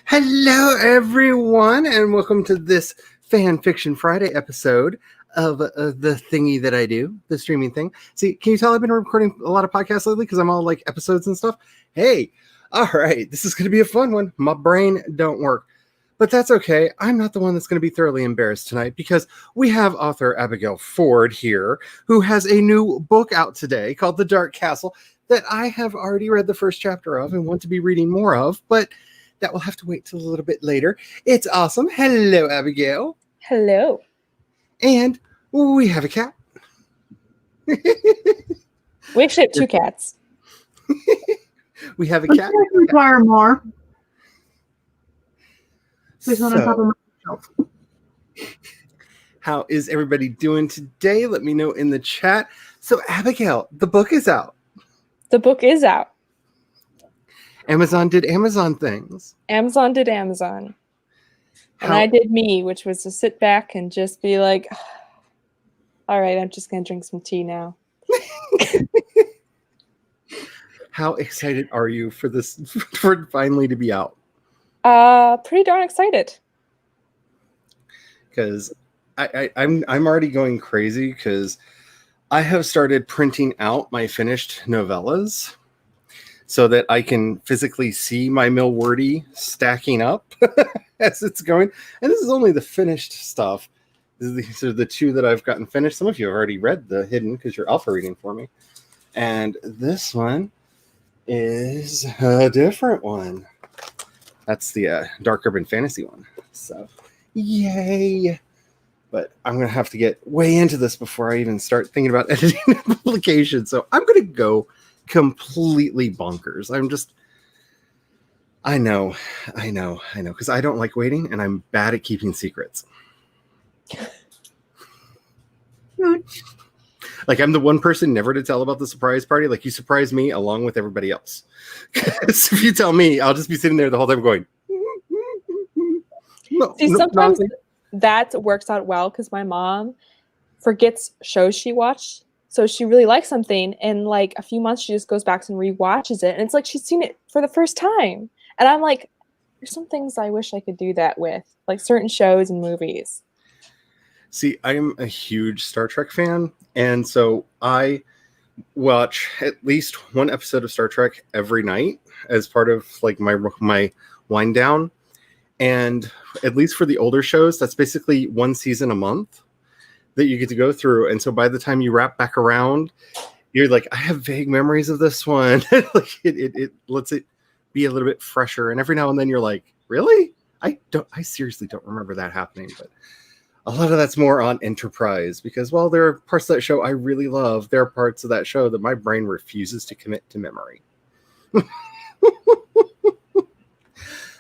Hello, everyone, and welcome to this Fanfiction Friday episode of the thingy that I do, the streaming thing. See, can you tell I've been recording a lot of podcasts lately because I'm all like episodes and stuff? Hey, all right, this is going to be a fun one. My brain don't work, but that's okay. I'm not the one that's going to be thoroughly embarrassed tonight because we have author Abigail Ford here, who has a new book out today called The Dark Castle that I have already read the first chapter of and want to be reading more of, but that will have to wait till a little bit later. It's awesome. Hello, Abigail. Hello. And we have a cat. We actually have two cats. We have a cat. Require more. There's one on top of my shelf. How is everybody doing today? Let me know in the chat. So, Abigail, the book is out. The book is out. Amazon did Amazon things. Amazon did Amazon. And I did me, which was to sit back and just be like, all right, I'm just going to drink some tea now. How excited are you for this, for finally to be out? Pretty darn excited. Because I'm already going crazy because I have started printing out my finished novellas so that I can physically see my Milwordy stacking up as it's going. And this is only the finished stuff. These are the two that I've gotten finished. Some of you have already read the hidden because you're alpha reading for me. And this one is a different one. That's the Dark Urban Fantasy one. So, yay. But I'm going to have to get way into this before I even start thinking about editing and publication. So I'm going to go completely bonkers. I know, because I don't like waiting and I'm bad at keeping secrets. Like, I'm the one person never to tell about the surprise party. Like, you surprise me along with everybody else. Because if you tell me, I'll just be sitting there the whole time going, no. See, sometimes that works out well because my mom forgets shows she watched. So she really likes something, and like a few months, she just goes back and rewatches it, and it's like she's seen it for the first time. And I'm like, there's some things I wish I could do that with, like certain shows and movies. See, I'm a huge Star Trek fan, and so I watch at least one episode of Star Trek every night as part of like my wind down. And at least for the older shows, that's basically one season a month that you get to go through. And so by the time you wrap back around, you're like, I have vague memories of this one. Like it lets it be a little bit fresher. And every now and then you're like, really? I seriously don't remember that happening. But a lot of that's more on Enterprise because while there are parts of that show I really love, there are parts of that show that my brain refuses to commit to memory.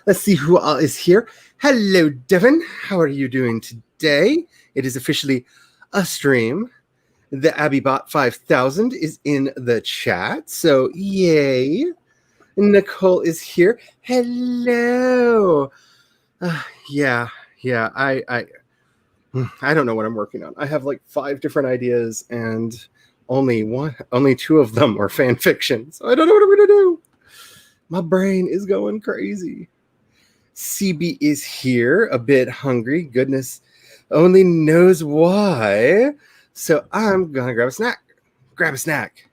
Let's see who all is here. Hello, Devin. How are you doing today? It is officially a stream. The AbbeyBot 5000 is in the chat, so yay. Nicole is here. Hello. Yeah. I don't know what I'm working on. I have like 5 different ideas, and only 2 of them are fan fiction. So I don't know what I'm gonna do. My brain is going crazy. CB is here, a bit hungry. Goodness only knows why. So I'm gonna grab a snack.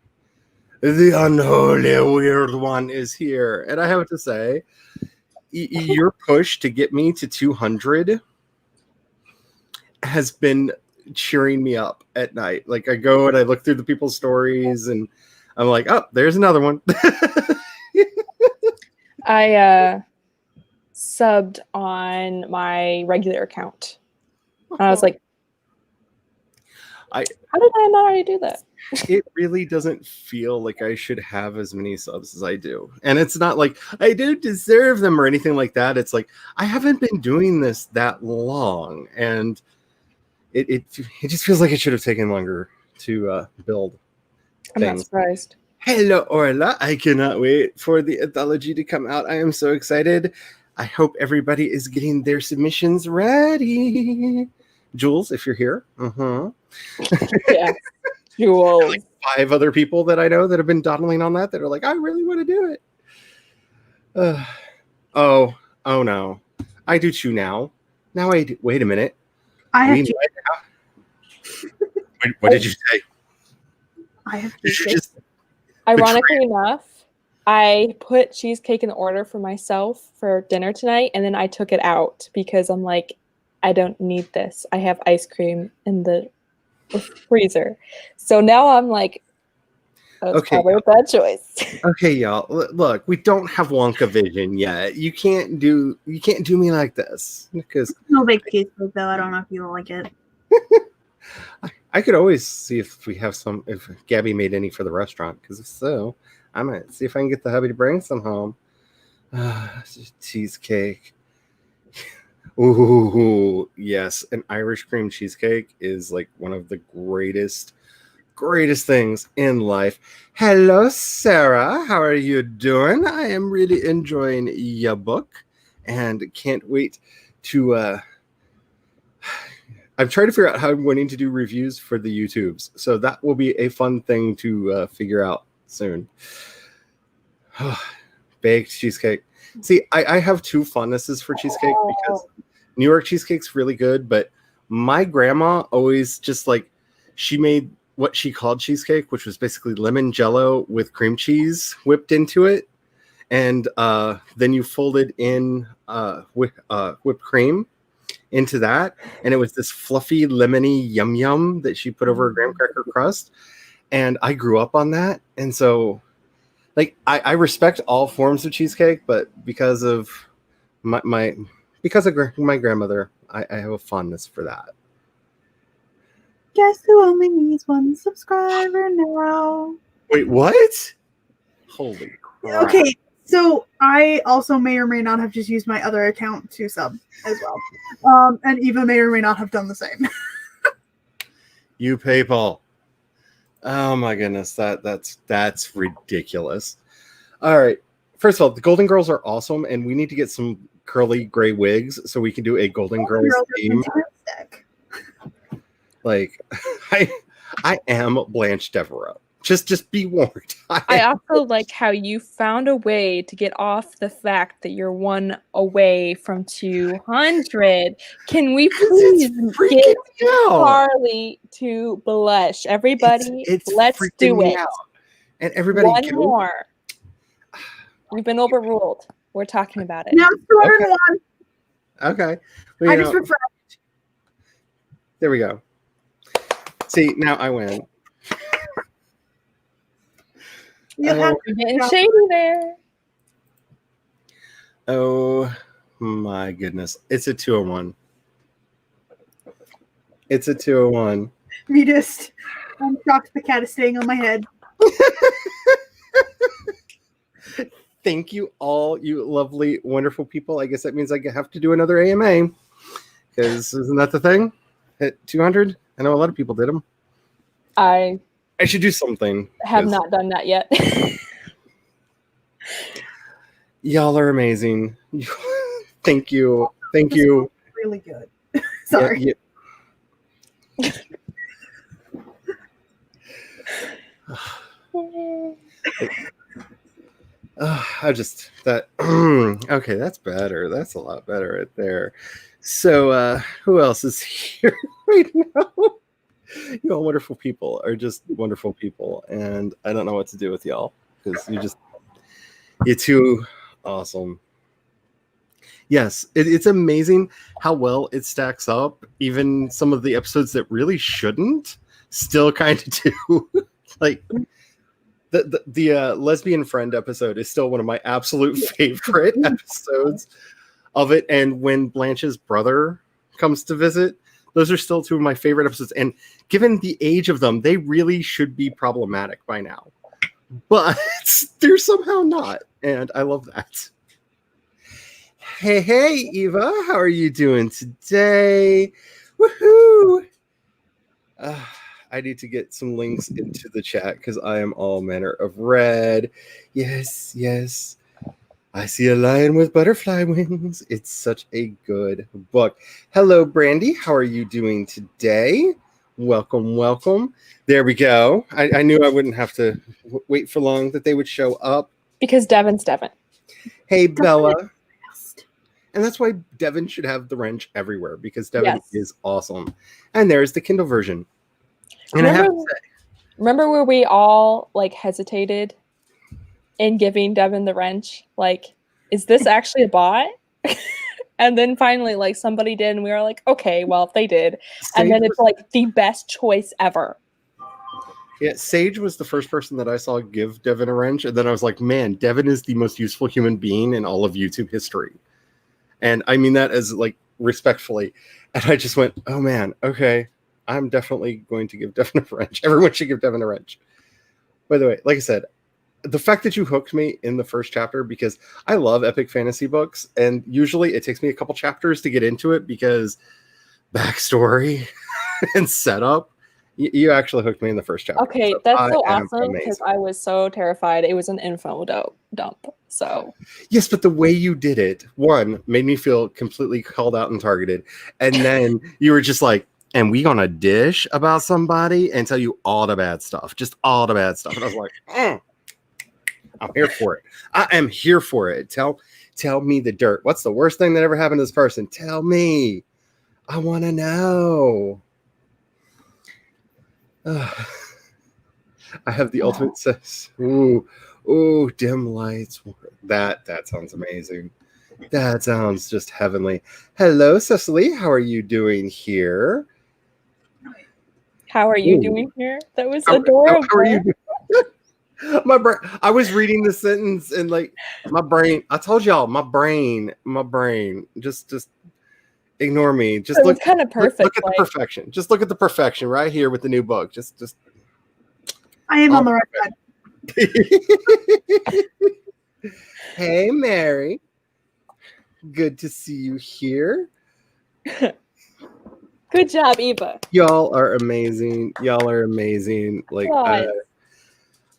The unholy weird one is here. And I have to say, your push to get me to 200 has been cheering me up at night. Like, I go and I look through the people's stories and I'm like, oh, there's another one. I subbed on my regular account. And I was like, how did I not already do that? It really doesn't feel like I should have as many subs as I do. And it's not like I don't deserve them or anything like that. It's like I haven't been doing this that long. And it just feels like it should have taken longer to build I'm things. not surprised. Hello, Orla. I cannot wait for the anthology to come out. I am so excited. I hope everybody is getting their submissions ready. Jules, if you're here. Yeah. Jules. Like 5 other people that I know that have been dawdling on that are like, I really want to do it. Oh no, I do too now. Now wait a minute. I have We cheese. Wait, what did you say? I have Did you cheesecake. just Ironically enough, I put cheesecake in order for myself for dinner tonight, and then I took it out because I'm like, I don't need this. I have ice cream in the freezer. So now I'm like, oh, it's Okay, probably a bad choice. okay, y'all. Look, we don't have Wonka vision yet. You can't do me like this because No baked cheesecake though. I don't know if you like it. I could always see if we have some, if Gabby made any for the restaurant. Because if so, I might see if I can get the hubby to bring some home. Cheesecake. Ooh, yes, an Irish cream cheesecake is like one of the greatest things in life. Hello, Sarah. How are you doing? I am really enjoying your book and can't wait to. I'm trying to figure out how I'm wanting to do reviews for the YouTubes, so that will be a fun thing to figure out soon. Baked cheesecake. See, I have two fondnesses for cheesecake because New York cheesecake's really good, but my grandma always just like, she made what she called cheesecake, which was basically lemon jello with cream cheese whipped into it, and then you folded in whipped cream into that, and it was this fluffy lemony yum that she put over a graham cracker crust. And I grew up on that, and so like I respect all forms of cheesecake, but because of my grandmother, I have a fondness for that. Guess who only needs one subscriber now? Wait, what? Holy crap. Okay, so I also may or may not have just used my other account to sub as well. And Eva may or may not have done the same. You people. Oh my goodness, that's ridiculous. All right. First of all, the Golden Girls are awesome, and we need to get some curly gray wigs so we can do a Golden Girls theme. Like, I am Blanche Devereaux. Just be warned. I also like how you found a way to get off the fact that you're one away from 200. Can we please get Carly to blush? Everybody, let's do it. And everybody, one more. You've been overruled. We're talking about it. Now it's 201. Okay. Well, I just refreshed. There we go. See, now I win. You're getting shady there. Oh my goodness. It's a 201. It's a 201. I'm shocked the cat is staying on my head. Thank you all, you lovely, wonderful people. I guess that means I have to do another AMA. Because isn't that the thing? At 200? I know a lot of people did them. I should do something. Have not done that yet. Y'all are amazing. Thank you. Thank you. Really good. Sorry. Yeah. I just that okay, that's better. That's a lot better right there. So who else is here right now? You all wonderful people are just wonderful people, and I don't know what to do with y'all because you're too awesome. Yes, it's amazing how well it stacks up. Even some of the episodes that really shouldn't still kind of do. Like the lesbian friend episode is still one of my absolute favorite episodes of it. And when Blanche's brother comes to visit, those are still two of my favorite episodes. And given the age of them, they really should be problematic by now. But they're somehow not. And I love that. Hey, Eva, how are you doing today? Woohoo! I need to get some links into the chat because I am all manner of red. Yes. I see a lion with butterfly wings. It's such a good book. Hello, Brandy. How are you doing today? Welcome. There we go. I knew I wouldn't have to wait for long that they would show up. Because Devin's Devin. Hey, Bella. And that's why Devin should have the wrench everywhere, because Devin Yes. is awesome. And there's the Kindle version. And I have to say, Remember where we all like hesitated in giving Devin the wrench? Like, is this actually a bot? And then finally, like, somebody did, and we were like, okay, well, if they did. And then it's like the best choice ever. Yeah, Sage was the first person that I saw give Devin a wrench, and then I was like, man, Devin is the most useful human being in all of YouTube history. And I mean that as, like, respectfully. And I just went, oh man, okay, I'm definitely going to give Devin a wrench. Everyone should give Devin a wrench. By the way, like I said, the fact that you hooked me in the first chapter, because I love epic fantasy books, and usually it takes me a couple chapters to get into it because backstory and setup. You actually hooked me in the first chapter. Okay, so that's so awesome, because I was so terrified. It was an info dump. So yes, but the way you did it, one, made me feel completely called out and targeted, and then you were just like, and we gonna dish about somebody and tell you all the bad stuff, just all the bad stuff. And I was like, I'm here for it. I am here for it. Tell me the dirt. What's the worst thing that ever happened to this person? Tell me. I want to know. I have the ultimate sense. Ooh, dim lights. That sounds amazing. That sounds just heavenly. Hello, Cecily. How are you doing here? how are you doing here? That was adorable. How are you doing? My brain. I was reading the sentence and like my brain. I told y'all, my brain. Just ignore me. Just it was look. kind of perfect. Look at the perfection. Just look at the perfection right here with the new book. Just. I am on the right side. Hey, Mary. Good to see you here. Good job, Eva. Y'all are amazing. Like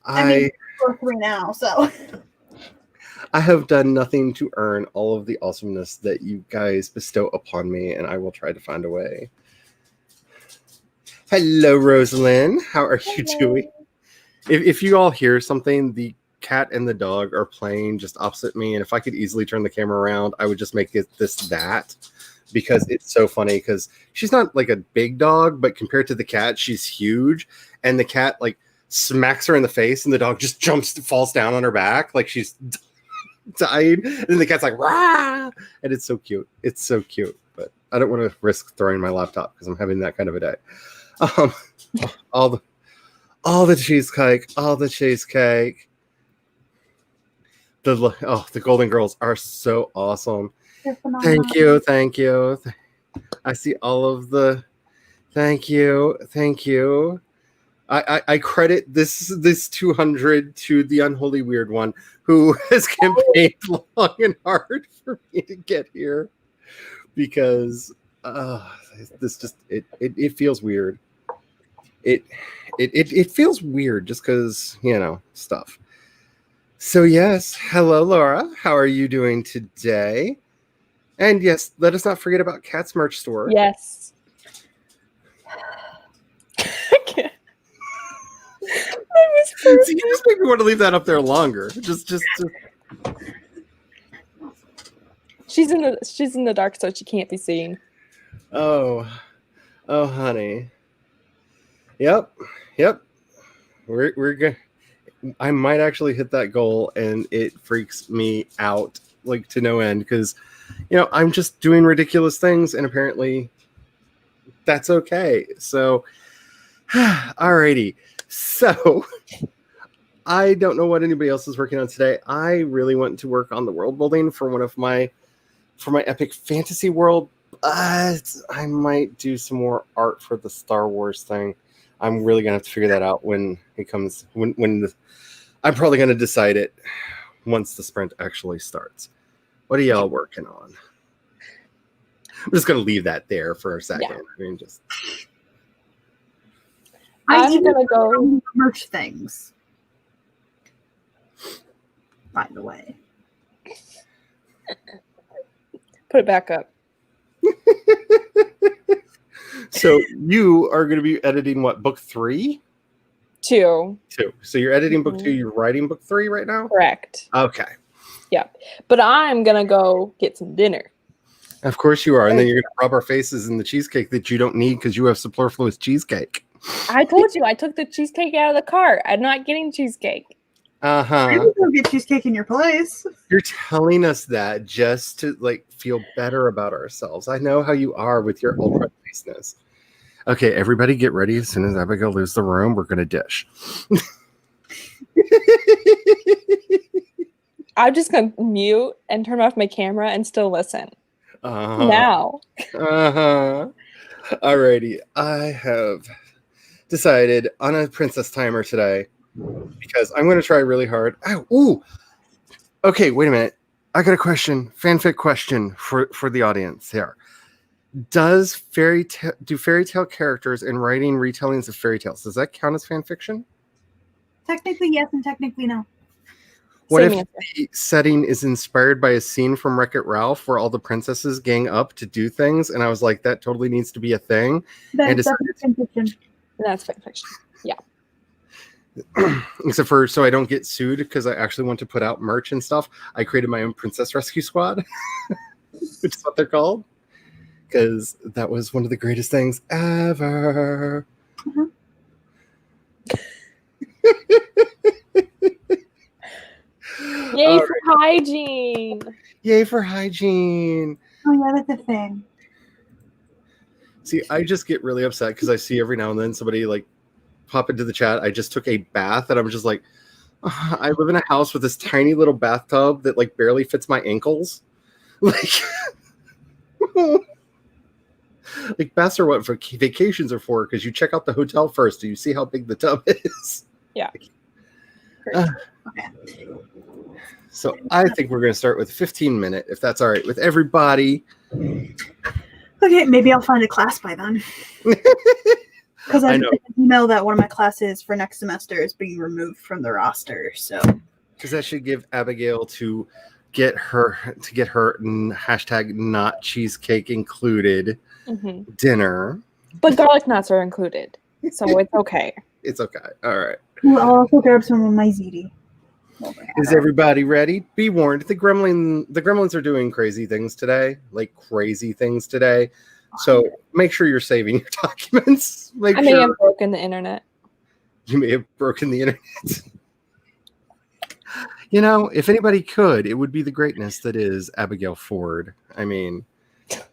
I mean, we're 3 now, so I have done nothing to earn all of the awesomeness that you guys bestow upon me, and I will try to find a way. Hello, Rosalind. How are you doing? If you all hear something, the cat and the dog are playing just opposite me, and if I could easily turn the camera around, I would just make it that, because it's so funny, because she's not like a big dog, but compared to the cat, she's huge, and the cat like smacks her in the face, and the dog just falls down on her back like she's dying, and then the cat's like, rah! And it's so cute. But I don't want to risk throwing my laptop because I'm having that kind of a day. All the cheesecake. The Golden Girls are so awesome. Thank you. I see all of the thank you. I credit this 200 to the Unholy Weird One, who has campaigned long and hard for me to get here, because this just it feels weird. It feels weird just because, stuff. So yes, hello Laura, how are you doing today? And yes, let us not forget about Kat's merch store. Yes. That was perfect. See, you just make me want to leave that up there longer. Just. She's in the dark, so she can't be seen. Oh, honey. Yep. We're good. I might actually hit that goal, and it freaks me out like to no end, because I'm just doing ridiculous things, and apparently that's okay. So, alrighty. So, I don't know what anybody else is working on today. I really want to work on the world building for my epic fantasy world, but I might do some more art for the Star Wars thing. I'm really gonna have to figure that out when it comes. I'm probably gonna decide it once the sprint actually starts. What are y'all working on? I'm just gonna leave that there for a second. Yeah. I mean, just. I'm gonna go merch things. By the way, put it back up. So you are going to be editing what, book 3? 2. So you're editing book 2. You're writing book 3 right now. Correct. Okay. Yep. But I'm gonna go get some dinner. Of course you are. And then you're going to rub our faces in the cheesecake that you don't need because you have superfluous cheesecake. I told you I took the cheesecake out of the cart. I'm not getting cheesecake. Uh-huh. You can get cheesecake in your place. You're telling us that just to like feel better about ourselves. I know how you are with your ultra niceness. Okay, everybody get ready. As soon as Abigail leaves the room, we're going to dish. I'm just going to mute and turn off my camera and still listen. Uh-huh. Now. Uh-huh. Alrighty. I have decided on a princess timer today because I'm going to try really hard. Ow, ooh. Okay, wait a minute. I got a question. Fanfic question for the audience here. Do fairy tale characters in writing retellings of fairy tales, does that count as fan fiction? Technically yes and technically no. What Same if answer. the setting is inspired by a scene from Wreck-It Ralph where all the princesses gang up to do things, and I was like, that totally needs to be a thing? That's fan fiction. That's fan fiction. Yeah. Except for so I don't get sued because I actually want to put out merch and stuff. I created my own Princess Rescue Squad, which is what they're called, because that was one of the greatest things ever. Mhm. Yay for hygiene. Yay for hygiene. Oh yeah, that's a thing. See, I just get really upset because I see every now and then somebody like pop into the chat. I just took a bath and I'm just like, I live in a house with this tiny little bathtub that like barely fits my ankles. Like, like baths are what for vacations are for, because you check out the hotel first and you see how big the tub is. Yeah. Okay. So I think we're going to start with 15-minute, if that's all right with everybody. Okay, maybe I'll find a class by then. Because I know an email that one of my classes for next semester is being removed from the roster. So because that should give Abigail to get her hashtag not cheesecake included dinner. But garlic nuts are included, so it's okay. It's okay. All right. I'll also grab some of my ziti. Is everybody ready? Be warned, the gremlins are doing crazy things today, like crazy things today. So make sure you're saving your documents. I may have broken the internet. You may have broken the internet. You know, if anybody could, it would be the greatness that is Abigail Ford. I mean,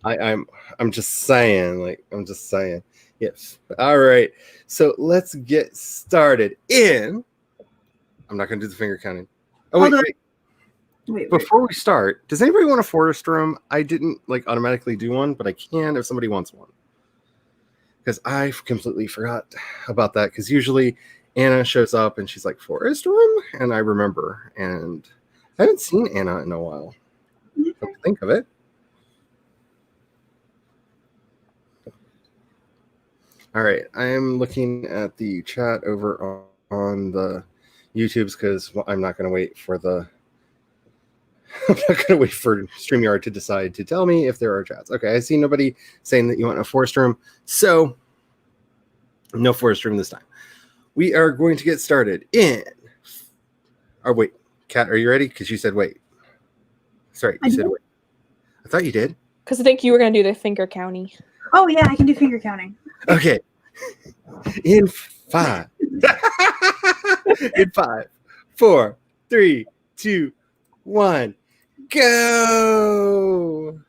I'm just saying, I'm just saying. Yes. All right. So let's get started I'm not going to do the finger counting. Oh, wait. Before we start, does anybody want a forest room? I didn't automatically do one, but I can if somebody wants one. Because I completely forgot about that. Because usually Anna shows up and she's like, forest room? And I remember. And I haven't seen Anna in a while. Come to think of it. All right. I am looking at the chat over on the YouTubes because I'm not going to wait for StreamYard to decide to tell me if there are chats. Okay, I see nobody saying that you want a forest room, so no forest room this time. We are going to get started wait, Kat, are you ready? Because you said wait. Sorry, you said wait. I thought you did. Because I think you were going to do the finger counting. Oh, yeah, I can do finger counting. Okay. In 5. In 5, 4, 3, 2, 1, go!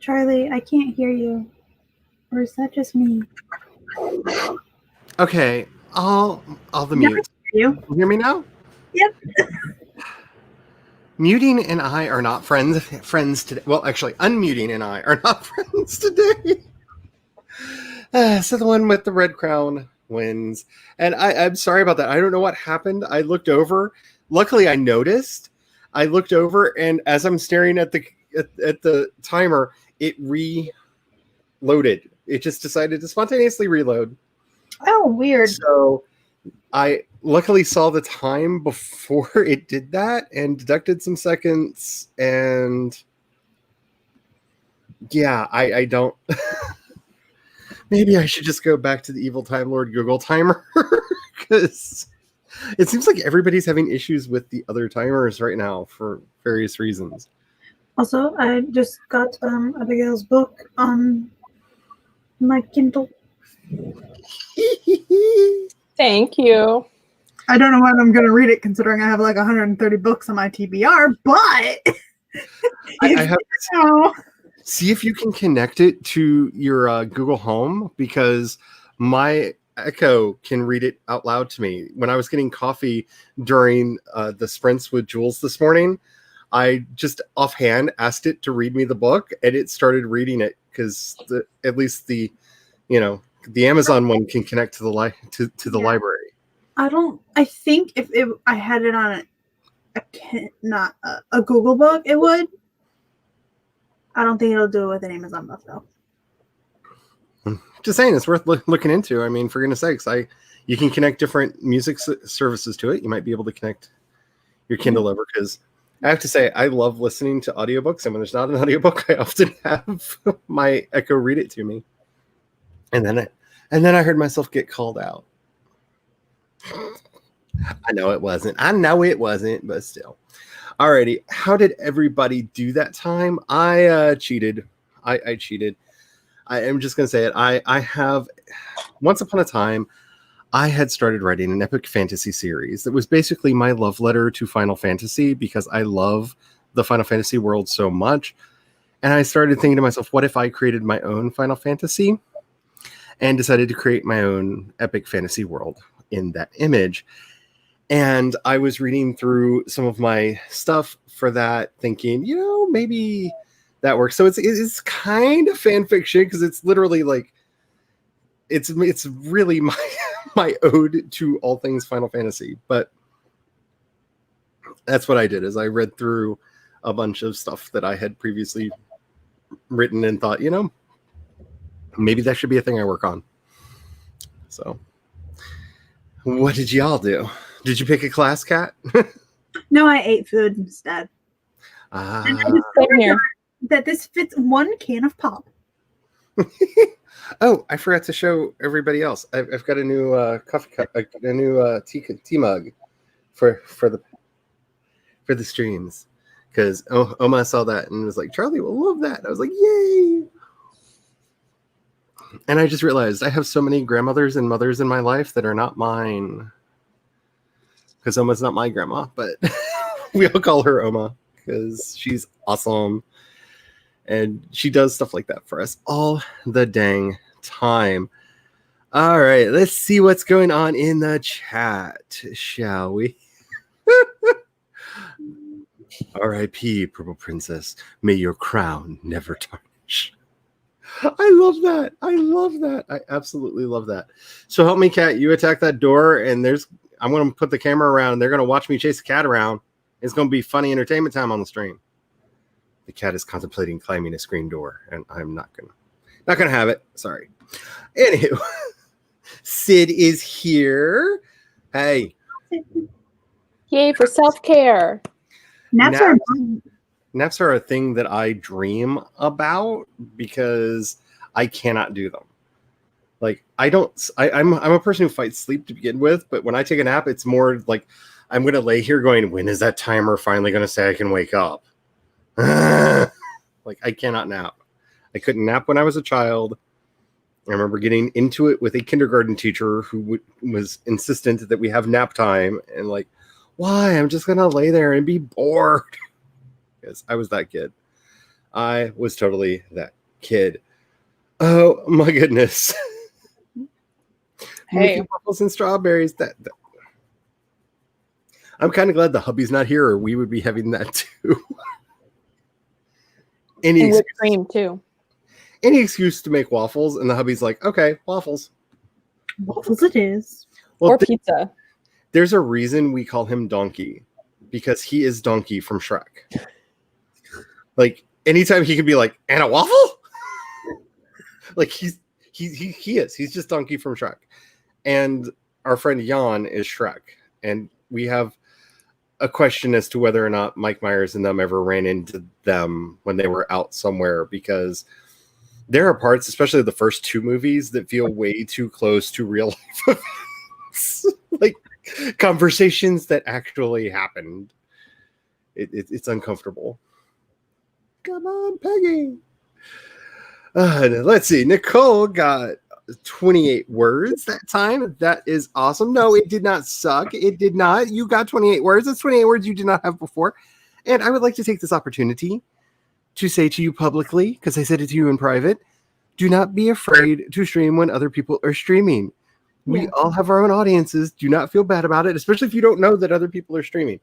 Charlie, I can't hear you. Or is that just me? Okay, I'll the Now I mute. hear you. You hear me now? Yep. Muting and I are not friends today. Well, actually, unmuting and I are not friends today. So the one with the red crown wins. And I'm sorry about that. I don't know what happened. I looked over. Luckily, I noticed. I looked over, and as I'm staring at the timer, it reloaded. It just decided to spontaneously reload. Oh, weird. So I luckily saw the time before it did that and deducted some seconds. And yeah, I don't. Maybe I should just go back to the evil Time Lord Google timer because it seems like everybody's having issues with the other timers right now for various reasons. Also, I just got Abigail's book on my Kindle. Thank you. I don't know when I'm going to read it, considering I have like 130 books on my TBR, but I have no. see if you can connect it to your Google Home, because my Echo can read it out loud to me. When I was getting coffee during the sprints with Jules this morning, I just offhand asked it to read me the book, and it started reading it because at least the Amazon one can connect to the library. I think if I had it on not a Google book, it would. I don't think it'll do it with an Amazon book though. Just saying, it's worth looking into. I mean, for goodness sakes, you can connect different music services to it. You might be able to connect your Kindle over, because I have to say, I love listening to audiobooks, and when there's not an audiobook, I often have my Echo read it to me. And then I heard myself get called out. I know it wasn't, but still. Alrighty, how did everybody do that time? I cheated. I cheated. I am just going to say it. I have, once upon a time, I had started writing an epic fantasy series that was basically my love letter to Final Fantasy, because I love the Final Fantasy world so much. And I started thinking to myself, what if I created my own Final Fantasy? And decided to create my own epic fantasy world in that image. And I was reading through some of my stuff for that, thinking, maybe that works. So it's kind of fan fiction, because it's literally like it's really my ode to all things Final Fantasy. But that's what I did, is I read through a bunch of stuff that I had previously written and thought, maybe that should be a thing I work on. So what did y'all do? Did you pick a class, Kat? No, I ate food instead. And I discovered that this fits one can of pop. Oh, I forgot to show everybody else. I've got a new coffee cup, a new tea mug for the streams, because Oma saw that and was like, Charlie will love that. I was like, yay! And I just realized I have so many grandmothers and mothers in my life that are not mine, because Oma's not my grandma, but we all call her Oma because she's awesome. And she does stuff like that for us all the dang time. All right, let's see what's going on in the chat, shall we? R.I.P. Purple Princess. May your crown never tarnish. I love that. I absolutely love that. So help me, Kat. You attack that door, and I'm going to put the camera around, and they're going to watch me chase the cat around. It's going to be funny entertainment time on the stream. The cat is contemplating climbing a screen door, and I'm not gonna have it. Sorry. Anywho, Sid is here. Hey. Yay for self-care. Naps are a thing that I dream about, because I cannot do them. Like, I'm a person who fights sleep to begin with, but when I take a nap, it's more like I'm gonna lay here going, when is that timer finally gonna say I can wake up? Like, I cannot nap. I couldn't nap when I was a child. I remember getting into it with a kindergarten teacher who was insistent that we have nap time, and like, why? I'm just gonna lay there and be bored. Because I was that kid. I was totally that kid. Oh my goodness. Hey. Mickey waffles and strawberries. I'm kind of glad the hubby's not here, or we would be having that too. And whipped cream too. Any excuse to make waffles, and the hubby's like, okay, waffles. Waffles it is. Well, or pizza. There's a reason we call him Donkey, because he is Donkey from Shrek. Like, anytime he can be like, and a waffle? Like, he is. He's just Donkey from Shrek. And our friend Jan is Shrek. And we have a question as to whether or not Mike Myers and them ever ran into them when they were out somewhere, because there are parts, especially the first two movies, that feel way too close to real life events. Like conversations that actually happened. It's uncomfortable. Come on, Peggy. Let's see. Nicole got 28 words that time. That is awesome. No, it did not suck. It did not. You got 28 words. That's 28 words you did not have before. And I would like to take this opportunity to say to you publicly, because I said it to you in private, do not be afraid to stream when other people are streaming. We all have our own audiences. Do not feel bad about it, especially if you don't know that other people are streaming.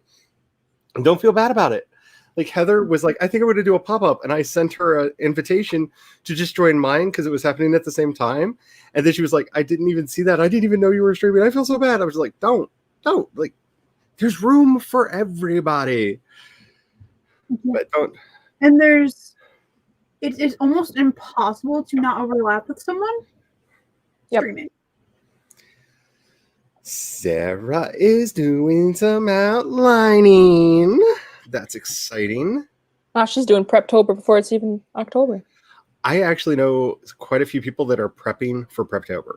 And don't feel bad about it. Like Heather was like, I think I want to do a pop-up, and I sent her an invitation to just join mine because it was happening at the same time. And then she was like, I didn't even see that. I didn't even know you were streaming. I feel so bad. I was like, don't. Like, there's room for everybody. But don't. And it is almost impossible to not overlap with someone. Streaming. Sarah is doing some outlining. That's exciting. Oh, she's doing Preptober before it's even October. I actually know quite a few people that are prepping for Preptober.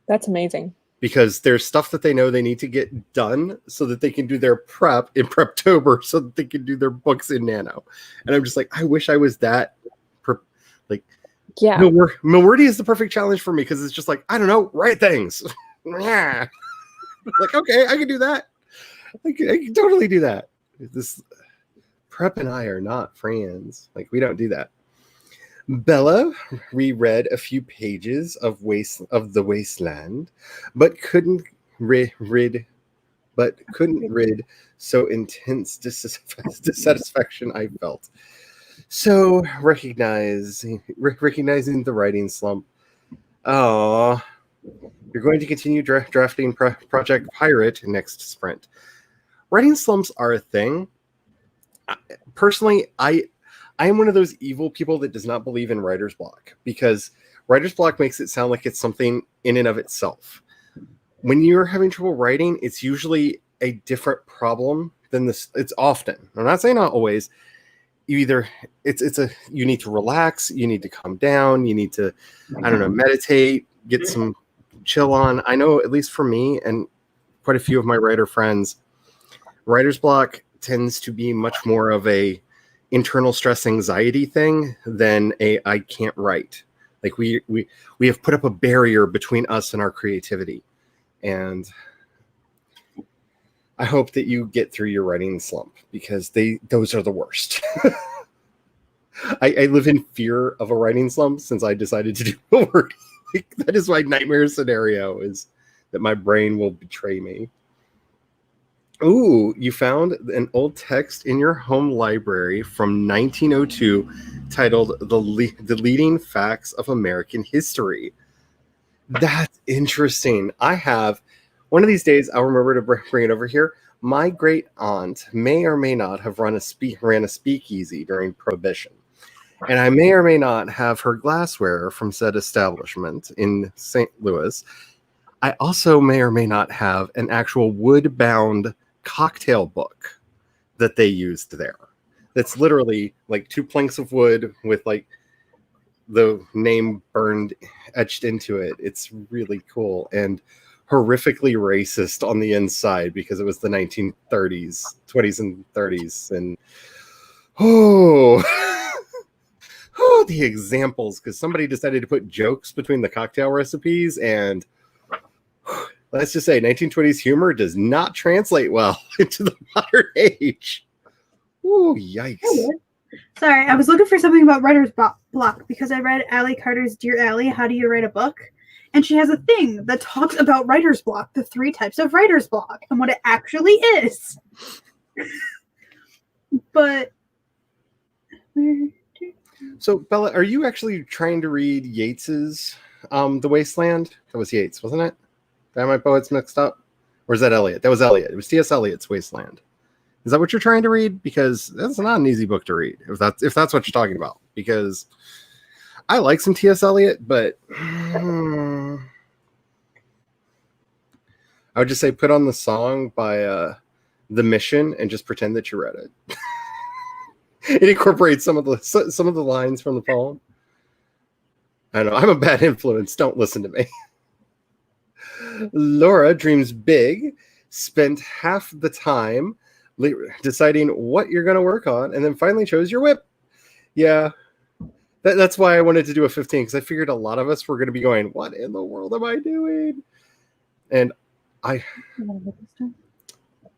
That's amazing. Because there's stuff that they know they need to get done so that they can do their prep in Preptober so that they can do their books in Nano. And I'm just like, I wish I was that. Yeah. Milwordy is the perfect challenge for me because it's just like, I don't know, write things. Like, okay, I can do that. I can totally do that. This Prep and I are not friends. Like, we don't do that. Bella reread a few pages of the Wasteland, but couldn't rid so intense dissatisfaction I felt. So recognizing the writing slump. Oh, you're going to continue drafting Project Pirate next sprint. Writing slumps are a thing. Personally, I am one of those evil people that does not believe in writer's block, because writer's block makes it sound like it's something in and of itself. When you're having trouble writing, it's usually a different problem than this. It's often, I'm not saying not always. You need to relax, you need to calm down, you need to, I don't know, meditate, get some chill on. I know, at least for me and quite a few of my writer friends, writer's block tends to be much more of a internal stress anxiety thing than I can't write. Like we have put up a barrier between us and our creativity. And I hope that you get through your writing slump, because those are the worst. I live in fear of a writing slump since I decided to do a word. That is my nightmare scenario, is that my brain will betray me. Ooh, you found an old text in your home library from 1902 titled The Leading Facts of American History. That's interesting. I have, one of these days, I'll remember to bring it over here. My great aunt may or may not have ran a speakeasy during Prohibition. And I may or may not have her glassware from said establishment in St. Louis. I also may or may not have an actual wood-bound cocktail book that they used there. That's literally like 2 planks of wood with like the name etched into it. It's really cool and horrifically racist on the inside because it was the 1930s, 20s and 30s. And the examples, because somebody decided to put jokes between the cocktail recipes, and let's just say 1920s humor does not translate well into the modern age. Ooh, yikes. Sorry, I was looking for something about writer's block because I read Allie Carter's Dear Allie, How Do You Write a Book? And she has a thing that talks about writer's block, the 3 types of writer's block, and what it actually is. But... So, Bella, are you actually trying to read Yeats's The Wasteland? That was Yeats, wasn't it? Did I have my poets mixed up? Or is that Eliot? That was Eliot. It was T.S. Eliot's Wasteland. Is that what you're trying to read? Because that's not an easy book to read, if that's what you're talking about. Because I like some T.S. Eliot, but I would just say put on the song by The Mission and just pretend that you read it. It incorporates some of the lines from the poem. I know I'm a bad influence. Don't listen to me. Laura dreams big. Spent half the time deciding what you're going to work on, and then finally chose your whip. Yeah, that's why I wanted to do a 15, because I figured a lot of us were going to be going, "What in the world am I doing?" And I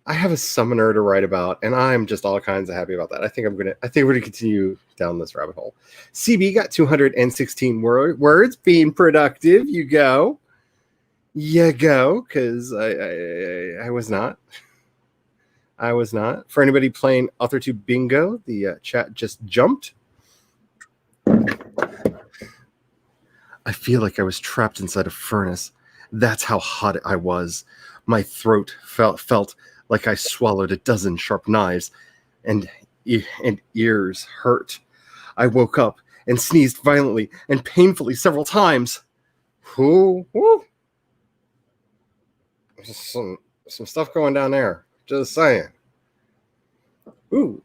have a summoner to write about, and I'm just all kinds of happy about that. I think we're gonna continue down this rabbit hole. CB got 216 words. Being productive, you go, because I was not. I was not. For anybody playing Author 2 Bingo, the chat just jumped. I feel like I was trapped inside a furnace. That's how hot I was. My throat felt like I swallowed a dozen sharp knives, and ears hurt. I woke up and sneezed violently and painfully several times. Whoo. Some stuff going down there. Just saying. Ooh,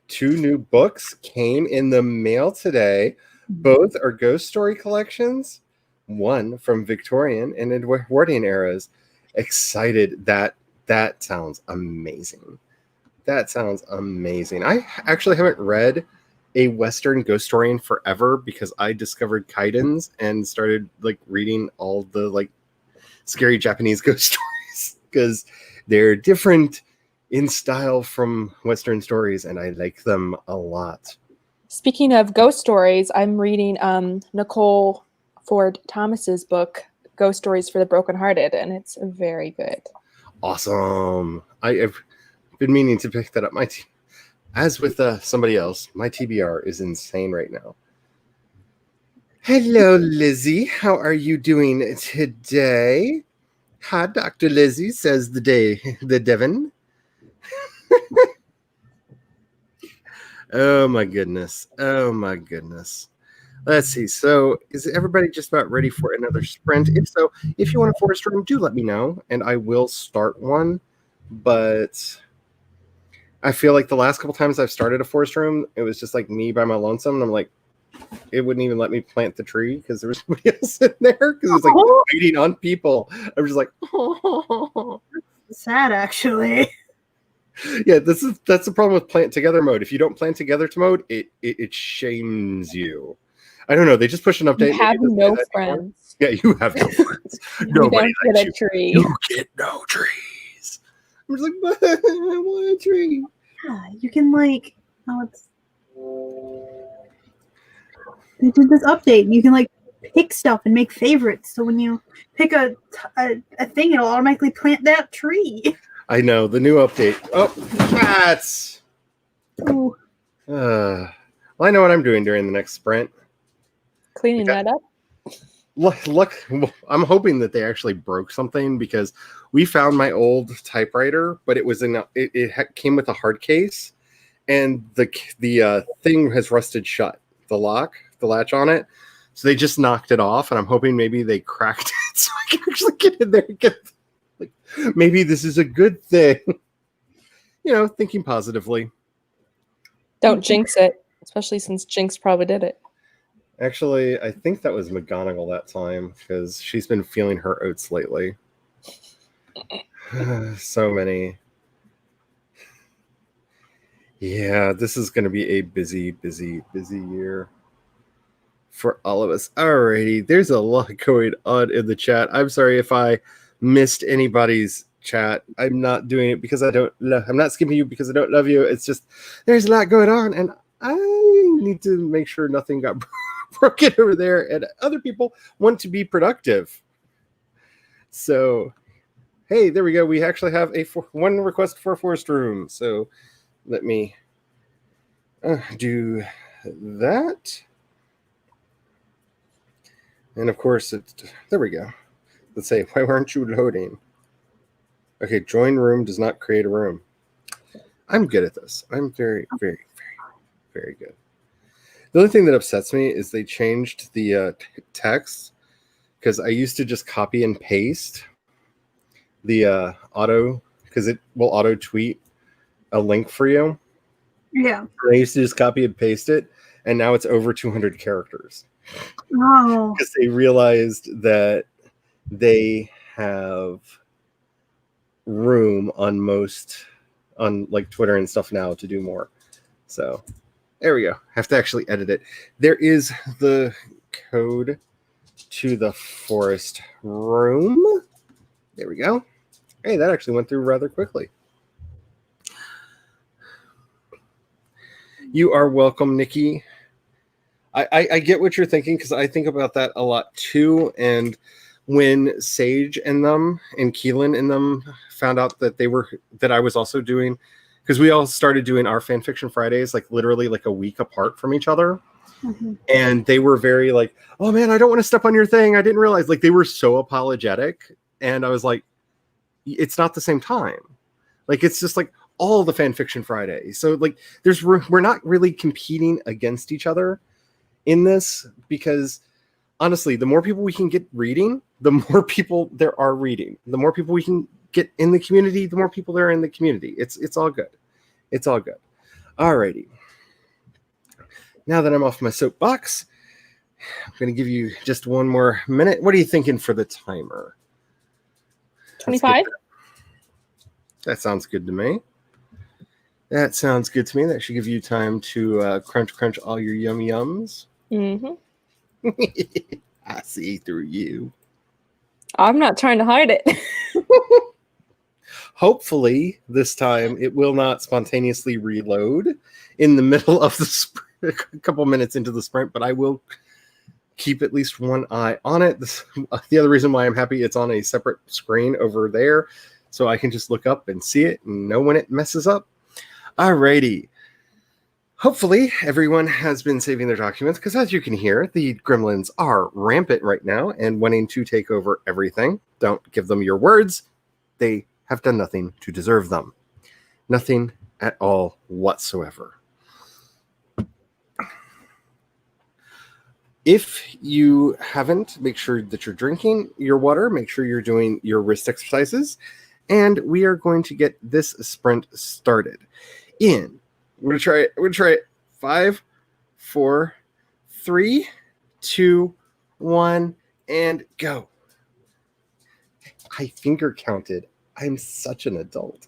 2 new books came in the mail today. Both are ghost story collections. One from Victorian and Edwardian eras. Excited that sounds amazing. That sounds amazing. I actually haven't read a Western ghost story in forever because I discovered Kaidens and started reading all the scary Japanese ghost stories because they're different in style from Western stories, and I like them a lot. Speaking of ghost stories, I'm reading Nicole Ford Thomas's book, Ghost Stories for the Brokenhearted, and it's very good. Awesome. I have been meaning to pick that up. As with somebody else, my TBR is insane right now. Hello, Lizzie. How are you doing today? Hi, Dr. Lizzie, says the Devon. Oh my goodness. Let's see. So is everybody just about ready for another sprint? If so, if you want a forest room, do let me know and I will start one. But I feel like the last couple times I've started a forest room, it was just me by my lonesome. And I'm like, it wouldn't even let me plant the tree because there was somebody else in there because it was waiting on people. I'm just like, oh. Sad, actually. Yeah, that's the problem with plant together mode. If you don't plant together to mode, it shames you. I don't know. They just pushed an update. You have no friends. Yeah, you have no friends. Nobody you don't get a tree. You get no trees. I'm just like, I want a tree. Yeah, you can they did this update. You can pick stuff and make favorites. So when you pick a thing, it'll automatically plant that tree. I know the new update. Oh, cats! Ooh. Well, I know what I'm doing during the next sprint. Cleaning that up. Look, I'm hoping that they actually broke something because we found my old typewriter, but it was it came with a hard case, and the thing has rusted shut. The latch on it. So they just knocked it off, and I'm hoping maybe they cracked it so I can actually get in there and get. Maybe this is a good thing. Thinking positively. Don't jinx it, especially since Jinx probably did it. Actually, I think that was McGonagall that time because she's been feeling her oats lately. So many. Yeah, this is going to be a busy year for all of us. Alrighty, there's a lot going on in the chat. I'm sorry if I missed anybody's chat. I'm not doing it because I'm not skipping you because I don't love you. It's just there's a lot going on, and I need to make sure nothing got broken over there, and other people want to be productive. So, hey, there we go. We actually have one request for a forest room. So let me do that. And of course, there we go. Let's say, why aren't you loading? Okay, join room does not create a room. I'm good at this. I'm very, very, very, very good. The only thing that upsets me is they changed the text, because I used to just copy and paste the auto, because it will auto tweet a link for you. Yeah. I used to just copy and paste it, and now it's over 200 characters. Oh. Because they realized that they have room on like Twitter and stuff now to do more. So there we go. Have to actually edit it. There is the code to the forest room. There we go. Hey, that actually went through rather quickly. You are welcome, Nikki. I get what you're thinking, because I think about that a lot too. And when Sage and them and Keelan and them found out that I was also doing, because we all started doing our Fanfiction Fridays like literally like a week apart from each other. Mm-hmm. And they were very like, oh man, I don't want to step on your thing. I didn't realize. Like, they were so apologetic. And I was like, it's not the same time. Like, it's just like all the Fanfiction Fridays. So like we're not really competing against each other in this, because honestly, the more people we can get reading, the more people there are reading. The more people we can get in the community, the more people there are in the community. It's all good. It's all good. Alrighty. Now that I'm off my soapbox, I'm going to give you just one more minute. What are you thinking for the timer? 25. That sounds good to me. That sounds good to me. That should give you time to crunch all your yum yums. Mm-hmm. I see through you. I'm not trying to hide it. Hopefully, this time it will not spontaneously reload in the middle of the sprint, a couple minutes into the sprint, but I will keep at least one eye on it. The other reason why I'm happy it's on a separate screen over there, so I can just look up and see it and know when it messes up. Alrighty. Hopefully, everyone has been saving their documents, because as you can hear, the gremlins are rampant right now and wanting to take over everything. Don't give them your words. They have done nothing to deserve them. Nothing at all whatsoever. If you haven't, make sure that you're drinking your water. Make sure you're doing your wrist exercises. And we are going to get this sprint started. We're going to try it. 5, 4, 3, 2, 1, and go. I finger counted. I'm such an adult.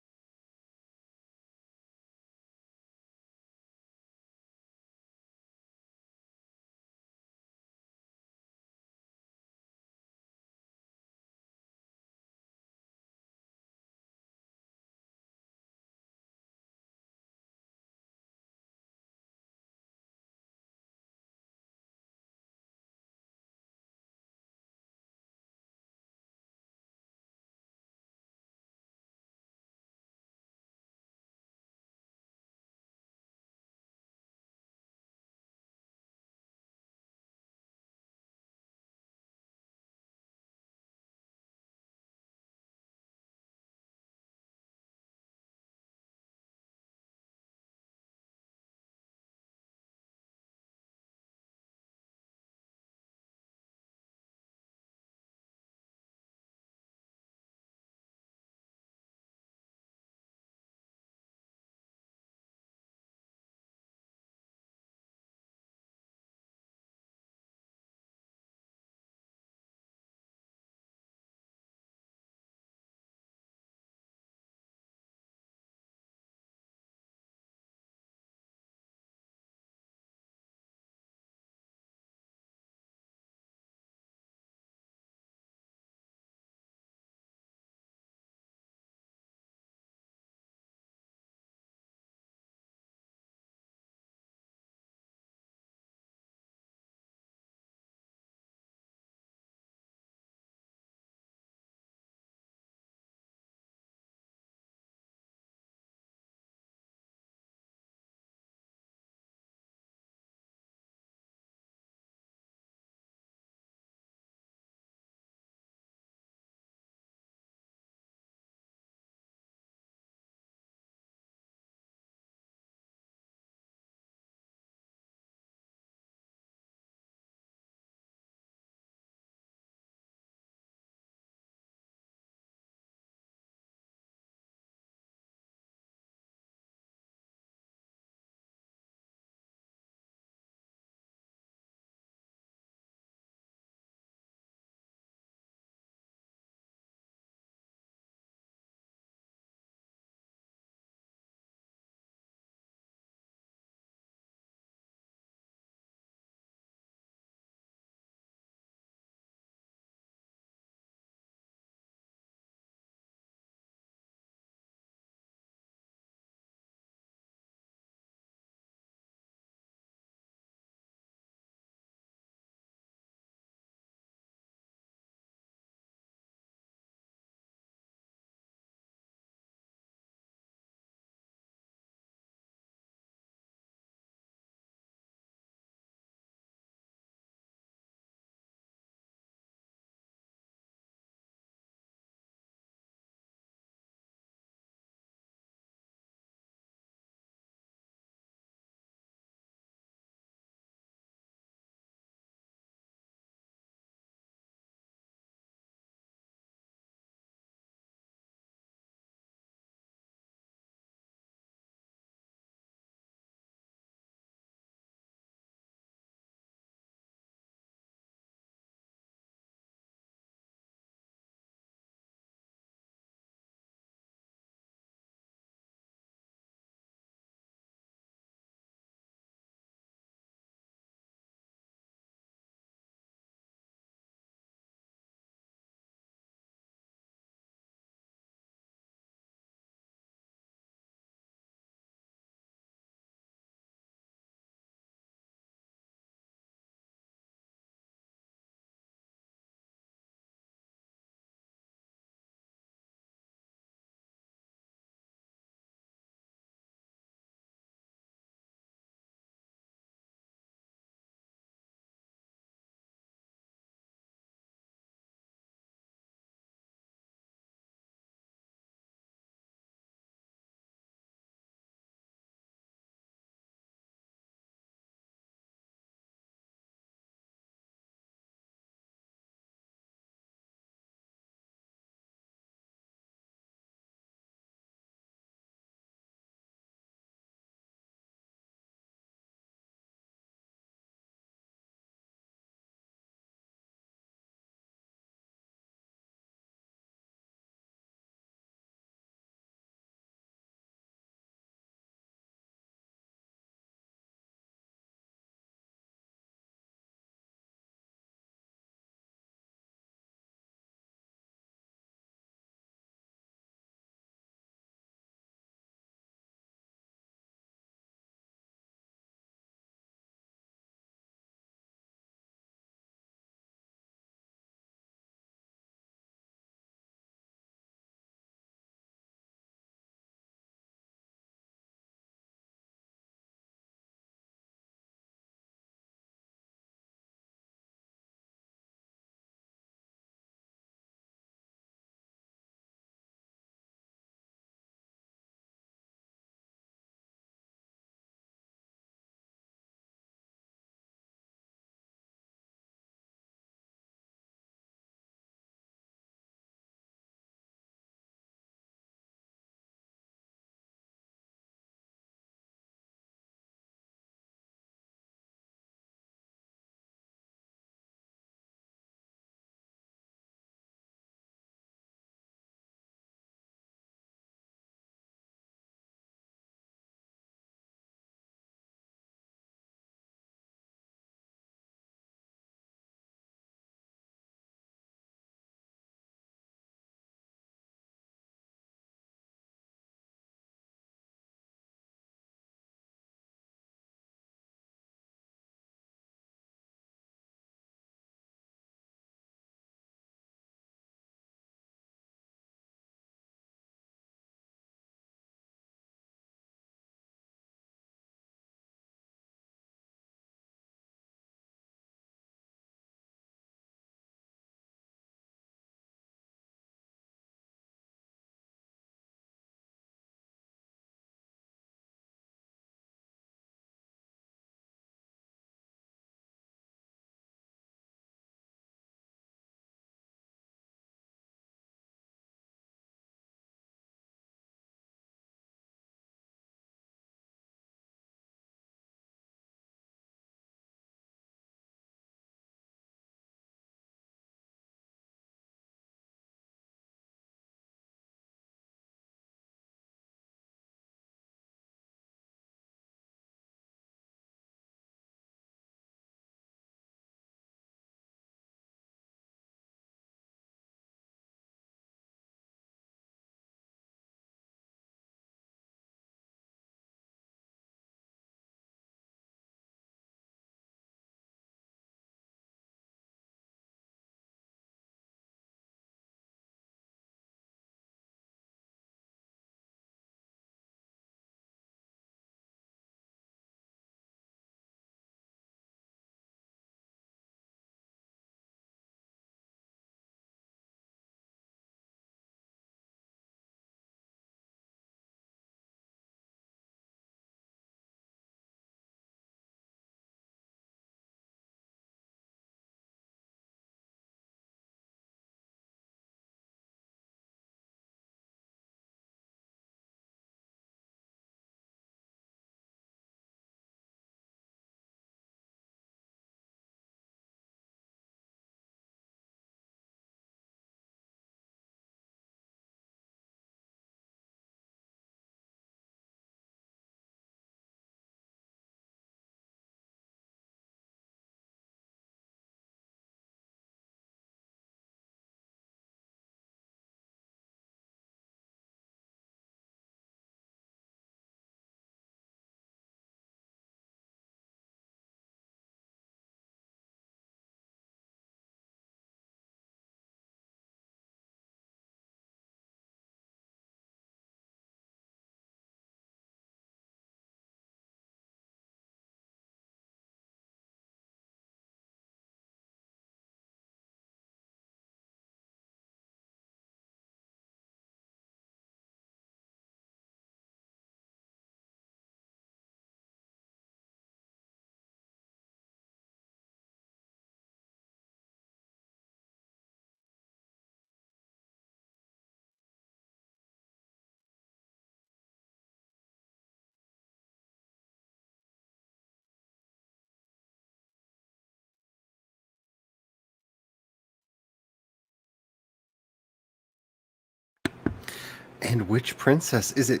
And which princess is it?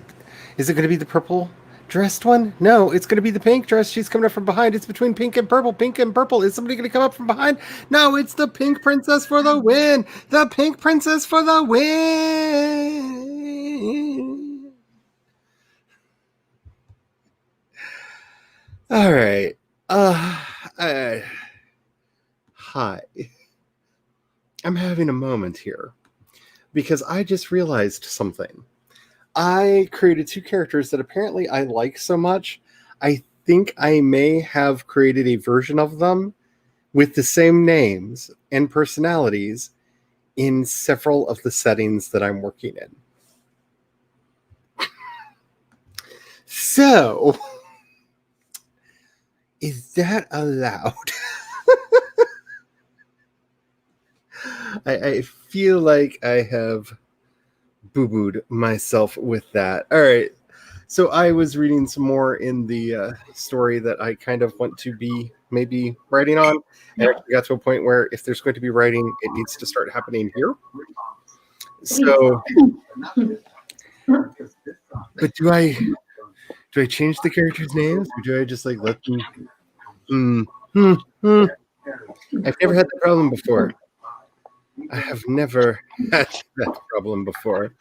Is it going to be the purple dressed one? No, it's going to be the pink dress. She's coming up from behind. It's between pink and purple. Pink and purple. Is somebody going to come up from behind? No, it's the pink princess for the win. The pink princess for the win. All right. Hi. I'm having a moment here because I just realized something. I created 2 characters that apparently I like so much. I think I may have created a version of them with the same names and personalities in several of the settings that I'm working in. So, is that allowed? I feel like I have boo-booed myself with that. All right. So I was reading some more in the story that I kind of want to be maybe writing on. And I got to a point where if there's going to be writing, it needs to start happening here. So, but do I change the characters' names, or do I just like let them? I've never had that problem before. I have never had that problem before.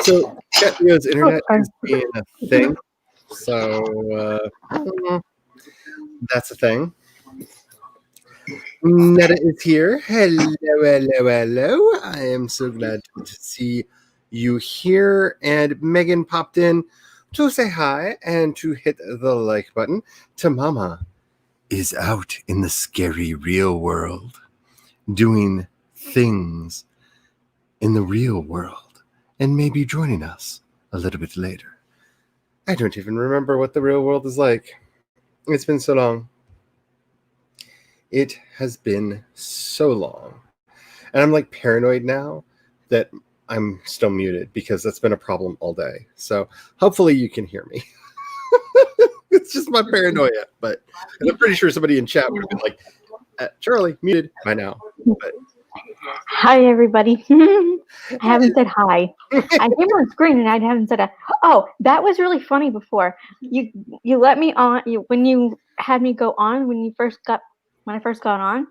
So, Catleo's internet is being a thing. So, that's a thing. Netta is here. Hello, hello, hello. I am so glad to see you here. And Megan popped in to say hi and to hit the like button. Tamama is out in the scary real world doing things in the real world and maybe joining us a little bit later. I don't even remember what the real world is like. It's been so long. It has been so long. And I'm like paranoid now that I'm still muted because that's been a problem all day. So hopefully you can hear me. It's just my paranoia, but I'm pretty sure somebody in chat would have been like, Charlie, muted by now. But hi, everybody. I haven't said hi. I came on screen and I haven't said oh, that was really funny before. You let me on when you had me go on when I first got on.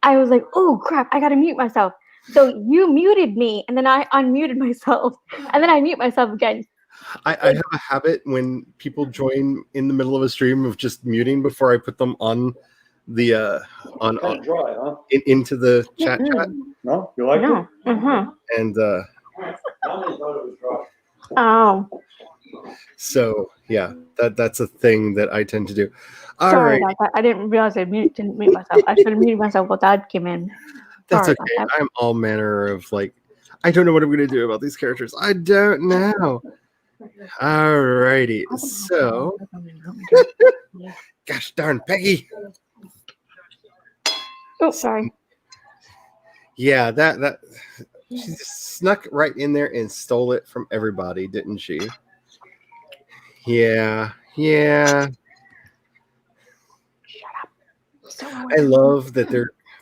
I was like, oh crap, I gotta mute myself. So you muted me and then I unmuted myself and then I mute myself again. I have a habit when people join in the middle of a stream of just muting before I put them on the dry, huh? into the chat. No, you like it? And oh, so yeah, that's a thing that I tend to do. All sorry right. about that. I didn't realize I didn't mute myself. I should have muted myself while Dad came in. That's Sorry okay. I'm all manner of like, I don't know what I'm going to do about these characters. I don't know. Alrighty. So, gosh darn Peggy. Oh, sorry. Yeah, that she just snuck right in there and stole it from everybody, didn't she? Yeah. I love that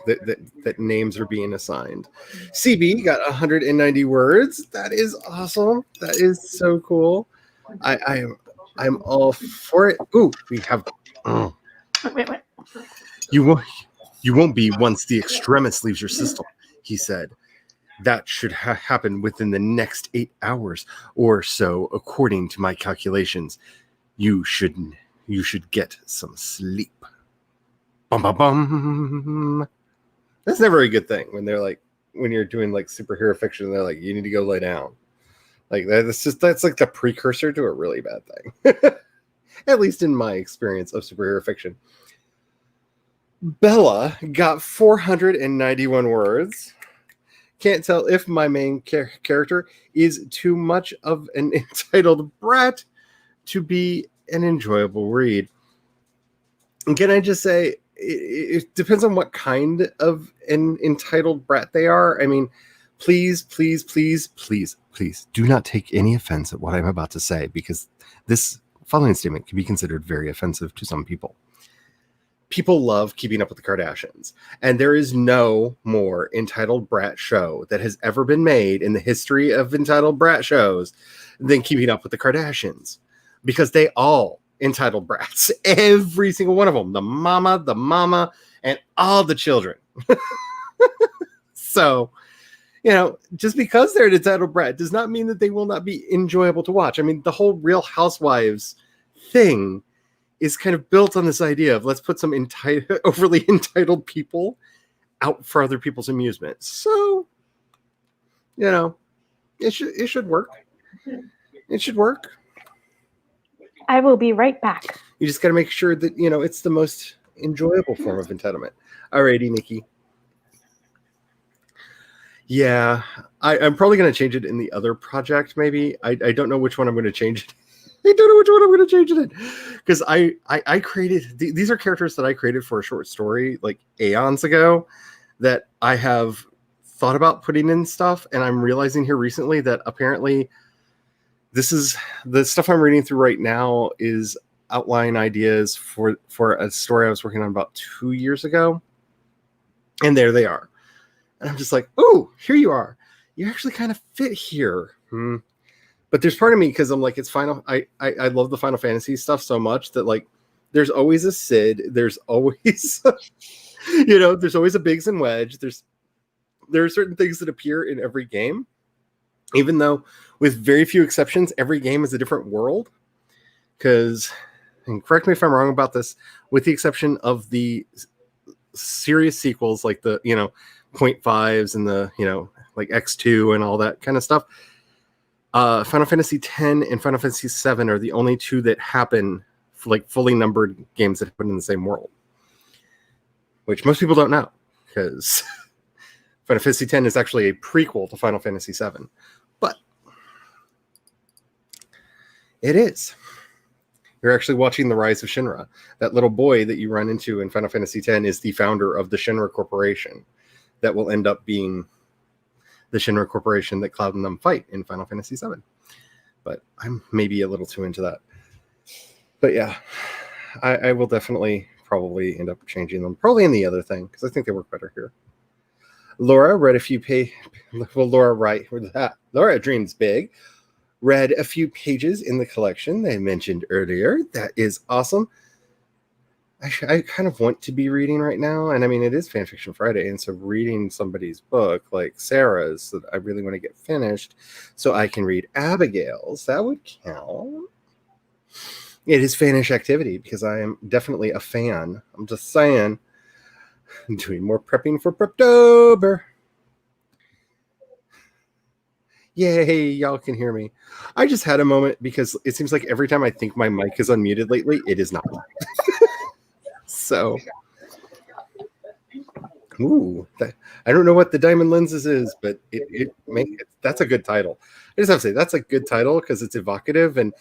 that names are being assigned. CB got 190 words. That is awesome. That is so cool. I'm all for it. Ooh, we have. Wait. You won't be once the extremis leaves your system, he said. That should happen within the next 8 hours or so, according to my calculations. You should get some sleep. Bum bum bum. That's never a good thing when they're like, when you're doing like superhero fiction, they're like, you need to go lay down. Like that's like the precursor to a really bad thing. At least in my experience of superhero fiction. Bella got 491 words. Can't tell if my main character is too much of an entitled brat to be an enjoyable read. And can I just say, it depends on what kind of an entitled brat they are. I mean, please do not take any offense at what I'm about to say, because this following statement can be considered very offensive to some people. people love Keeping Up with the Kardashians, and there is no more entitled brat show that has ever been made in the history of entitled brat shows than Keeping Up with the Kardashians, because they all entitled brats, every single one of them, the mama, and all the children. So, just because they're an entitled brat does not mean that they will not be enjoyable to watch. I mean, the whole Real Housewives thing is kind of built on this idea of let's put some overly entitled people out for other people's amusement. So, it should work. It should work. I will be right back. You just got to make sure that, it's the most enjoyable form of entitlement. Alrighty, Nikki. Yeah, I'm probably going to change it in the other project, maybe. I don't know which one I'm going to change it. I don't know which one I'm going to change it in. Because I created... These are characters that I created for a short story, like, aeons ago, that I have thought about putting in stuff, and I'm realizing here recently that apparently this is... The stuff I'm reading through right now is outline ideas for a story I was working on about 2 years ago. And there they are. And I'm just like, oh, here you are. You actually kind of fit here. But there's part of me, because I'm like, it's Final. I love the Final Fantasy stuff so much that, like, there's always a Sid. There's always, there's always a Biggs and Wedge. There are certain things that appear in every game, even though with very few exceptions, every game is a different world. Because, and correct me if I'm wrong about this, with the exception of the serious sequels like the, 0.5s and the, like X2 and all that kind of stuff. Final Fantasy X and Final Fantasy VII are the only two that happen like fully numbered games that happen in the same world, which most people don't know, because Final Fantasy X is actually a prequel to Final Fantasy VII, but it is. You're actually watching the rise of Shinra. That little boy that you run into in Final Fantasy X is the founder of the Shinra Corporation that will end up being the Shinra Corporation that Cloud and them fight in Final Fantasy VII. But I'm maybe a little too into that. But yeah, I will definitely probably end up changing them. Probably in the other thing, because I think they work better here. Laura read a few Laura Dreams Big. Read a few pages in the collection they mentioned earlier. That is awesome. I kind of want to be reading right now. And I mean, it is Fanfiction Friday. And so reading somebody's book like Sarah's that I really want to get finished so I can read Abigail's, that would count. It is fanish activity because I am definitely a fan. I'm just saying. I'm doing more prepping for Preptober. Yay, y'all can hear me. I just had a moment because it seems like every time I think my mic is unmuted lately, it is not. So, I don't know what the Diamond Lenses is, but that's a good title. I just have to say, that's a good title because it's evocative, and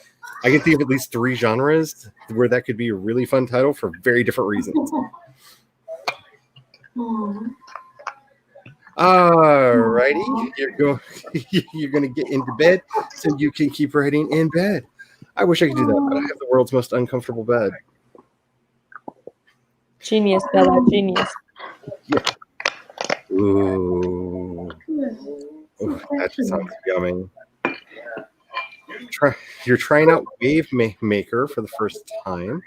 I can think of at least 3 genres where that could be a really fun title for very different reasons. Alrighty, you're going to get into bed so you can keep writing in bed. I wish I could do that, but I have the world's most uncomfortable bed. Genius, Bella, genius. Yeah. Ooh, that sounds yummy. You're trying out Wave Maker for the first time.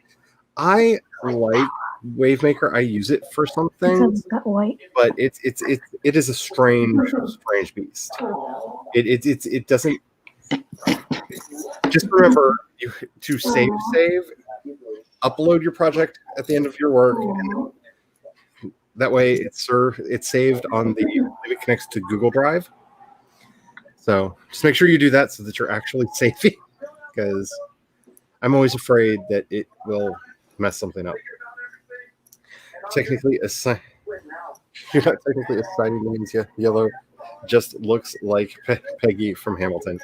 I like Wave Maker. I use it for some things, but it is a strange beast. It doesn't. Just remember to save. Upload your project at the end of your work. And that way it's saved on it connects to Google Drive. So just make sure you do that so that you're actually saving, because I'm always afraid that it will mess something up. Technically, you're not technically assigning names. Yellow just looks like Peggy from Hamilton.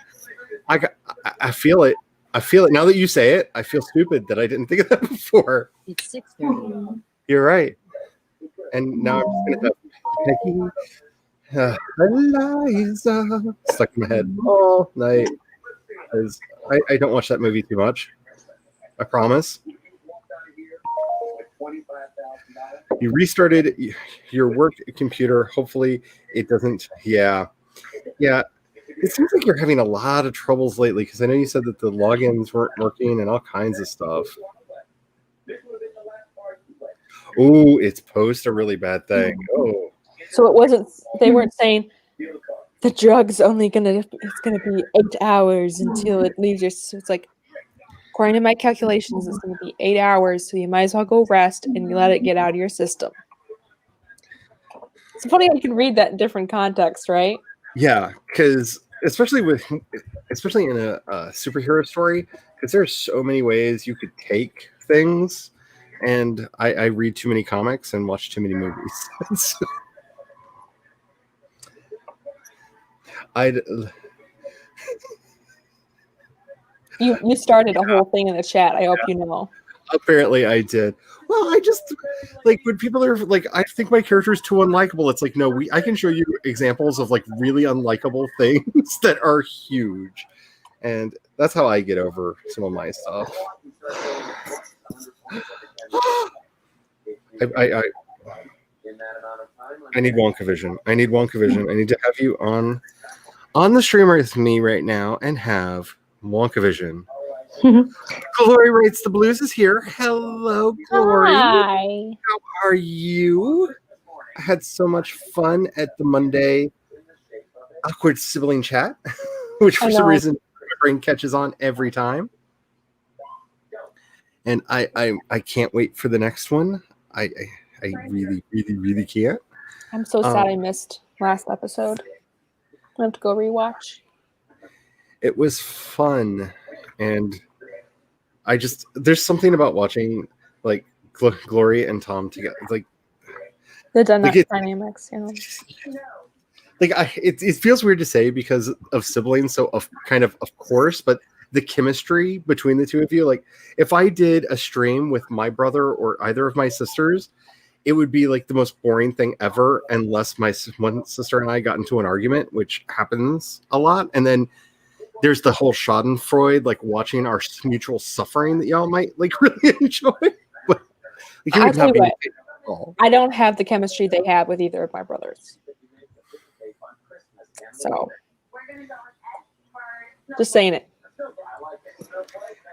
I feel it. Now that you say it, I feel stupid that I didn't think of that before. It's 6:30. You're right. And now I'm just going to have Peggy, Eliza stuck in my head all night. Because I don't watch that movie too much. I promise. You restarted your work computer. Hopefully it doesn't. Yeah. It seems like you're having a lot of troubles lately because I know you said that the logins weren't working and all kinds of stuff. Oh, it's post a really bad thing. Oh. So it wasn't. They weren't saying the drug's only it's gonna be 8 hours until it leaves your. So it's like, according to my calculations, it's gonna be 8 hours. So you might as well go rest and you let it get out of your system. It's funny how you can read that in different contexts, right? Yeah, because especially in a superhero story, because there's so many ways you could take things, and I read too many comics and watch too many movies. You started a whole thing in the chat. I hope you know. Apparently I did. Well, I just like when people are like, I think my character is too unlikable. It's like, no, I can show you examples of like really unlikable things that are huge, and that's how I get over some of my stuff. I need Wonka Vision. I need to have you on the streamer with me right now and have Wonka Vision. Glory Rates the Blues is here. Hello, Glory. Hi. How are you? I had so much fun at the Monday awkward sibling chat, which for some reason my brain catches on every time. And I can't wait for the next one. I really can't. I'm so sad I missed last episode. I have to go rewatch. It was fun, and there's something about watching like Glory and Tom together, like the dynamics, you know. Like it feels weird to say because of siblings, so of course, but the chemistry between the two of you, like if I did a stream with my brother or either of my sisters, it would be like the most boring thing ever unless my one sister and I got into an argument, which happens a lot, and then there's the whole Schadenfreude, like watching our mutual suffering that y'all might like really enjoy. But like, I'll tell you what, I don't have the chemistry they have with either of my brothers. So, just saying it.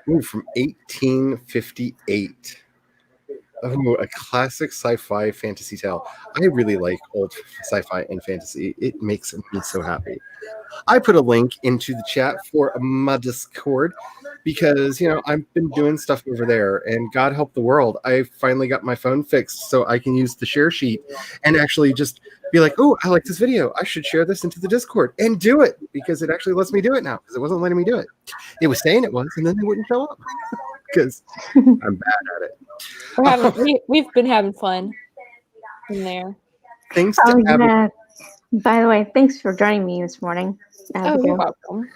Ooh, from 1858. Oh, a classic sci-fi fantasy tale. I really like old sci-fi and fantasy. It makes me so happy. I put a link into the chat for my Discord because, you know, I've been doing stuff over there, and God help the world, I finally got my phone fixed so I can use the share sheet and actually just be like, oh, I like this video. I should share this into the Discord and do it because it actually lets me do it now because it wasn't letting me do it. It was saying it was, and then it wouldn't show up because I'm bad at it. We've been having fun in there. Thanks to yeah. By the way, thanks for joining me this morning. Oh, you're welcome.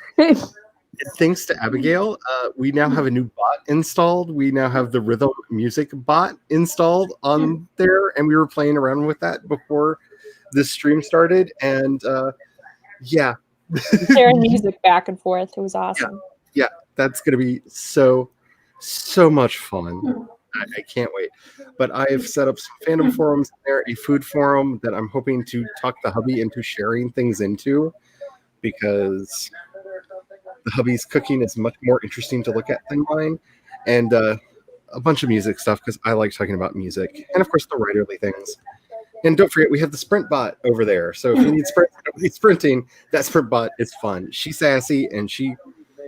Thanks to Abigail, we now have a new bot installed. We now have the rhythm music bot installed on there, and we were playing around with that before this stream started. And yeah, sharing music back and forth. It was awesome. Yeah, that's gonna be so much fun. I can't wait. But I have set up some fandom forums there, a food forum that I'm hoping to talk the hubby into sharing things into, because the hubby's cooking is much more interesting to look at than mine, and a bunch of music stuff because I like talking about music, and of course the writerly things. And don't forget, we have the sprint bot over there. So if you need sprinting, that sprint bot is fun. She's sassy, and she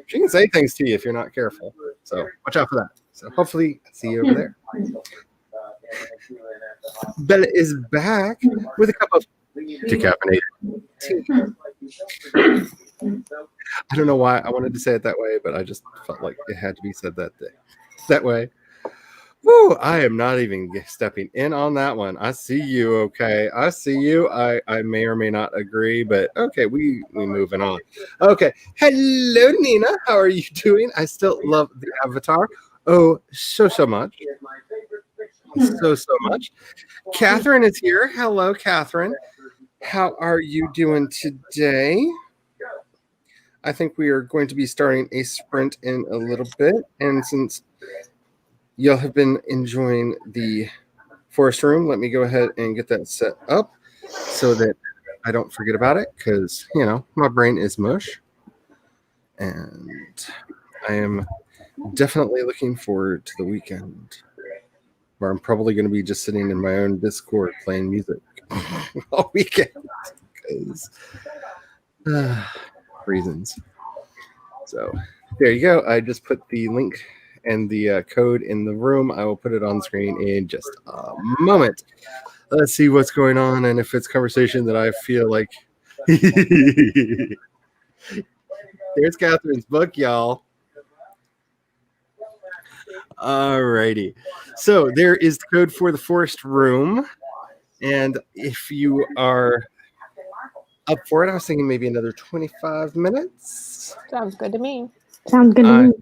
can say things to you if you're not careful. So watch out for that. So hopefully see you over there. Bella is back with a cup of decaffeinated tea. I don't know why I wanted to say it that way, but I just felt like it had to be said that way. Woo, I am not even stepping in on that one. I see you, okay. I see you. I may or may not agree, but okay, we moving on. Okay. Hello, Nina. How are you doing? I still love the avatar. Oh, so much. So much. Catherine is here. Hello, Catherine. How are you doing today? I think we are going to be starting a sprint in a little bit. And since y'all have been enjoying the Forest Room. Let me go ahead and get that set up so that I don't forget about it, because, you know, my brain is mush. And I am definitely looking forward to the weekend, where I'm probably going to be just sitting in my own Discord playing music all weekend, because reasons. So there you go. I just put the link and the code in the room. I will put it on screen in just a moment. Let's see what's going on, and if it's conversation that I feel like. There's Catherine's book, y'all. Alrighty. So there is the code for the Forest Room. And if you are up for it, I was thinking maybe another 25 minutes. Sounds good to me. Sounds good to me.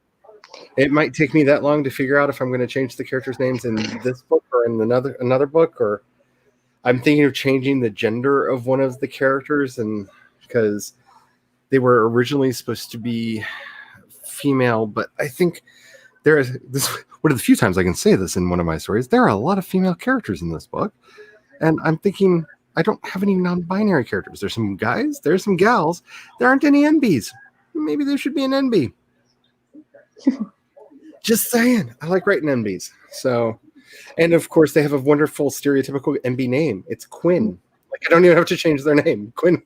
It might take me that long to figure out if I'm going to change the characters' names in this book or in another book, or I'm thinking of changing the gender of one of the characters, and because they were originally supposed to be female, but I think there is this one of the few times I can say this in one of my stories. There are a lot of female characters in this book, and I'm thinking I don't have any non-binary characters. There's some guys, there's some gals, there aren't any NBs. Maybe there should be an NB. Just saying. I like writing NBs. So, and of course they have a wonderful stereotypical NB name. It's Quinn. Like, I don't even have to change their name. Quinn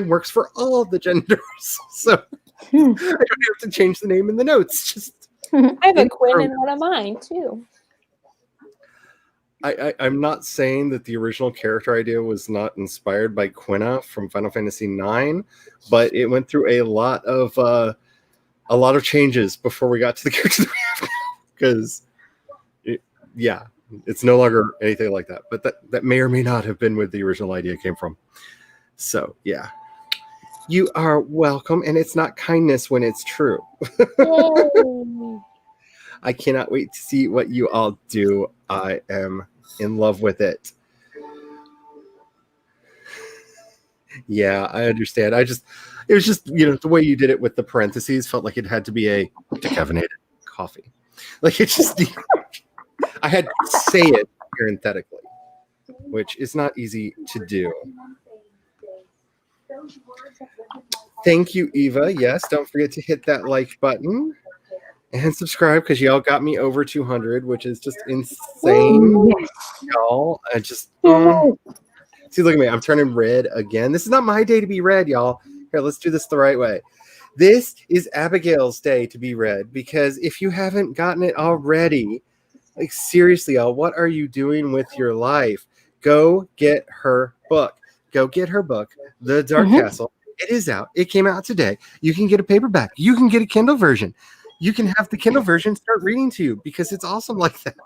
works for all the genders. So I don't have to change the name in the notes. Just I have a Quinn in one of mine too. I'm not saying that the original character idea was not inspired by Quina from Final Fantasy IX, but it went through a lot of changes before we got to the character that we have now. Because, it's no longer anything like that. But that may or may not have been where the original idea came from. So, yeah. You are welcome, and it's not kindness when it's true. I cannot wait to see what you all do. I am in love with it. Yeah, I understand. It was just, the way you did it with the parentheses felt like it had to be a decaffeinated coffee. Like, it just, I had to say it parenthetically, which is not easy to do. Thank you, Eva. Yes, don't forget to hit that like button and subscribe, because y'all got me over 200, which is just insane. Y'all, I just see, look at me. I'm turning red again. This is not my day to be red, y'all. Here, let's do this the right way. This is Abigail's day to be red, because if you haven't gotten it already, like, seriously, y'all, what are you doing with your life? Go get her book. Go get her book, The Dark Castle. It is out. It came out today. You can get a paperback. You can get a Kindle version. You can have the Kindle version start reading to you, because it's awesome like that.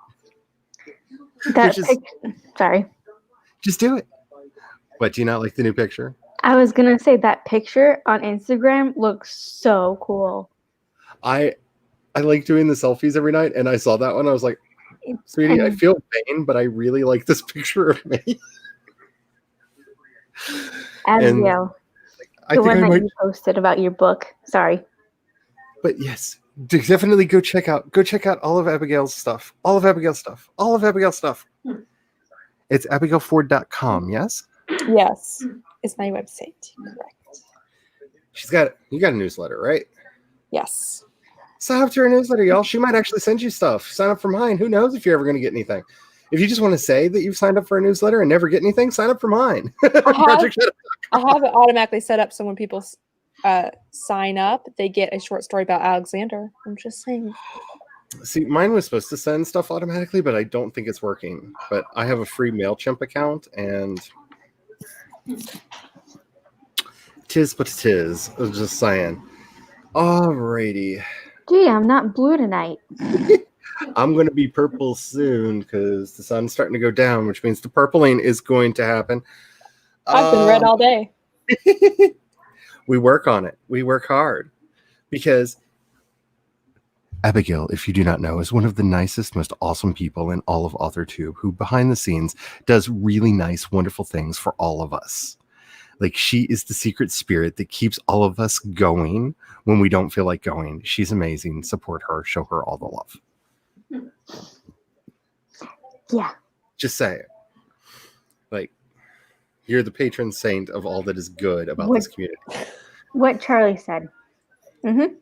Sorry. Just do it. What, do you not like the new picture? I was going to say that picture on Instagram looks so cool. I like doing the selfies every night, and I saw that one. I was like, sweetie, I feel pain, but I really like this picture of me. Abigail, the one that you posted about your book. Sorry. But yes, definitely go check out all of Abigail's stuff. All of Abigail's stuff. It's abigailford.com, yes? Yes. It's my website. Correct. You got a newsletter, right? Yes. Sign up to her newsletter, y'all. She might actually send you stuff. Sign up for mine. Who knows if you're ever going to get anything. If you just want to say that you've signed up for a newsletter and never get anything, sign up for mine. I have it automatically set up so when people sign up, they get a short story about Alexander. I'm just saying. See, mine was supposed to send stuff automatically, but I don't think it's working. But I have a free MailChimp account, and tis but tis. I was just saying. Alrighty. Gee, I'm not blue tonight. I'm going to be purple soon, because the sun's starting to go down, which means the purpling is going to happen. I've been red all day. We work on it. We work hard, because Abigail, if you do not know, is one of the nicest, most awesome people in all of AuthorTube, who behind the scenes does really nice, wonderful things for all of us. Like, she is the secret spirit that keeps all of us going when we don't feel like going. She's amazing. Support her. Show her all the love. Yeah. Just say it. Like, you're the patron saint of all that is good about What- this community. What Charlie said. Mm-hmm.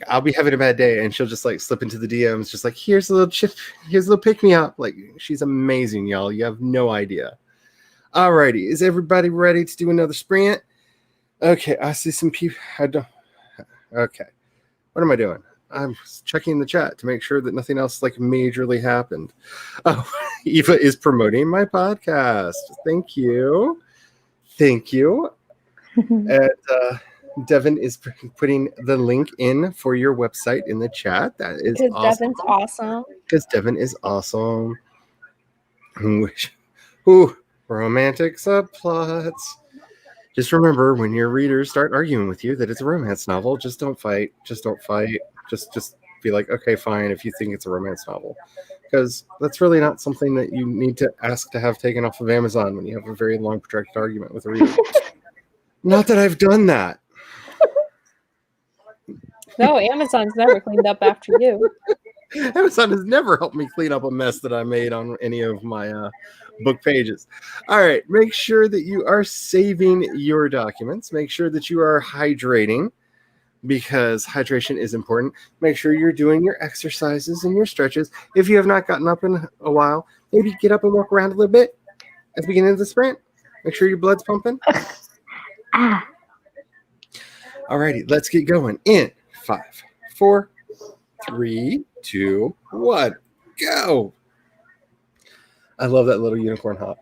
I'll be having a bad day, and she'll just like slip into the DMs, just like, here's a little chip, here's a little pick me up. Like, she's amazing, y'all. You have no idea. Alrighty, is everybody ready to do another sprint? Okay, I see some people. I don't. Okay, what am I doing? I'm checking the chat to make sure that nothing else like majorly happened. Oh, Eva is promoting my podcast. Thank you. And Devin is putting the link in for your website in the chat. That is Because awesome. Devin's awesome. Because Devin is awesome. Ooh, romantic subplots. Just remember, when your readers start arguing with you that it's a romance novel, just don't fight. Just don't fight. Just be like, okay, fine, if you think it's a romance novel. Because that's really not something that you need to ask to have taken off of Amazon when you have a very long, protracted argument with a reader. Not that I've done that. No, Amazon's never cleaned up after you. Amazon has never helped me clean up a mess that I made on any of my book pages. All right, make sure that you are saving your documents. Make sure that you are hydrating, because hydration is important. Make sure you're doing your exercises and your stretches. If you have not gotten up in a while, maybe get up and walk around a little bit at the beginning of the sprint. Make sure your blood's pumping. All righty, let's get going in 5, 4, 3, 2, 1, go. I love that little unicorn hop.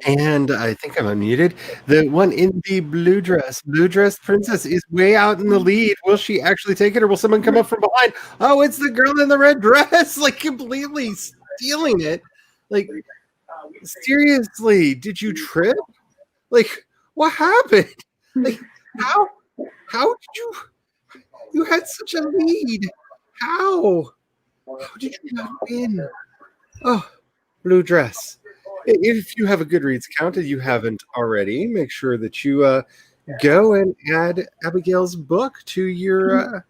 And I think I'm unmuted. The one in the blue dress princess is way out in the lead. Will she actually take it, or will someone come up from behind? Oh, it's the girl in the red dress, like completely stealing it. Like, seriously, did you trip? Like, what happened? Like, how did you had such a lead? How did you not win? Oh, blue dress. If you have a Goodreads account and you haven't already, make sure that you go and add Abigail's book to your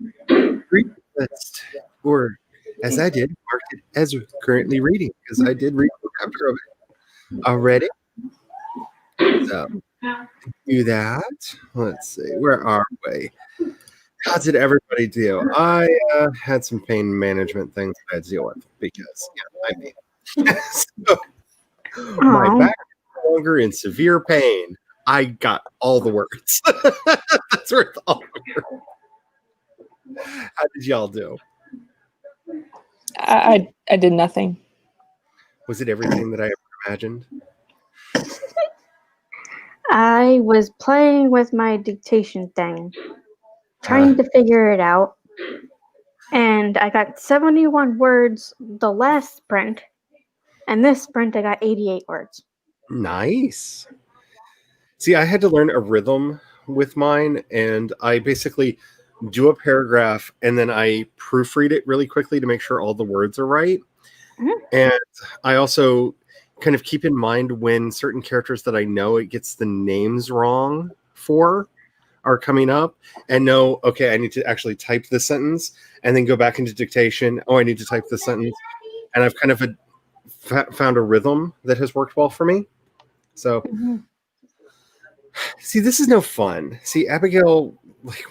read list. Or, as I did, mark it as currently reading, because I did read a chapter of it already. So, do that. Let's see. Where are we? How did everybody do? I had some pain management things I had to deal with because, so, my back is no longer in severe pain. I got all the words. That's worth all the words. How did y'all do? I did nothing. Was it everything that I ever imagined? I was playing with my dictation thing, trying to figure it out. And I got 71 words the last sprint. And this sprint, I got 88 words. Nice. See, I had to learn a rhythm with mine, and I basically do a paragraph, and then I proofread it really quickly to make sure all the words are right. Mm-hmm. And I also kind of keep in mind when certain characters that I know it gets the names wrong for are coming up, and know, okay, I need to actually type this sentence, and then go back into dictation. Oh, I need to type this sentence. And I've kind of found a rhythm that has worked well for me. So, see, this is no fun. See, Abigail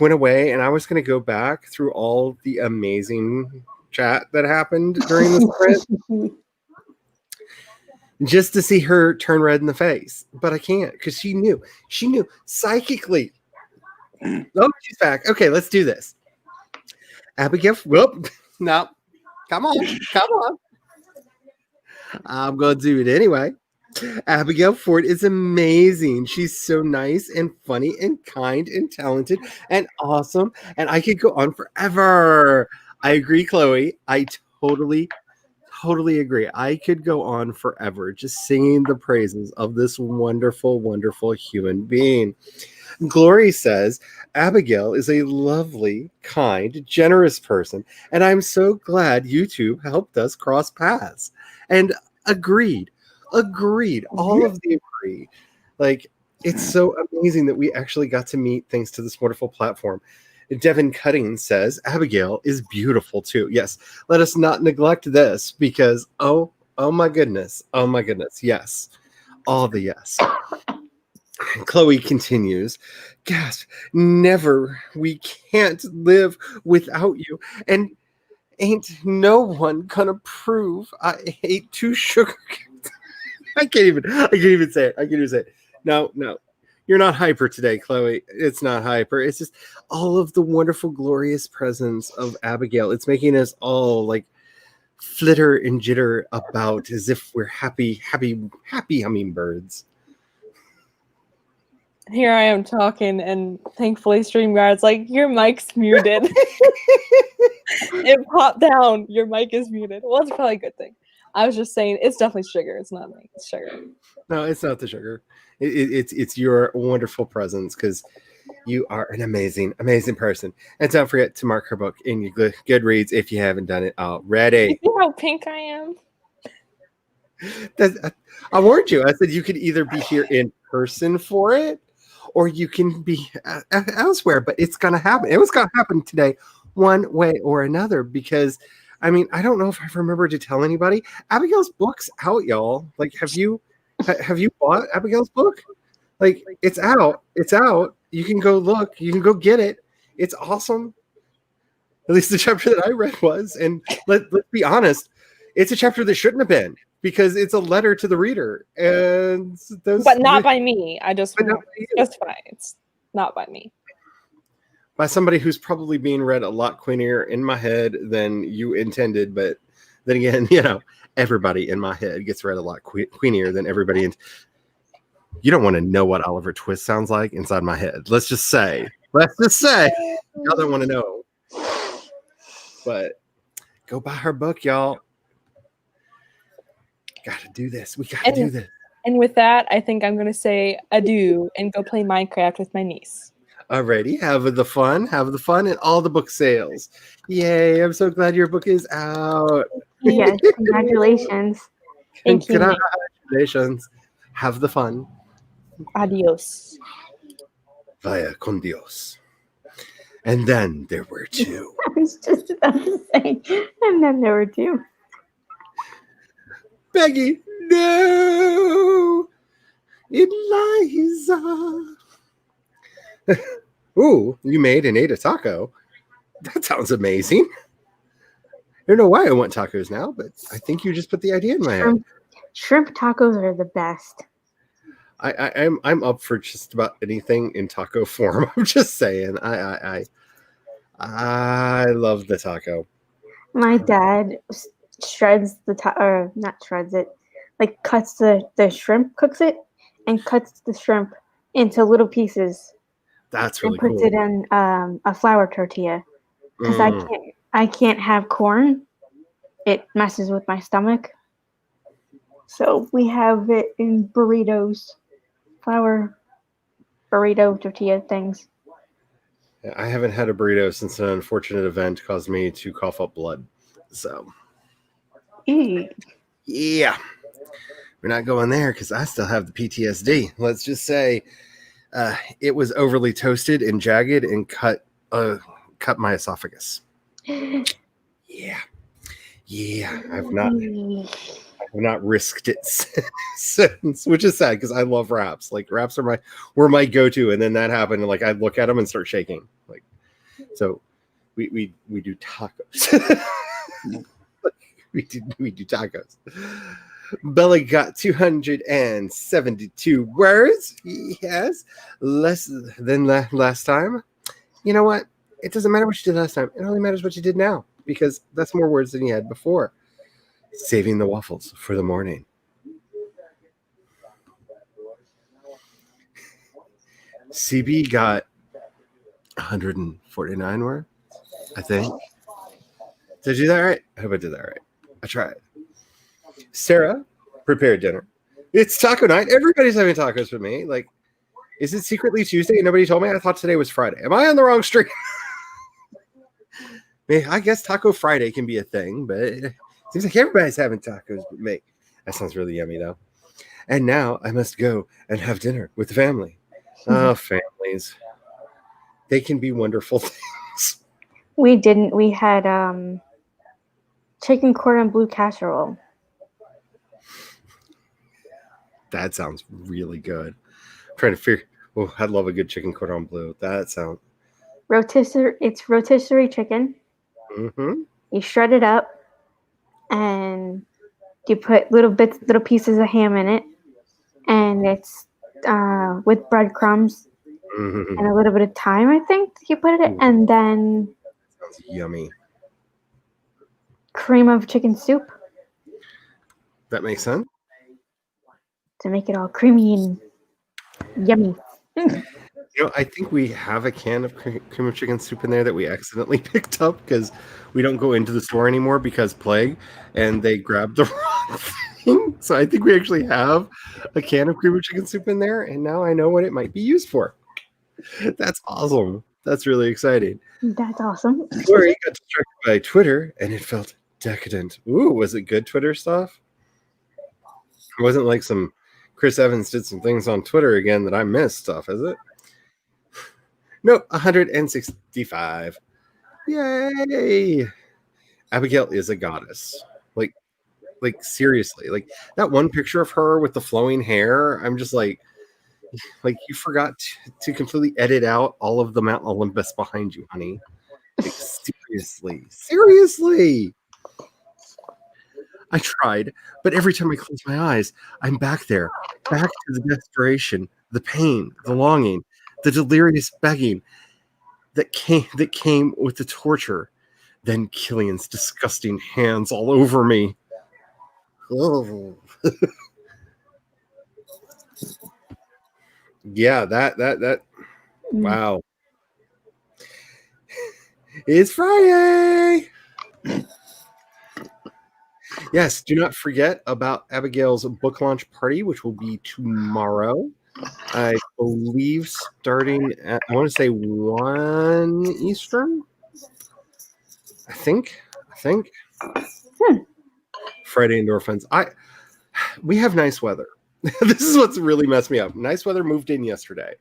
went away, and I was going to go back through all the amazing chat that happened during the sprint just to see her turn red in the face. But I can't, because she knew psychically. Oh, she's back. Okay, let's do this. Abigail, whoop. No, come on. I'm going to do it anyway. Abigail Ford is amazing. She's so nice and funny and kind and talented and awesome. And I could go on forever. I agree, Chloe. I totally agree. I could go on forever just singing the praises of this wonderful, wonderful human being. Glory says, Abigail is a lovely, kind, generous person, and I'm so glad YouTube helped us cross paths. And agreed. All of the agree. Like, it's so amazing that we actually got to meet thanks to this wonderful platform. Devin Cutting says, Abigail is beautiful too. Yes, let us not neglect this, because, oh my goodness. Yes, all the yes. Chloe continues, gasp, never, we can't live without you. And ain't no one gonna prove I ate 2 sugar cubes. I can't even say it. No. You're not hyper today, Chloe. It's not hyper. It's just all of the wonderful, glorious presence of Abigail. It's making us all like flitter and jitter about as if we're happy hummingbirds. Here I am talking, and thankfully StreamYard's like, your mic's muted. It popped down. Your mic is muted. Well, it's probably a good thing. I was just saying, it's definitely sugar. It's not me. It's sugar. No, it's not the sugar. It's your wonderful presence, because you are an amazing person. And don't forget to mark her book in your Goodreads if you haven't done it already. You see how pink I am? I warned you. I said you could either be here in person for it, or you can be elsewhere. But it's going to happen. It was going to happen today, one way or another, because I mean, I don't know if I've remembered to tell anybody. Abigail's book's out, y'all. Like, have you bought Abigail's book? Like, it's out. You can go look. You can go get it. It's awesome. At least the chapter that I read was. And let's be honest, it's a chapter that shouldn't have been, because it's a letter to the reader. And but not by me. I just justify it's not by me. by somebody who's probably being read a lot queenier in my head than you intended. But then again, everybody in my head gets read a lot queenier than everybody in. You don't want to know what Oliver Twist sounds like inside my head. Let's just say. Y'all don't want to know. But go buy her book, y'all. Gotta do this. We gotta do this. And with that, I think I'm going to say adieu and go play Minecraft with my niece. Alrighty, have the fun in all the book sales. Yay, I'm so glad your book is out. Yes, congratulations. Thank you. Congratulations. Have the fun. Adios. Vaya con Dios. And then there were two. I was just about to say, and then there were two. Peggy, no! Eliza! Ooh, you made and ate a taco. That sounds amazing. I don't know why I want tacos now, but I think you just put the idea in my head. Shrimp tacos are the best. I'm up for just about anything in taco form. I'm just saying. I love the taco. My dad shreds or not shreds it, like cuts the shrimp, cooks it, and cuts the shrimp into little pieces. That's really cool. And puts it in a flour tortilla because I can't have corn. It messes with my stomach. So we have it in burritos, flour burrito tortilla things. I haven't had a burrito since an unfortunate event caused me to cough up blood. So, yeah, we're not going there because I still have the PTSD. Let's just say it was overly toasted and jagged and cut my esophagus. Yeah. I've not risked it since, which is sad because I love wraps. Like wraps were my go-to, and then that happened, and like I look at them and start shaking. Like, so we do tacos. we do tacos. Bella got 272 words. Yes, less than last time. You know what? It doesn't matter what you did last time. It only matters what you did now, because that's more words than you had before. Saving the waffles for the morning. CB got 149 words, I think. Did I do that right? I hope I did that right. I tried. Sarah prepared dinner. It's taco night. Everybody's having tacos with me. Like, is it secretly Tuesday and nobody told me? I thought today was Friday. Am I on the wrong streak? I guess Taco Friday can be a thing, but it seems like everybody's having tacos but me. That sounds really yummy, though. And now I must go and have dinner with the family. Oh, families. They can be wonderful things. We didn't. We had chicken cordon bleu casserole. That sounds really good. I'm trying to figure. Oh, I'd love a good chicken cordon bleu. That sounds. It's rotisserie chicken. Mm-hmm. You shred it up, and you put little pieces of ham in it, and it's with breadcrumbs and a little bit of thyme. I think you put it in, and then sounds yummy. Cream of chicken soup. That makes sense. To make it all creamy and yummy. I think we have a can of cream of chicken soup in there that we accidentally picked up because we don't go into the store anymore because plague, and they grabbed the wrong thing. So I think we actually have a can of cream of chicken soup in there, and now I know what it might be used for. That's awesome. That's really exciting. That's awesome. Lori got distracted by Twitter, and it felt decadent. Ooh, was it good Twitter stuff? It wasn't like some Chris Evans did some things on Twitter again that I missed stuff, is it? No, 165. Yay! Abigail is a goddess. Like seriously. Like that one picture of her with the flowing hair, I'm just like you forgot to completely edit out all of the Mount Olympus behind you, honey. Like, seriously. I tried, but every time I close my eyes, I'm back there, back to the desperation, the pain, the longing, the delirious begging, that came with the torture. Then Killian's disgusting hands all over me. Oh. Yeah, that. Wow. It's Friday. Yes, do not forget about Abigail's book launch party, which will be tomorrow. I believe starting at, I want to say 1 Eastern. I think. Friday endorphins. We have nice weather. This is what's really messed me up. Nice weather moved in yesterday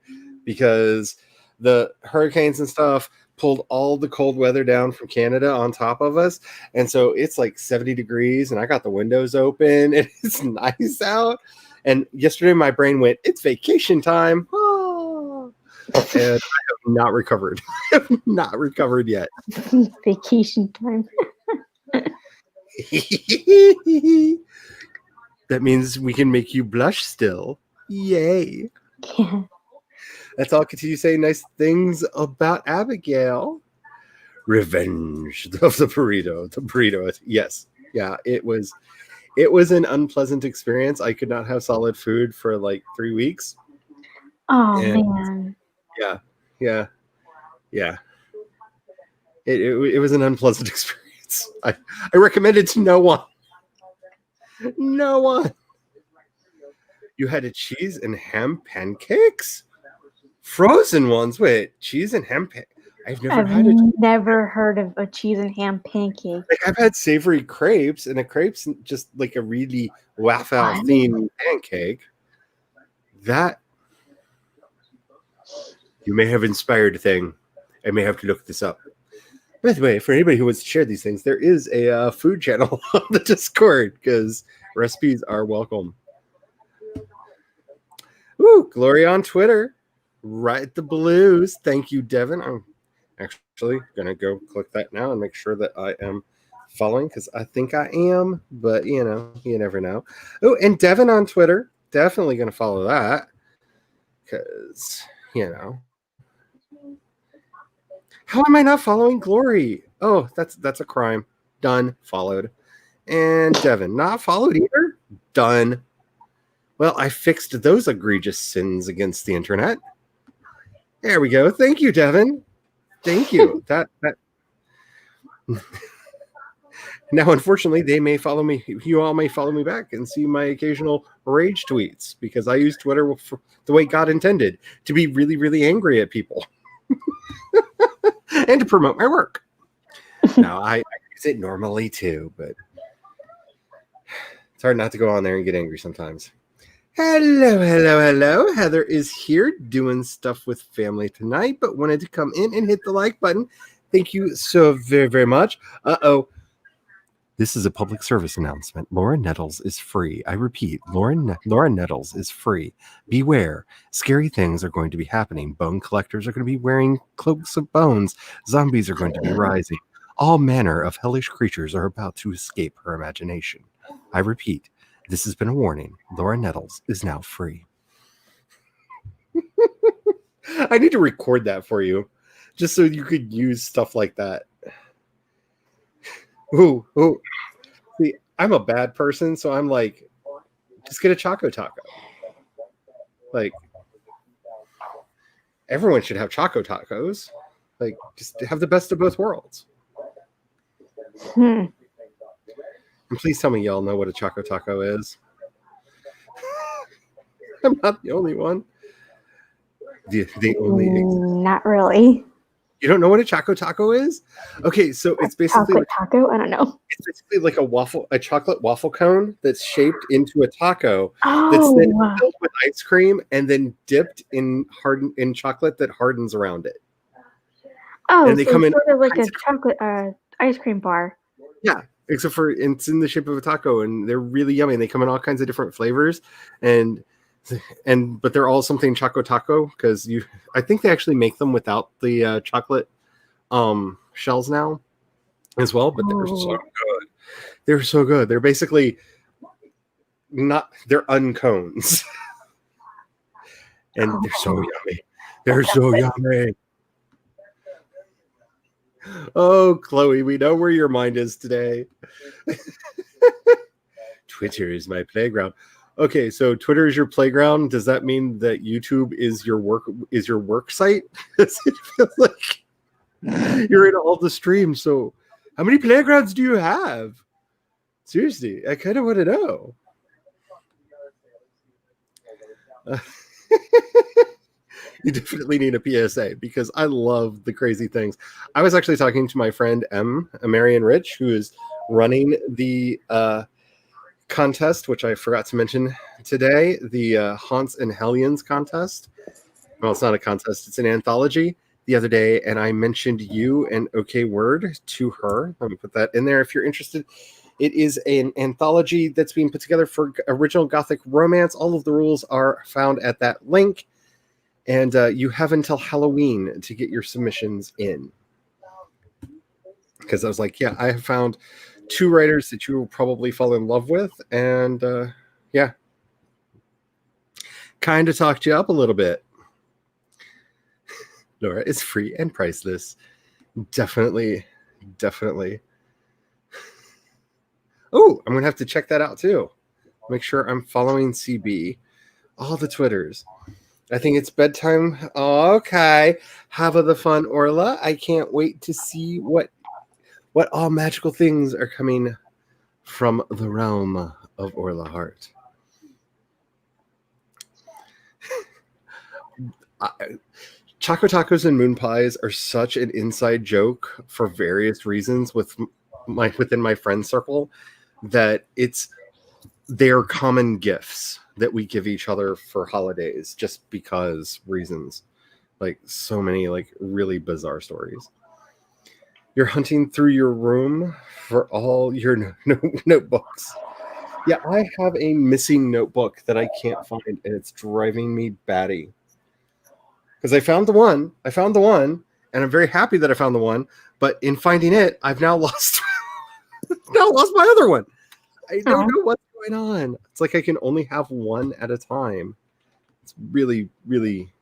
because the hurricanes and stuff pulled all the cold weather down from Canada on top of us. And so it's like 70 degrees and I got the windows open and it's nice out. And yesterday my brain went, it's vacation time. Oh. And I have not recovered. I have not recovered yet. Vacation time. That means we can make you blush still. Yay. Yeah. That's all. Continue saying nice things about Abigail. Revenge of the burrito. The burrito. Yes. Yeah, it was an unpleasant experience. I could not have solid food for like 3 weeks. Oh, And man. Yeah. It was an unpleasant experience. I recommend it to no one. No one. You had a cheese and ham pancakes? Frozen ones. Wait, cheese and ham I've never heard of a cheese and ham pancake. Like I've had savory crepes, and a crepe's just like a really waffle themed pancake. That you may have inspired a thing. I may have to look this up. By the way, for anybody who wants to share these things, there is a food channel on the Discord because recipes are welcome. Ooh, Glory on Twitter. Right the blues. Thank you, Devin. I'm actually going to go click that now and make sure that I am following because I think I am, but you never know. Oh, and Devin on Twitter. Definitely going to follow that because, How am I not following Glory? Oh, that's a crime. Done. Followed. And Devin, not followed either? Done. Well, I fixed those egregious sins against the internet. There we go. Thank you, Devin. Thank you. that Now, unfortunately, they may follow me. You all may follow me back and see my occasional rage tweets because I use Twitter for the way God intended, to be really, really angry at people. And to promote my work. Now, I use it normally too, but it's hard not to go on there and get angry sometimes. Hello. Heather is here doing stuff with family tonight, but wanted to come in and hit the like button. Thank you so very, very much. Uh-oh. This is a public service announcement. Lauren Nettles is free. I repeat, Lauren Nettles is free. Beware. Scary things are going to be happening. Bone collectors are going to be wearing cloaks of bones. Zombies are going to be rising. All manner of hellish creatures are about to escape her imagination. I repeat, this has been a warning. Lauren Nettles is now free. I need to record that for you, just so you could use stuff like that. Ooh. See, I'm a bad person, so I'm like, just get a Choco Taco. Like, everyone should have Choco Tacos. Like, just have the best of both worlds. And please tell me y'all know what a Choco Taco is. I'm not the only one. The only. Not really. You don't know what a Choco Taco is? Okay, so it's basically chocolate taco. I don't know. It's basically like a chocolate waffle cone that's shaped into a taco Oh, that's then filled with ice cream and then dipped in chocolate that hardens around it. Oh, and they so come in sort of like a chocolate ice cream bar. Yeah, except for it's in the shape of a taco, and they're really yummy. And they come in all kinds of different flavors, but they're all something Choco Taco because I think they actually make them without the chocolate shells now as well. But they're so good. They're so good. They're basically they're uncones, and they're so yummy. They're so yummy. Oh, Chloe, we know where your mind is today. Twitter is my playground. Okay, so Twitter is your playground. Does that mean that YouTube is your work site? Does it feel like you're in all the streams? So, how many playgrounds do you have? Seriously, I kind of want to know. You definitely need a PSA because I love the crazy things. I was actually talking to my friend Marion Rich, who is running the contest, which I forgot to mention today, the Haunts and Hellions contest. Well, it's not a contest, it's an anthology the other day, and I mentioned you and OK Word to her. Let me put that in there if you're interested. It is an anthology that's being put together for original Gothic romance. All of the rules are found at that link, and you have until Halloween to get your submissions in. Because I was like, yeah, I have found 2 writers that you will probably fall in love with, and yeah, kind of talked you up a little bit. Laura, it's free and priceless. Definitely. Oh, I'm gonna have to check that out too. Make sure I'm following CB. All the Twitters. I think it's bedtime. Okay. Have the fun, Orla. I can't wait to see what all magical things are coming from the realm of Orla Hart. Choco tacos and moon pies are such an inside joke for various reasons within my friend circle that they're common gifts that we give each other for holidays just because reasons. Like so many like really bizarre stories. You're hunting through your room for all your notebooks. Yeah, I have a missing notebook that I can't find, and it's driving me batty. Because I found the one, and I'm very happy that I found the one. But in finding it, I've now lost my other one. I don't know what's going on. It's like I can only have one at a time. It's really, really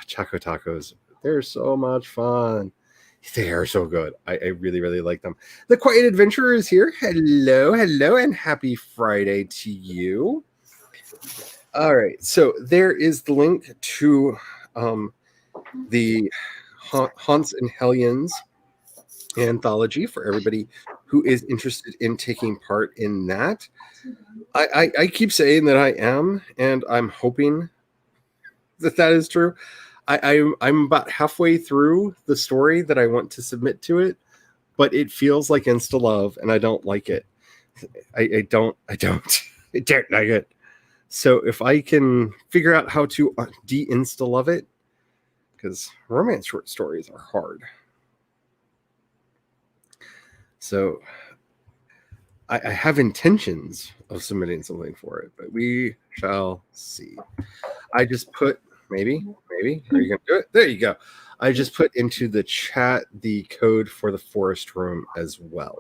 Choco tacos. They're so much fun. They are so good. I really, really like them. The Quiet Adventurer is here. Hello, and happy Friday to you. All right, so there is the link to the Haunts and Hellions anthology for everybody who is interested in taking part in that. I keep saying that I am, and I'm hoping that is true. I'm about halfway through the story that I want to submit to it, but it feels like insta love, and I don't like it. I don't like it. So if I can figure out how to de-insta love it, because romance short stories are hard. So I have intentions of submitting something for it, but we shall see. I just put maybe. Are you gonna do it? There you go. I just put into the chat the code for the forest room as well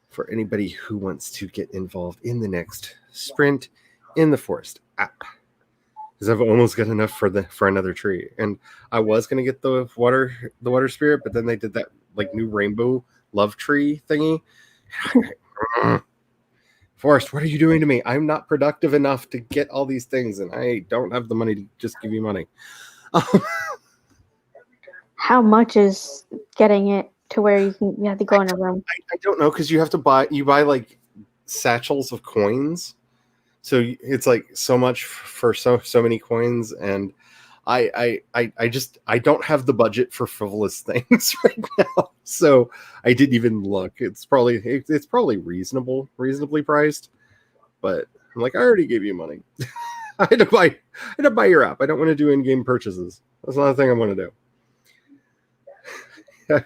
for anybody who wants to get involved in the next sprint in the forest app. Because I've almost got enough for another tree, and I was gonna get the water spirit, but then they did that like new rainbow love tree thingy. Forrest, what are you doing to me? I'm not productive enough to get all these things, and I don't have the money to just give you money. How much is getting it to where you have to go in a room? I don't know, because you have to buy like satchels of coins. So it's like so much for so many coins, and I don't have the budget for frivolous things right now. So I didn't even look. It's probably reasonably priced, but I'm like, I already gave you money. I had to buy your app. I don't want to do in-game purchases. That's not a thing I want to do.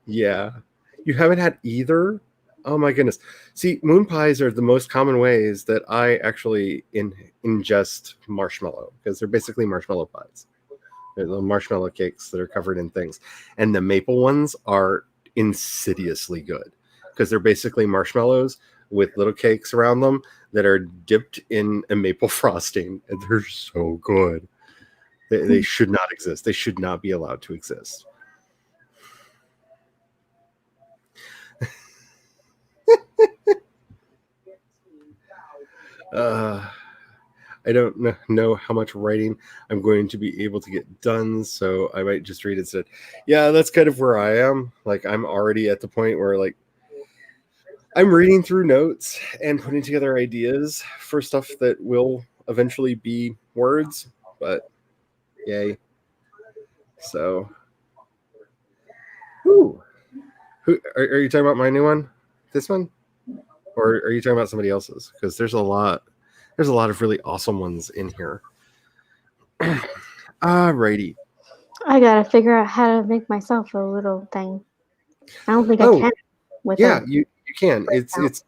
Yeah, you haven't had either. Oh my goodness. See, moon pies are the most common ways that I actually ingest marshmallow, because they're basically marshmallow pies. They're little marshmallow cakes that are covered in things. And the maple ones are insidiously good, because they're basically marshmallows with little cakes around them that are dipped in a maple frosting. And they're so good. They should not exist. They should not be allowed to exist. Uh, I don't know how much writing I'm going to be able to get done, so I might just read it instead. Yeah, that's kind of where I am. Like, I'm already at the point where, like, I'm reading through notes and putting together ideas for stuff that will eventually be words, but yay. So, whew. Who are you talking about? My new one? This one? Or are you talking about somebody else's? Because there's a lot of really awesome ones in here. Alrighty. I gotta figure out how to make myself a little thing. I don't think I can with Yeah, a you can. It's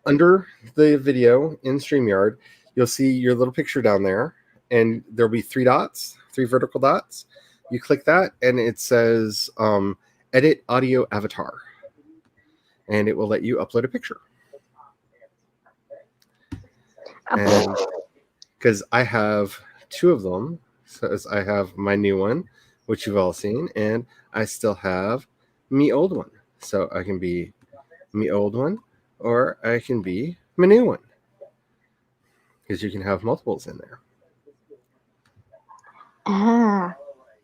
under the video in StreamYard. You'll see your little picture down there, and there'll be three vertical dots. You click that, and it says edit audio avatar, and it will let you upload a picture. And because I have two of them, so I have my new one, which you've all seen, and I still have me old one. So I can be me old one, or I can be my new one, because you can have multiples in there.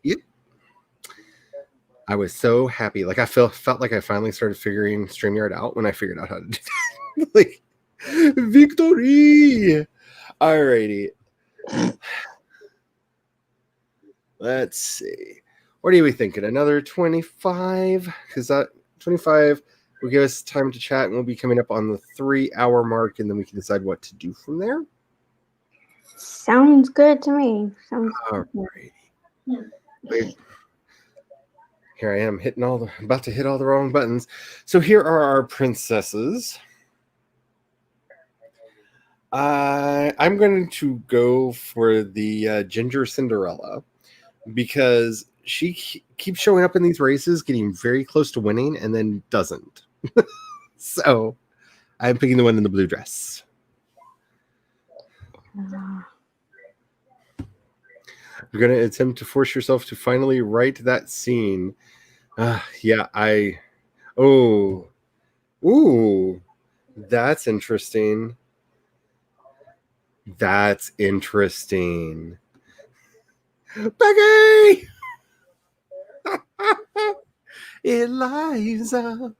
Yep. I was so happy. Like, I felt like I finally started figuring StreamYard out when I figured out how to do that. Like, victory! Alrighty. Let's see. What are we thinking? Another 25? Because that 25 will give us time to chat, and we'll be coming up on the 3-hour mark, and then we can decide what to do from there. Sounds good to me. Alrighty. Wait. Here I am about to hit all the wrong buttons. So here are our princesses. I'm going to go for the Ginger Cinderella, because she keeps showing up in these races, getting very close to winning, and then doesn't. So I'm picking the one in the blue dress. You're going to attempt to force yourself to finally write that scene. Ooh, that's interesting. That's interesting. Becky! Eliza.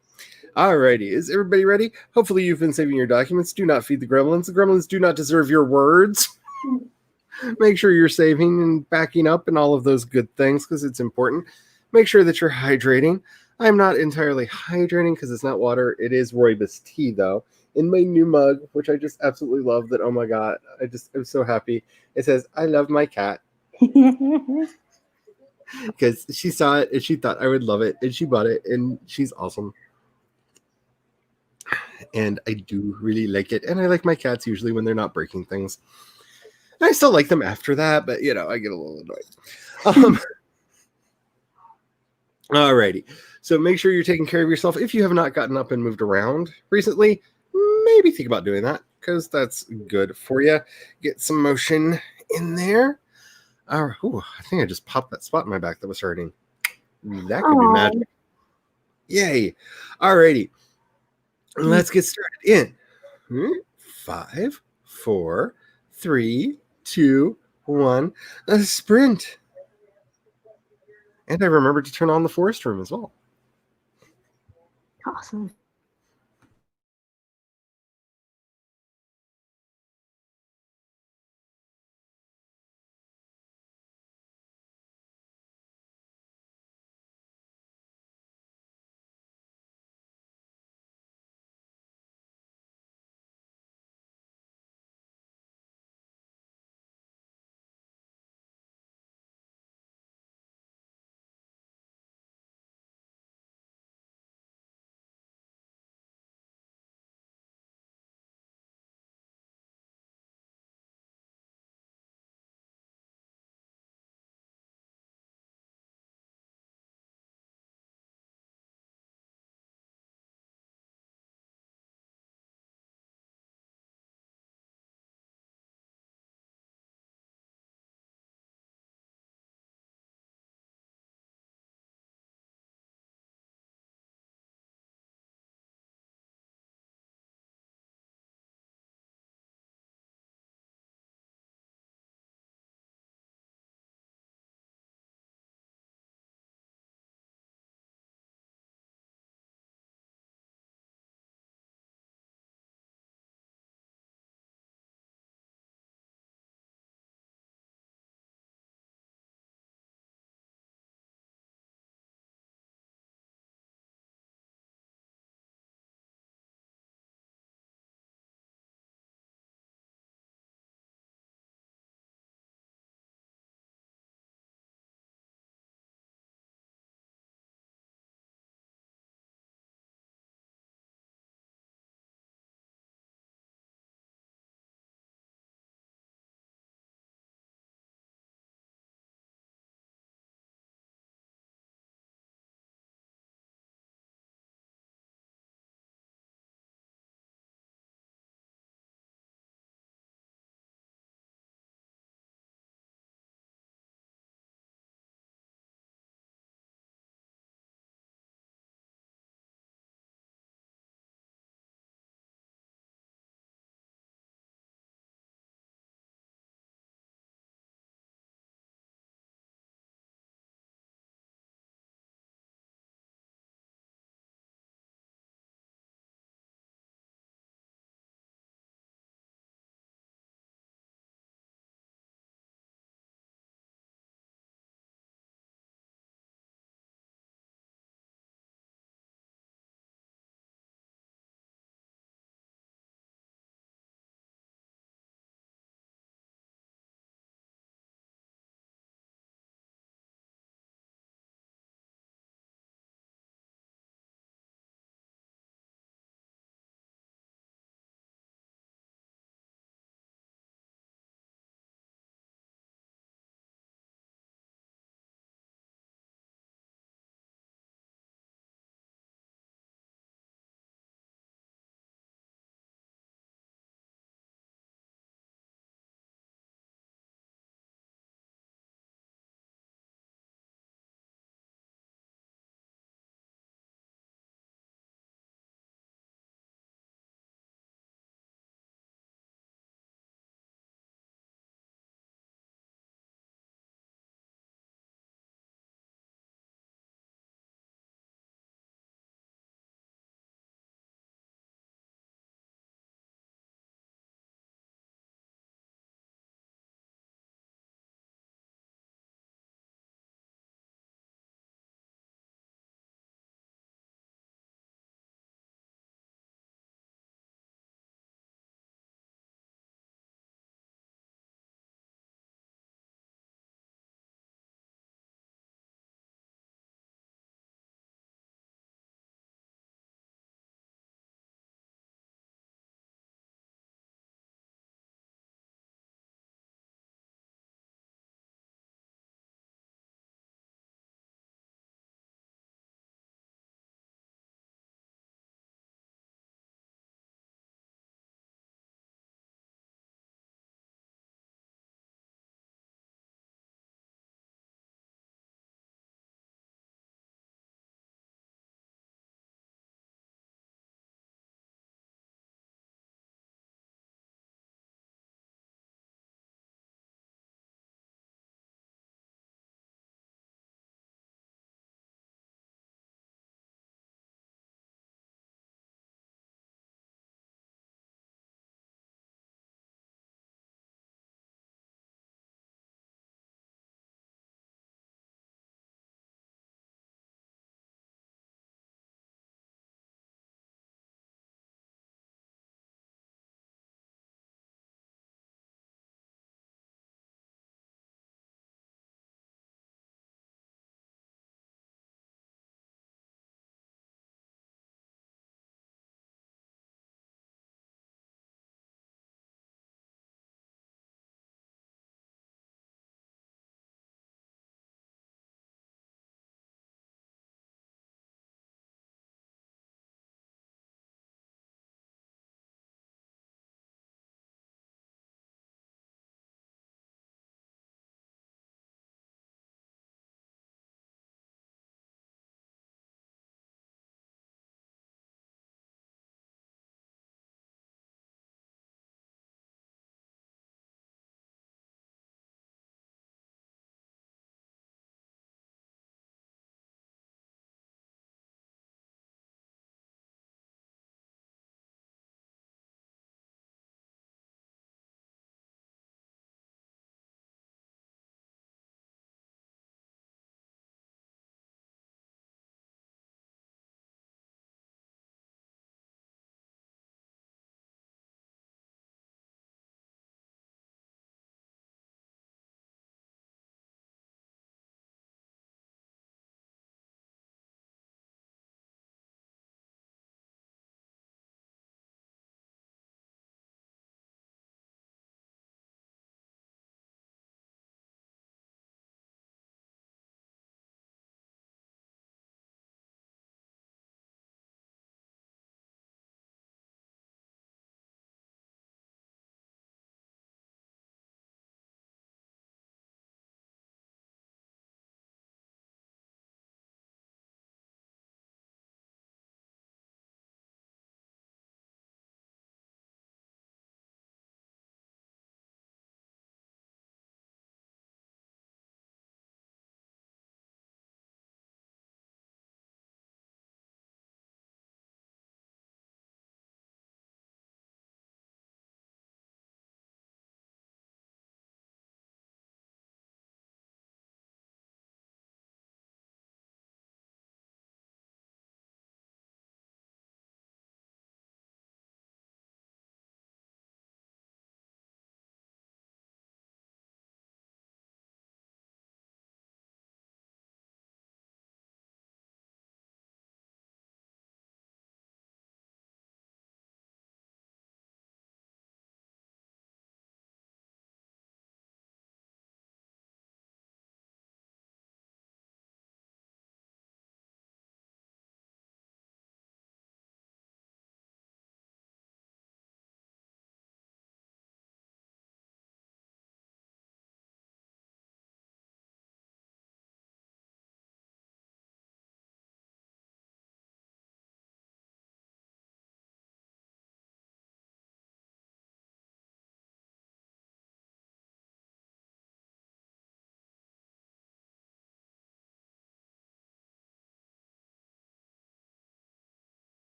Alrighty, is everybody ready? Hopefully you've been saving your documents. Do not feed the gremlins. The gremlins do not deserve your words. Make sure you're saving and backing up and all of those good things, because it's important. Make sure that you're hydrating. I'm not entirely hydrating because it's not water. It is rooibos tea, though, in my new mug, which I just absolutely love. That, oh my god, I'm so happy. It says, "I love my cat," because she saw it and she thought I would love it, and she bought it, and she's awesome. And I do really like it, and I like my cats usually when they're not breaking things. I still like them after that, but I get a little annoyed. Alrighty, so make sure you're taking care of yourself. If you have not gotten up and moved around recently, maybe think about doing that, because that's good for you. Get some motion in there. I think I just popped that spot in my back that was hurting. That could be magic. Yay. Alrighty. Let's get started in 5, 4, 3, 2, 1. A sprint. And I remembered to turn on the forest room as well. Awesome.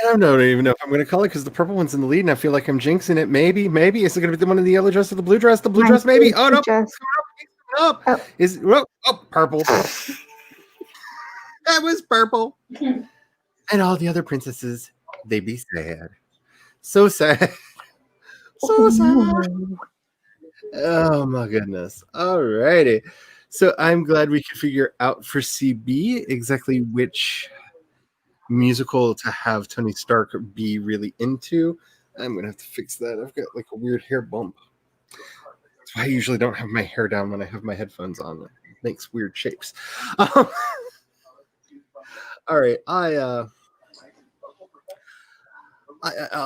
And I don't even know if I'm going to call it because the purple one's in the lead, and I feel like I'm jinxing it. Maybe is it going to be the one in the yellow dress or the blue dress? The blue dress, maybe. Oh no, Just, up. Oh. Is purple? That was purple. And all the other princesses, they be sad, so sad, so sad. Oh my goodness! Alrighty, so I'm glad we could figure out for CB exactly which musical to have Tony Stark be really into. I'm gonna have to fix that. I've got like a weird hair bump. That's why I usually don't have my hair down when I have my headphones on. It makes weird shapes. All right, I'll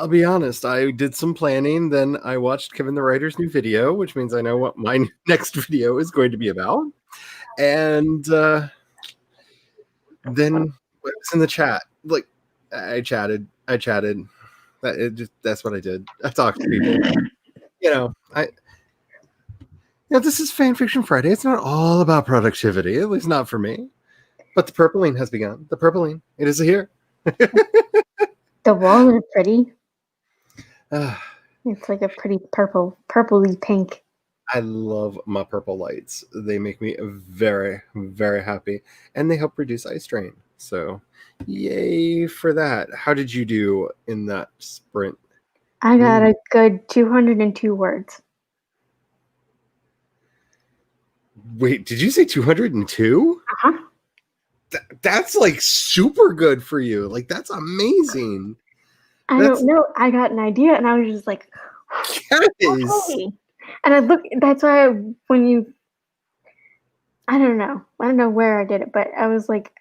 be honest. I did some planning. Then I watched Kevin the Writer's new video, which means I know what my next video is going to be about. And then it was in the chat. Like I chatted. That's what I did. I talked to people. This is Fanfiction Friday. It's not all about productivity, at least not for me. But the purpling has begun. The purpling. It is here. the walls are pretty. It's like a pretty purpley pink. I love my purple lights. They make me very, very happy. And they help reduce eye strain. So, yay for that. How did you do in that sprint? I got a good 202 words. Wait, did you say 202? Uh-huh. That's like super good for you. Like, that's amazing. I don't know. I got an idea and I was just like, yes. Okay. And I look, that's why I don't know where I did it, but I was like,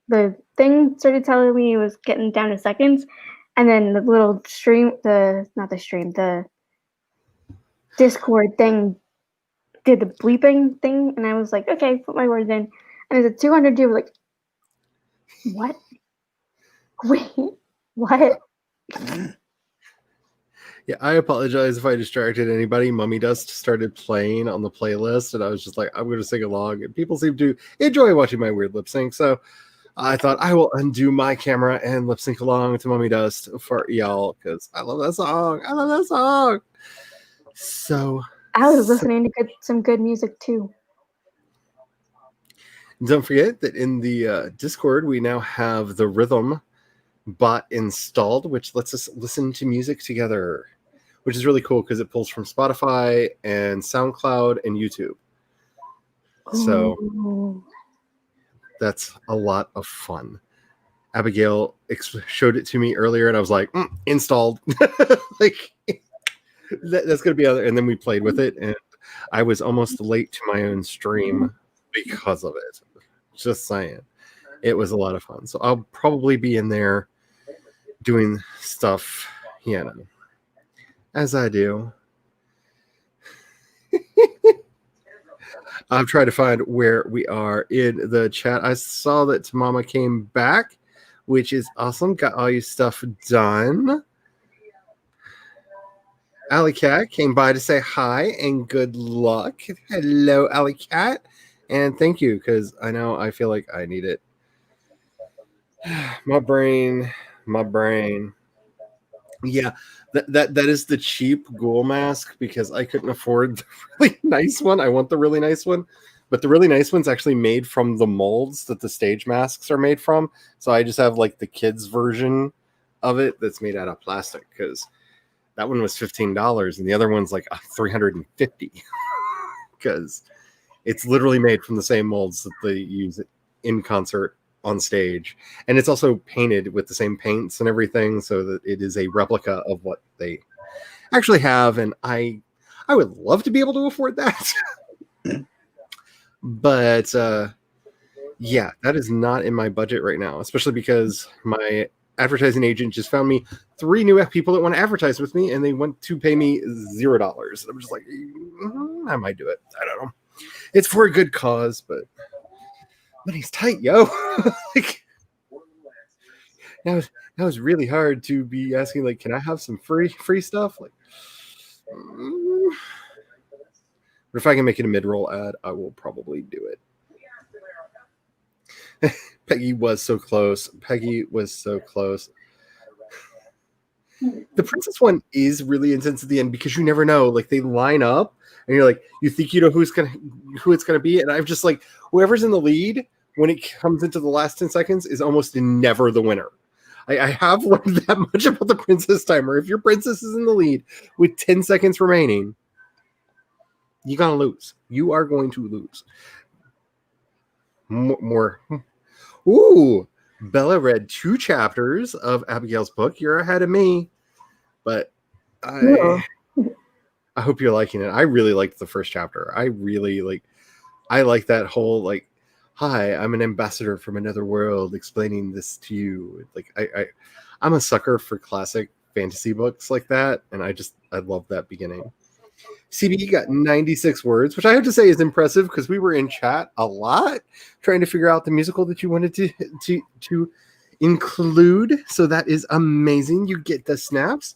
the thing started telling me it was getting down to seconds. And then the little the Discord thing did the bleeping thing. And I was like, okay, put my words in. And it's a 202. Like, what? Wait, what? Yeah, I apologize if I distracted anybody. Mummy Dust started playing on the playlist, and I was just like, I'm going to sing along. And people seem to enjoy watching my weird lip sync. So I thought I will undo my camera and lip sync along to Mummy Dust for y'all because I love that song. I love that song. So I was listening to some good music too. Don't forget that in the Discord, we now have the Rhythm bot installed, which lets us listen to music together, which is really cool because it pulls from Spotify and SoundCloud and YouTube. So that's a lot of fun. Abigail showed it to me earlier, and I was like, installed. Like, that's going to be other. And then we played with it, and I was almost late to my own stream because of it. Just saying. It was a lot of fun. So I'll probably be in there doing stuff, as I do. I'm trying to find where we are in the chat. I saw that Tamama came back, which is awesome. Got all your stuff done. Alley Cat came by to say hi and good luck. Hello, Alley Cat. And thank you, because I feel like I need it. My brain. Yeah, that is the cheap ghoul mask because I couldn't afford the really nice one. I want the really nice one, but the really nice one's actually made from the molds that the stage masks are made from. So I just have like the kids version of it that's made out of plastic because that one was $15 and the other one's like $350 because it's literally made from the same molds that they use in concert on stage, and it's also painted with the same paints and everything so that it is a replica of what they actually have, and I would love to be able to afford that. But yeah, that is not in my budget right now, especially because my advertising agent just found me 3 new people that want to advertise with me, and they want to pay me $0. I'm just like, I might do it. I don't know. It's for a good cause, but money's tight, yo. Like, now it's really hard to be asking, like, can I have some free stuff? Like, but if I can make it a mid-roll ad, I will probably do it. Peggy was so close. Peggy was so close. The princess one is really intense at the end because you never know. Like, they line up, and you're like, you think you know who it's gonna be, and I'm just like, whoever's in the lead when it comes into the last 10 seconds is almost never the winner. I have learned that much about the princess timer. If your princess is in the lead with 10 seconds remaining, you're gonna lose. You are going to lose. More. Ooh, Bella read 2 chapters of Abigail's book. You're ahead of me, but I hope you're liking it. I really liked the first chapter. I like that whole, like, hi, I'm an ambassador from another world explaining this to you. Like, I'm a sucker for classic fantasy books like that, and I love that beginning. CB got 96 words, which I have to say is impressive because we were in chat a lot trying to figure out the musical that you wanted to include. So that is amazing. You get the snaps.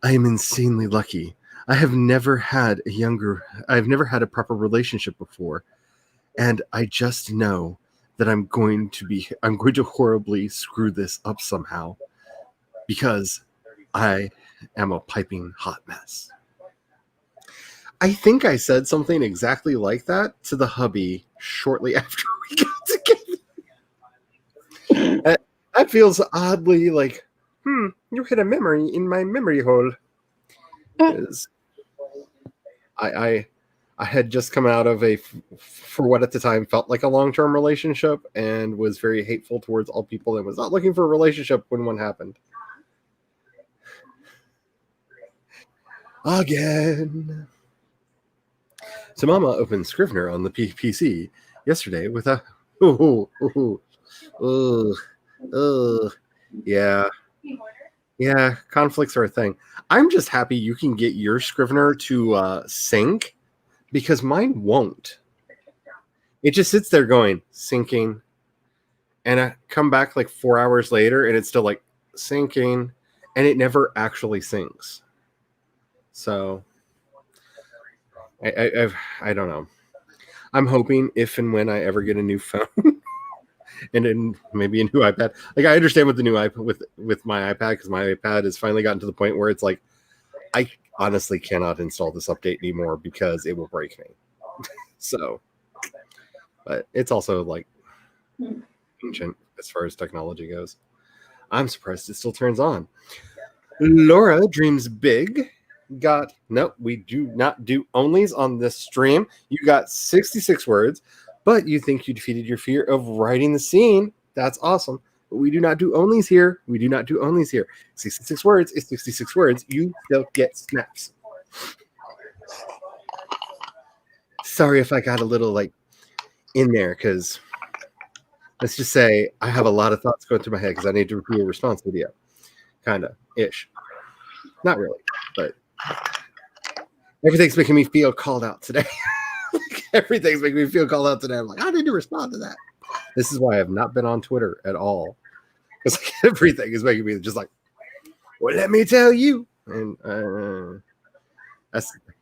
I am insanely lucky. I've never had a proper relationship before, and I just know that I'm going to horribly screw this up somehow because I am a piping hot mess. I think I said something exactly like that to the hubby shortly after we got together. That feels oddly like, you hit a memory in my memory hole. I had just come out of for what at the time felt like a long-term relationship and was very hateful towards all people and was not looking for a relationship when one happened. Again. So Mama opened Scrivener on the PC yesterday with a yeah, conflicts are a thing. I'm just happy you can get your Scrivener to sync because mine won't. It just sits there going syncing, and I come back like 4 hours later and it's still like syncing, and it never actually syncs. So I don't know. I'm hoping if and when I ever get a new phone and then maybe a new iPad. Like, I understand with the new iPad with my iPad, because my iPad has finally gotten to the point where it's like I honestly cannot install this update anymore because it will break me. So, but it's also like ancient as far as technology goes. I'm surprised it still turns on. Laura dreams big. We do not do onlys on this stream. You got 66 words, but you think you defeated your fear of writing the scene. That's awesome. But we do not do onlys here. 66 words is 66 words. You still get snaps. Sorry if I got a little like in there, because let's just say I have a lot of thoughts going through my head because I need to do a response video. Kind of ish. Not really, but everything's making me feel called out today. Everything's making me feel called out today. I'm like, I need to respond to that. This is why I have not been on Twitter at all. Because like, everything is making me just like, well, let me tell you. And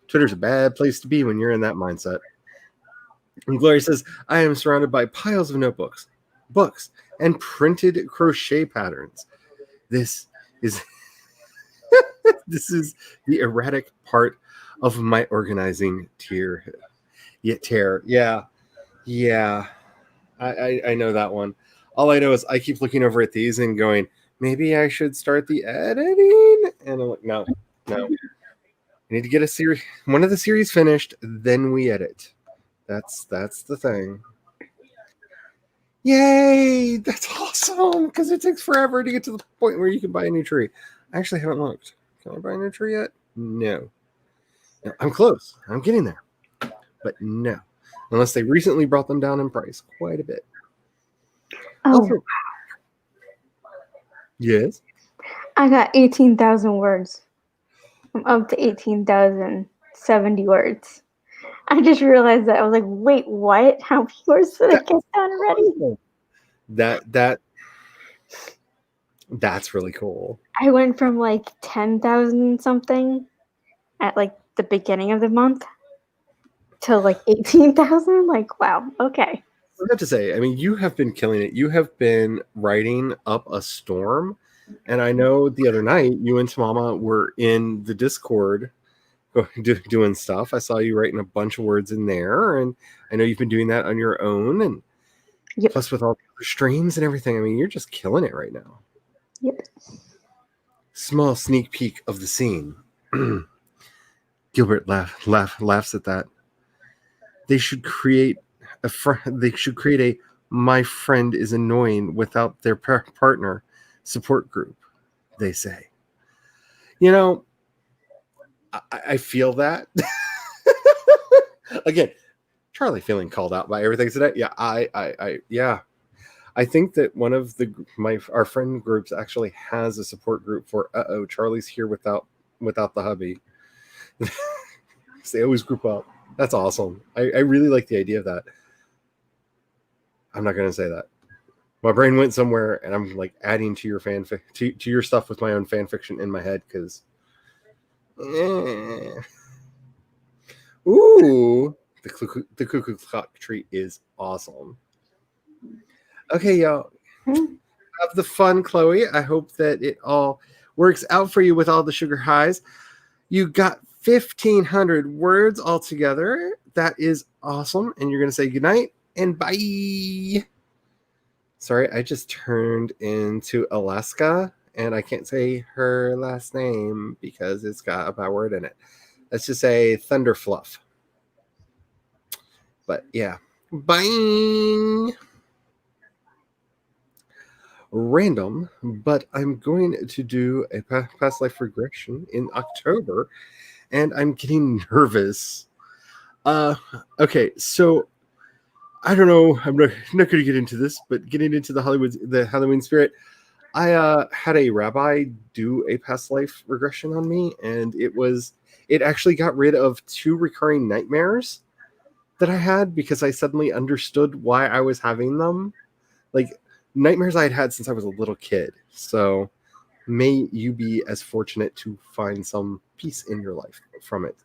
Twitter's a bad place to be when you're in that mindset. And Gloria says, I am surrounded by piles of notebooks, books, and printed crochet patterns. This is this is the erratic part of my organizing tear. Yeah. I know that one. All I know is I keep looking over at these and going, maybe I should start the editing. And I'm like, no. I need to get one of the series finished, then we edit. That's the thing. Yay! That's awesome because it takes forever to get to the point where you can buy a new tree. I actually haven't looked. Can I buy a new tree yet? No. I'm close. I'm getting there. But no. Unless they recently brought them down in price quite a bit. Oh. Also, yes? I got 18,000 words. I'm up to 18,000. 70 words. I just realized that. I was like, wait, what? How many words did I get done already? That's really cool. I went from like 10,000 something at like the beginning of the month to like 18,000. Like, wow, okay. I have to say, I mean, you have been killing it. You have been writing up a storm. And I know the other night you and Tamama were in the Discord doing stuff. I saw you writing a bunch of words in there. And I know you've been doing that on your own. And Yep. plus with all the other streams and everything. I mean, you're just killing it right now. Yep. Small sneak peek of the scene. Gilbert laughs at that. They should create a my friend is annoying without their partner support group, they say. You know, I feel that. Again, Charlie feeling called out by everything today. Yeah, I think that one of our friend groups actually has a support group for Charlie's here without the hubby. They always group up. That's awesome. I really like the idea of that. I'm not going to say that. My brain went somewhere, and I'm like adding to your to your stuff with my own fan fiction in my head because. Ooh, the cuckoo clock tree is awesome. Okay, y'all. Have the fun, Chloe. I hope that it all works out for you with all the sugar highs. You got 1,500 words altogether. That is awesome. And you're going to say goodnight and bye. Sorry, I just turned into Alaska and I can't say her last name because it's got a bad word in it. Let's just say Thunderfluff. But yeah, bye. Random, but I'm going to do a past life regression in October, and I'm getting nervous. Okay, so I don't know. I'm not going to get into this, but getting into the Halloween spirit, I had a rabbi do a past life regression on me, and it actually got rid of 2 recurring nightmares that I had because I suddenly understood why I was having them. Like nightmares I had since I was a little kid. So may you be as fortunate to find some peace in your life from it.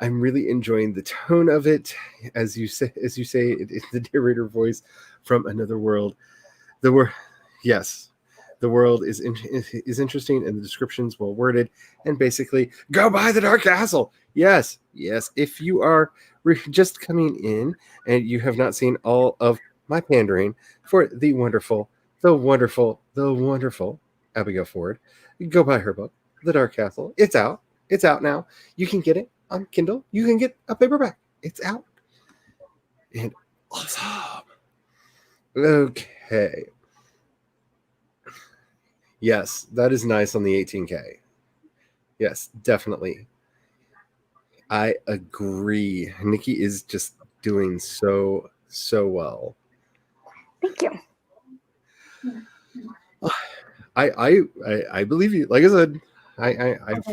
I'm really enjoying the tone of it, as you say, it's the narrator voice from another world. The world is interesting, and the description's well worded. And basically, go buy the Dark Castle. Yes. If you are just coming in and you have not seen all of my pandering for the wonderful Abigail Ford, go buy her book, The Dark Castle. It's out now. You can get it on Kindle. You can get a paperback. It's out. And awesome. Okay. Yes, that is nice on the 18K. Yes, definitely. I agree. Nikki is just doing so well. Thank you. I believe you. Like I said, I've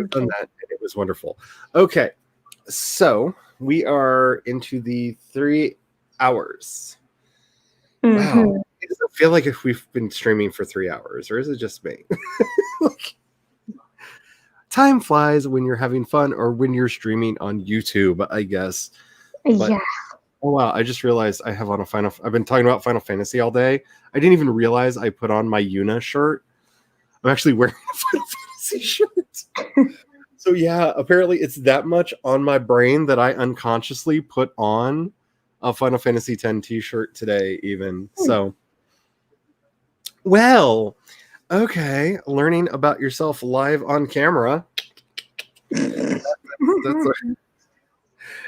done that, and it was wonderful. Okay, so we are into the 3 hours. Mm-hmm. Wow, it doesn't feel like if we've been streaming for 3 hours, or is it just me? Like, time flies when you're having fun, or when you're streaming on YouTube, I guess. But, Yeah. oh wow! I just realized I have on I've been talking about Final Fantasy all day. I didn't even realize I put on my Yuna shirt. I'm actually wearing a Final Fantasy shirt. So yeah, apparently it's that much on my brain that I unconsciously put on a Final Fantasy X t-shirt today even. So, well, okay, learning about yourself live on camera.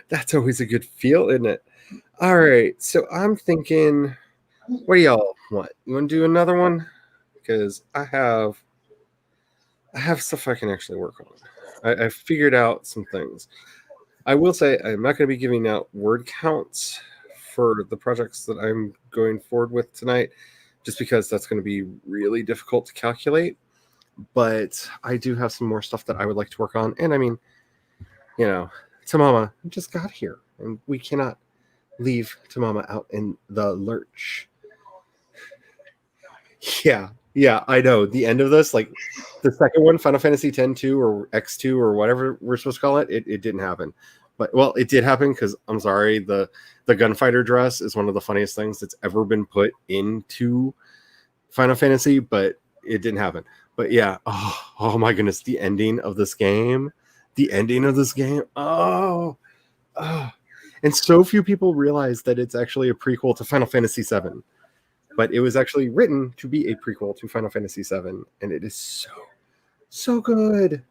That's always a good feel, isn't it? All right, so I'm thinking, what do y'all want? You want to do another one? Because I have stuff I can actually work on. I figured out some things. I will say I'm not going to be giving out word counts for the projects that I'm going forward with tonight, just because that's going to be really difficult to calculate. But I do have some more stuff that I would like to work on. And I mean, Tamama just got here, and we cannot leave Tamama out in the lurch. Yeah, I know. The end of this, like the second one, Final Fantasy X-2 or X2 or whatever we're supposed to call it, it didn't happen. But, well, it did happen because, I'm sorry, the gunfighter dress is one of the funniest things that's ever been put into Final Fantasy, but it didn't happen. But yeah, oh my goodness, the ending of this game. Oh. And so few people realize that it's actually a prequel to Final Fantasy VII. But it was actually written to be a prequel to Final Fantasy VII, and it is so good.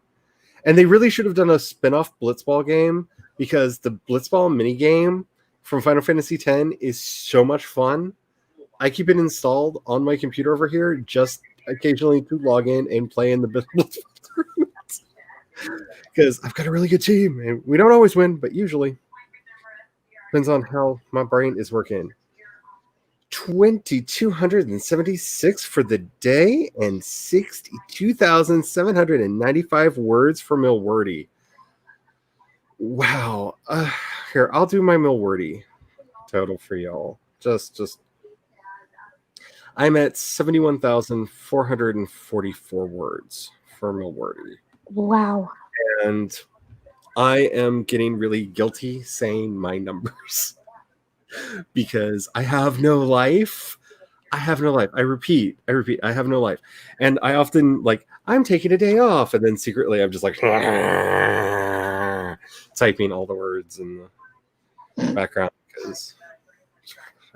And they really should have done a spin-off Blitzball game, because the Blitzball minigame from Final Fantasy X is so much fun. I keep it installed on my computer over here, just occasionally to log in and play in the Blitzball tournament. Because I've got a really good team, and we don't always win, but usually. Depends on how my brain is working. 2,276 for the day and 62,795 words for Milwordy. Wow. Here, I'll do my Milwordy total for y'all. Just I'm at 71,444 words for Milwordy. Wow. And I am getting really guilty saying my numbers. Because I have no life. I repeat, I have no life. And I often, like, I'm taking a day off, and then secretly I'm just like typing all the words in the background because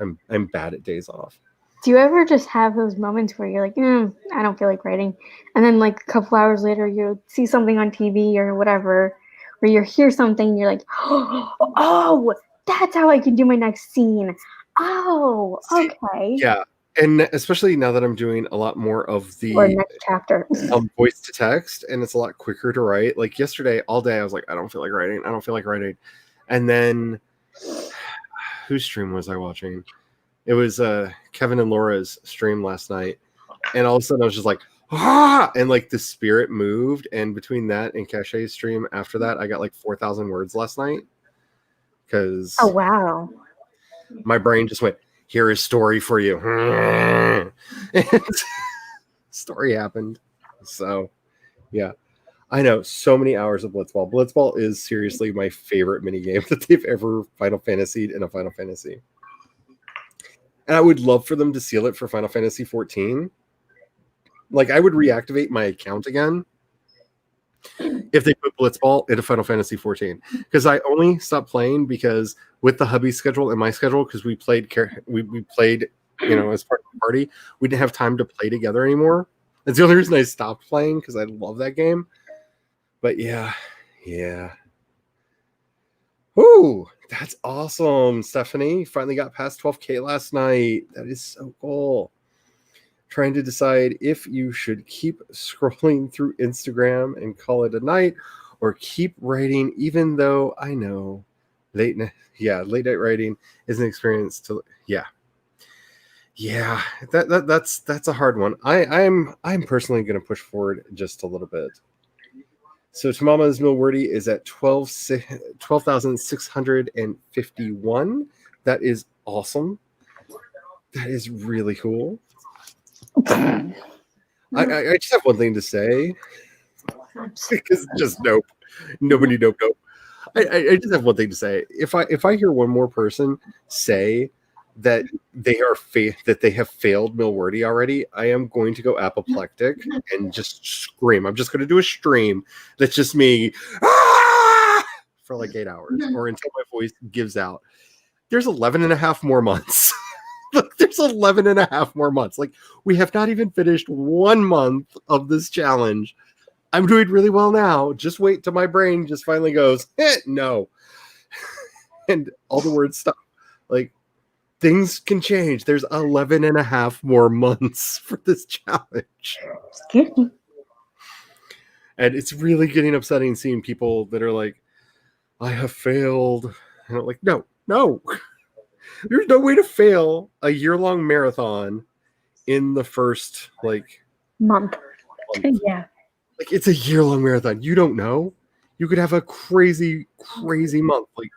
I'm bad at days off. Do you ever just have those moments where you're like, I don't feel like writing, and then like a couple hours later you see something on TV or whatever, or you hear something and you're like, oh, that's how I can do my next scene. Oh, okay. Yeah, and especially now that I'm doing a lot more of the next chapter, voice to text, and it's a lot quicker to write. Like yesterday, all day I was like, I don't feel like writing. And then, whose stream was I watching? It was Kevin and Laura's stream last night, and all of a sudden I was just like, and like the spirit moved. And between that and Cachet's stream after that, I got like 4,000 words last night. Because oh wow, my brain just went, here is story for you. And story happened. So yeah, I know, so many hours of Blitzball. Blitzball is seriously my favorite minigame that they've ever Final Fantasied in a Final Fantasy. And I would love for them to seal it for Final Fantasy 14. Like, I would reactivate my account again if they put Blitzball into Final Fantasy 14, because I only stopped playing because with the hubby schedule and my schedule, because we played, as part of the party, we didn't have time to play together anymore. That's the only reason I stopped playing, because I love that game. But yeah. Ooh, that's awesome, Stephanie. Finally got past 12K last night. That is so cool. Trying to decide if you should keep scrolling through Instagram and call it a night, or keep writing, even though I know late night writing is an experience to that's a hard one. I'm personally going to push forward just a little bit. So Tamama's Milwordy is at 12,651. That is awesome. That is really cool. I just have one thing to say, because just nope. Nobody nope. I just have one thing to say. If I hear one more person say that they have failed Milwordy already, I am going to go apoplectic and just scream. I'm just going to do a stream that's just me for like 8 hours, or until my voice gives out. There's 11 and a half more months. Look, there's 11 and a half more months. Like, we have not even finished 1 month of this challenge. I'm doing really well now. Just wait till my brain just finally goes, no. And all the words stop. Like, things can change. There's 11 and a half more months for this challenge. Excuse me. And it's really getting upsetting seeing people that are like, I have failed. And I'm like, no. There's no way to fail a year-long marathon in the first month. Yeah. Like, it's a year-long marathon. You don't know. You could have a crazy month. Like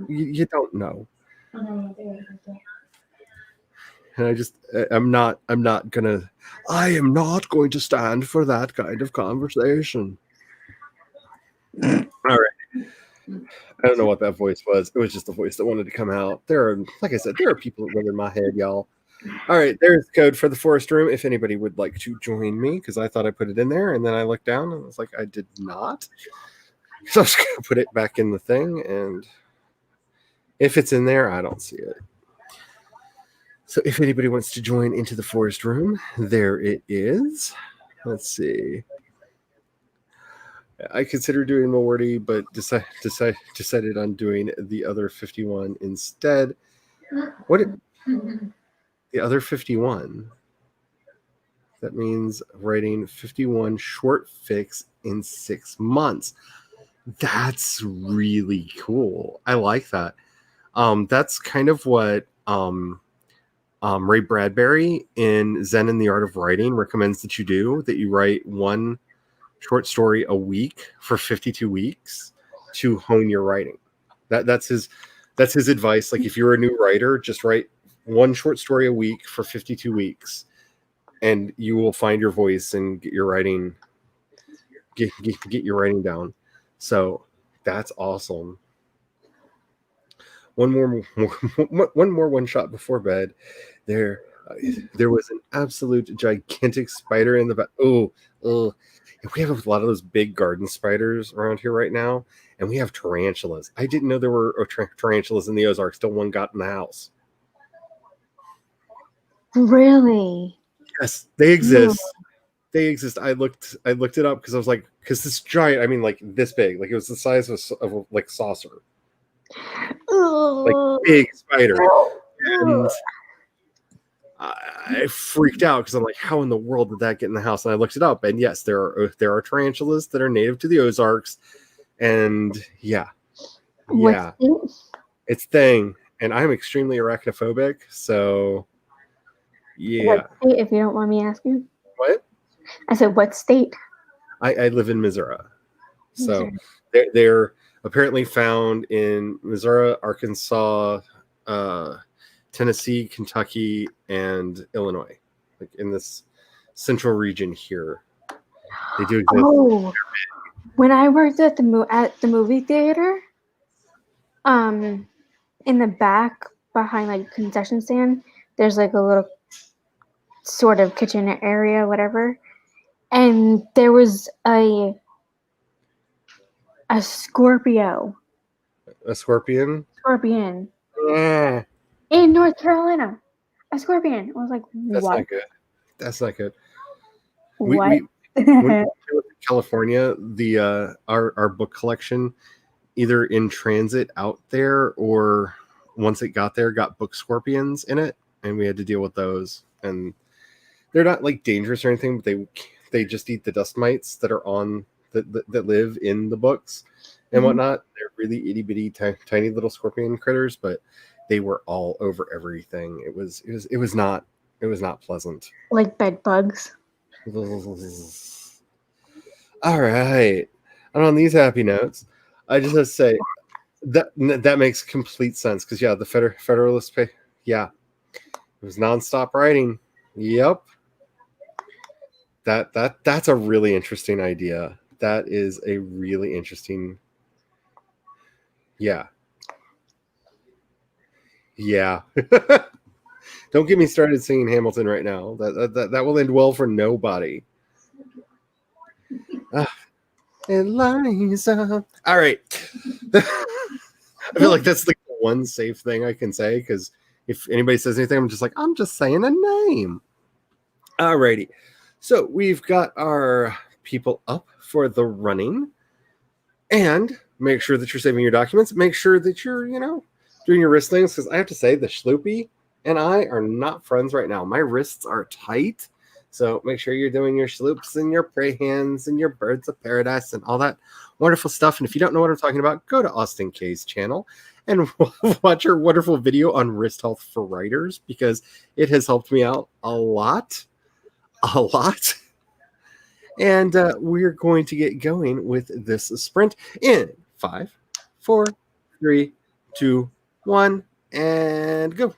you don't know. And I am not going to stand for that kind of conversation. All right. I don't know what that voice was. It was just a voice that wanted to come out. Like I said, there are people that live in my head, y'all. All right, there's code for the forest room. If anybody would like to join me, because I thought I put it in there, and then I looked down and I was like, I did not. So I was going to put it back in the thing, and if it's in there, I don't see it. So if anybody wants to join into the forest room, there it is. Let's see. I considered doing Milwardy, but decided on doing the other 51 instead. The other 51? That means writing 51 short fics in 6 months. That's really cool. I like that. That's kind of what Ray Bradbury in Zen and the Art of Writing recommends that you do, that you write one short story a week for 52 weeks to hone your writing. That's his advice. Like, if you're a new writer, just write one short story a week for 52 weeks and you will find your voice and get your writing down. So that's awesome. One more one shot before bed. There was an absolute gigantic spider in the back. Oh, we have a lot of those big garden spiders around here right now, and we have tarantulas. I didn't know there were tarantulas in the Ozarks till one got in the house. Really? Yes, they exist. They exist. I looked it up because I was like, because this giant, I mean, like this big, like it was the size of a like saucer, like big spider. And I freaked out because I'm like, how in the world did that get in the house? And I looked it up, and yes, there are tarantulas that are native to the Ozarks, and it's thing. And I'm extremely arachnophobic, so yeah. What state, if you don't mind me asking? What? I said, what state? I live in Missouri, so they're apparently found in Missouri, Arkansas, Tennessee, Kentucky, and Illinois, like in this central region here. They do exist. Oh, when I worked at the movie theater, in the back behind like concession stand, there's like a little sort of kitchen area, whatever, and there was a Scorpio. A scorpion? Scorpion. Yeah. In North Carolina. A scorpion. I was like, That's what? not good. That's not good. What? When we lived in California, our book collection, either in transit out there or once it got there, got book scorpions in it, and we had to deal with those. And they're not like dangerous or anything, but they just eat the dust mites that are on that live in the books and whatnot. They're really itty bitty tiny little scorpion critters, but they were all over everything. It was not pleasant. Like bed bugs. All right. And on these happy notes, I just have to say that makes complete sense because the Federalist it was nonstop writing. Yep. That's a really interesting idea. That is a really interesting. Yeah. Don't get me started singing Hamilton right now. That will end well for nobody. Eliza. All right. I feel like that's like the one safe thing I can say, because if anybody says anything, I'm just saying a name. All righty. So we've got our people up for the running, and make sure that you're saving your documents. Make sure that you're, doing your wrist things, because I have to say the Schloopy and I are not friends right now. My wrists are tight. So make sure you're doing your sloops and your prey hands and your birds of paradise and all that wonderful stuff. And if you don't know what I'm talking about, go to Austin K's channel and watch her wonderful video on wrist health for writers, because it has helped me out a lot. And we're going to get going with this sprint in 5, 4, 3, 2, 1, and go.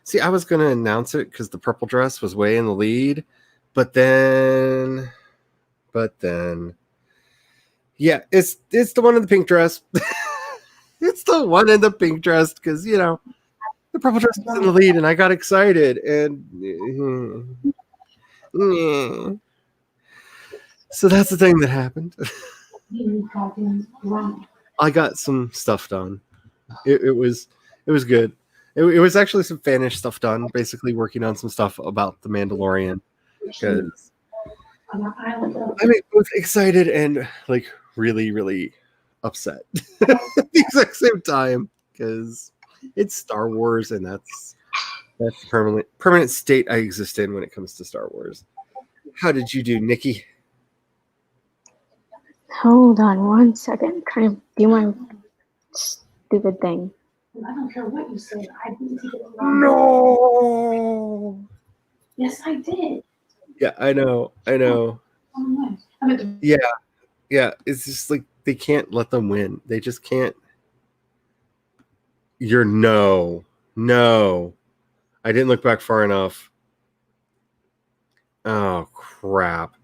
See, I was going to announce it because the purple dress was way in the lead, but then, yeah, it's the one in the pink dress. It's the one in the pink dress because, you know, the purple dress was in the lead and I got excited and so that's the thing that happened. I got some stuff done. It was good. It was actually some fanish stuff done, basically working on some stuff about the Mandalorian because I'm both excited and like really, really upset at the exact same time because it's Star Wars and that's the permanent state I exist in when it comes to Star Wars. How did you do, Nikki? Hold on 1 second. Kind of do my stupid thing. I don't care what you say. I didn't take it No. Yes, I did. Yeah, I know. Yeah. It's just like they can't let them win. They just can't. No. I didn't look back far enough. Oh crap.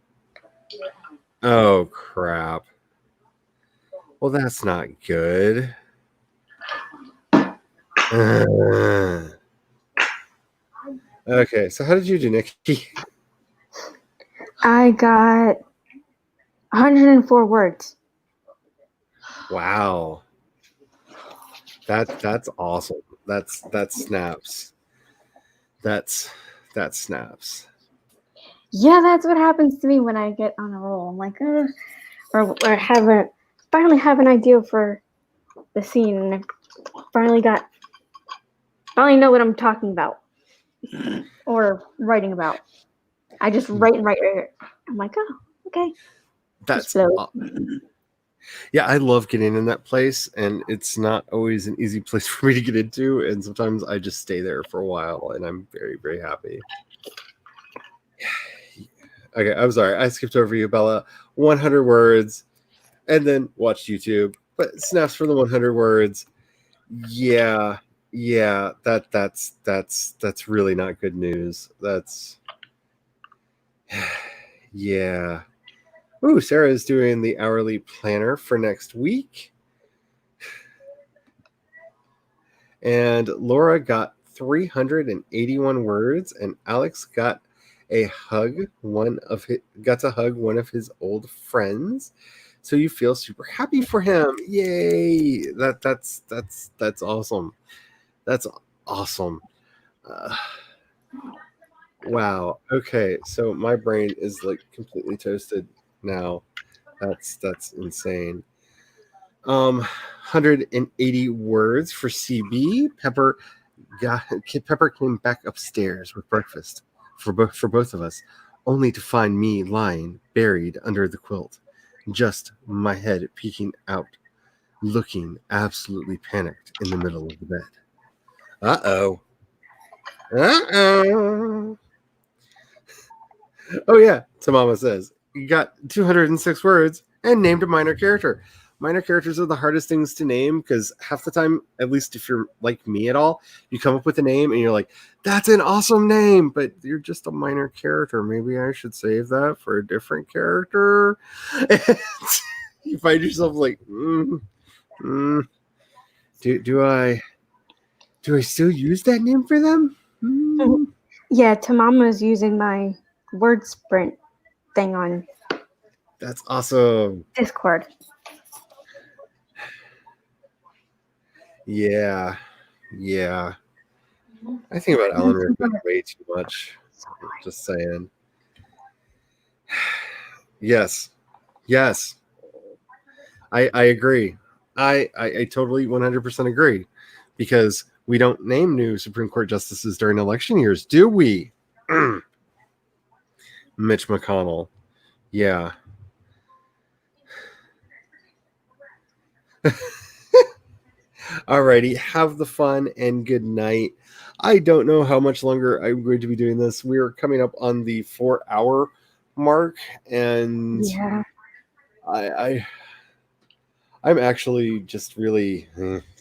Well, that's not good. Okay, so how did you do, Nikki? I got 104 words. Wow. That's awesome. That snaps. That snaps. Yeah, that's what happens to me when I get on a roll. I'm like, or finally have an idea for the scene, and I finally know what I'm talking about or writing about. I just write. I'm like, oh, okay. That's yeah, I love getting in that place, and it's not always an easy place for me to get into, and sometimes I just stay there for a while, and I'm very, very happy. Okay, I'm sorry. I skipped over you, Bella. 100 words, and then watched YouTube. But snaps for the 100 words. Yeah. That's really not good news. That's yeah. Ooh, Sarah is doing the hourly planner for next week. And Laura got 381 words, and Alex got to hug one of his old friends. So you feel super happy for him. Yay. That's awesome. That's awesome. Wow. Okay. So my brain is like completely toasted now. That's insane. 180 words for CB. Pepper came back upstairs with breakfast for both of us, only to find me lying buried under the quilt, just my head peeking out, looking absolutely panicked in the middle of the bed. Uh-oh. Oh yeah, Tamama says, you got 206 words and named a minor character. Minor characters are the hardest things to name because half the time, at least if you're like me at all, you come up with a name and you're like, that's an awesome name, but you're just a minor character. Maybe I should save that for a different character. And you find yourself like, do I still use that name for them? Yeah, Tamama's using my word sprint thing on. That's awesome. Discord. Yeah. I think about Alan Rickman way too much. Just saying. Yes. I agree. I totally 100% agree because we don't name new Supreme Court justices during election years, do we? Mitch McConnell. Yeah. Alrighty, have the fun and good night. I don't know how much longer I'm going to be doing this. We're coming up on the 4-hour mark, and yeah, I'm actually just really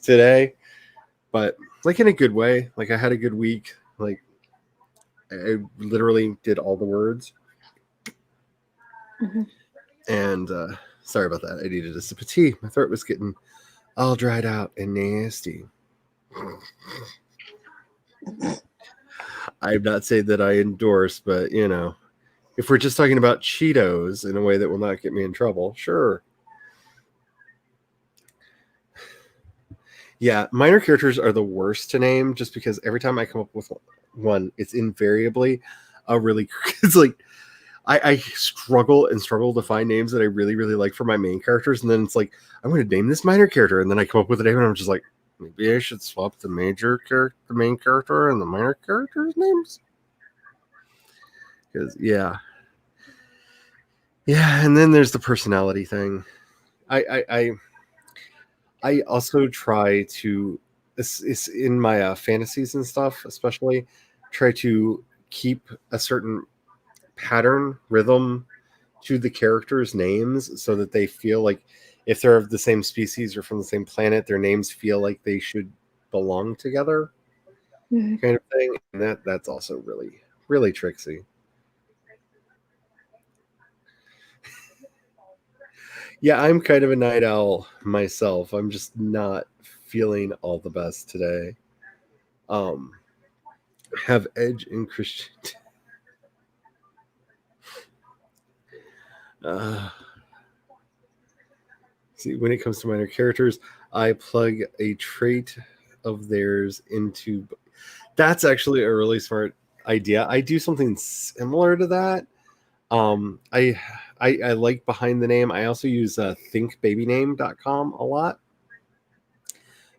today, but like in a good way. Like I had a good week. Like, I literally did all the words. Mhm. And sorry about that. I needed a sip of tea. My throat was getting all dried out and nasty. I'm not saying that I endorse, but you know, if we're just talking about Cheetos in a way that will not get me in trouble, sure. Yeah, minor characters are the worst to name just because every time I come up with one, it's invariably a really, it's like, I struggle to find names that I really, really like for my main characters. And then it's like, I'm going to name this minor character. And then I come up with a name and I'm just like, maybe I should swap the main character and the minor character's names. Because, yeah. Yeah, and then there's the personality thing. I also try to, it's in my fantasies and stuff, especially, try to keep a certain pattern, rhythm to the characters' names so that they feel like if they're of the same species or from the same planet, their names feel like they should belong together, Mhm. kind of thing. And that's also really, really tricksy. Yeah, I'm kind of a night owl myself. I'm just not feeling all the best today. Have Edge and Christian. See, when it comes to minor characters, I plug a trait of theirs into. That's actually a really smart idea. I do something similar to that. I like behind the name. I also use thinkbabyname.com a lot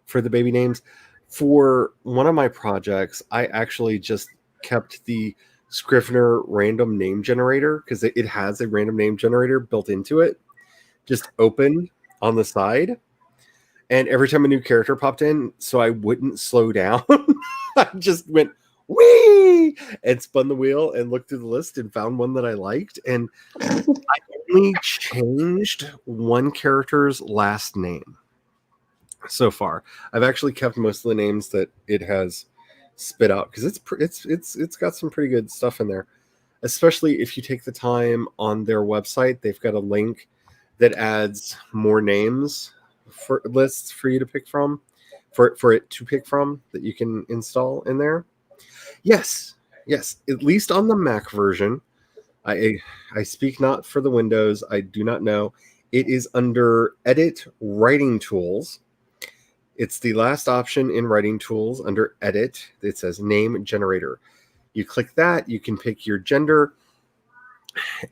for the baby names. For one of my projects, I actually just kept the Scrivener random name generator because it has a random name generator built into it, just open on the side. And every time a new character popped in, so I wouldn't slow down, I just went, whee! And spun the wheel and looked through the list and found one that I liked. And I only changed one character's last name so far. I've actually kept most of the names that it has spit out because it's got some pretty good stuff in there. Especially if you take the time on their website, they've got a link that adds more names for lists for you to pick from, for it to pick from that you can install in there. Yes, at least on the Mac version. I speak not for the Windows. I do not know. It is under Edit Writing Tools. It's the last option in Writing Tools under Edit. It says Name Generator. You click that. You can pick your gender,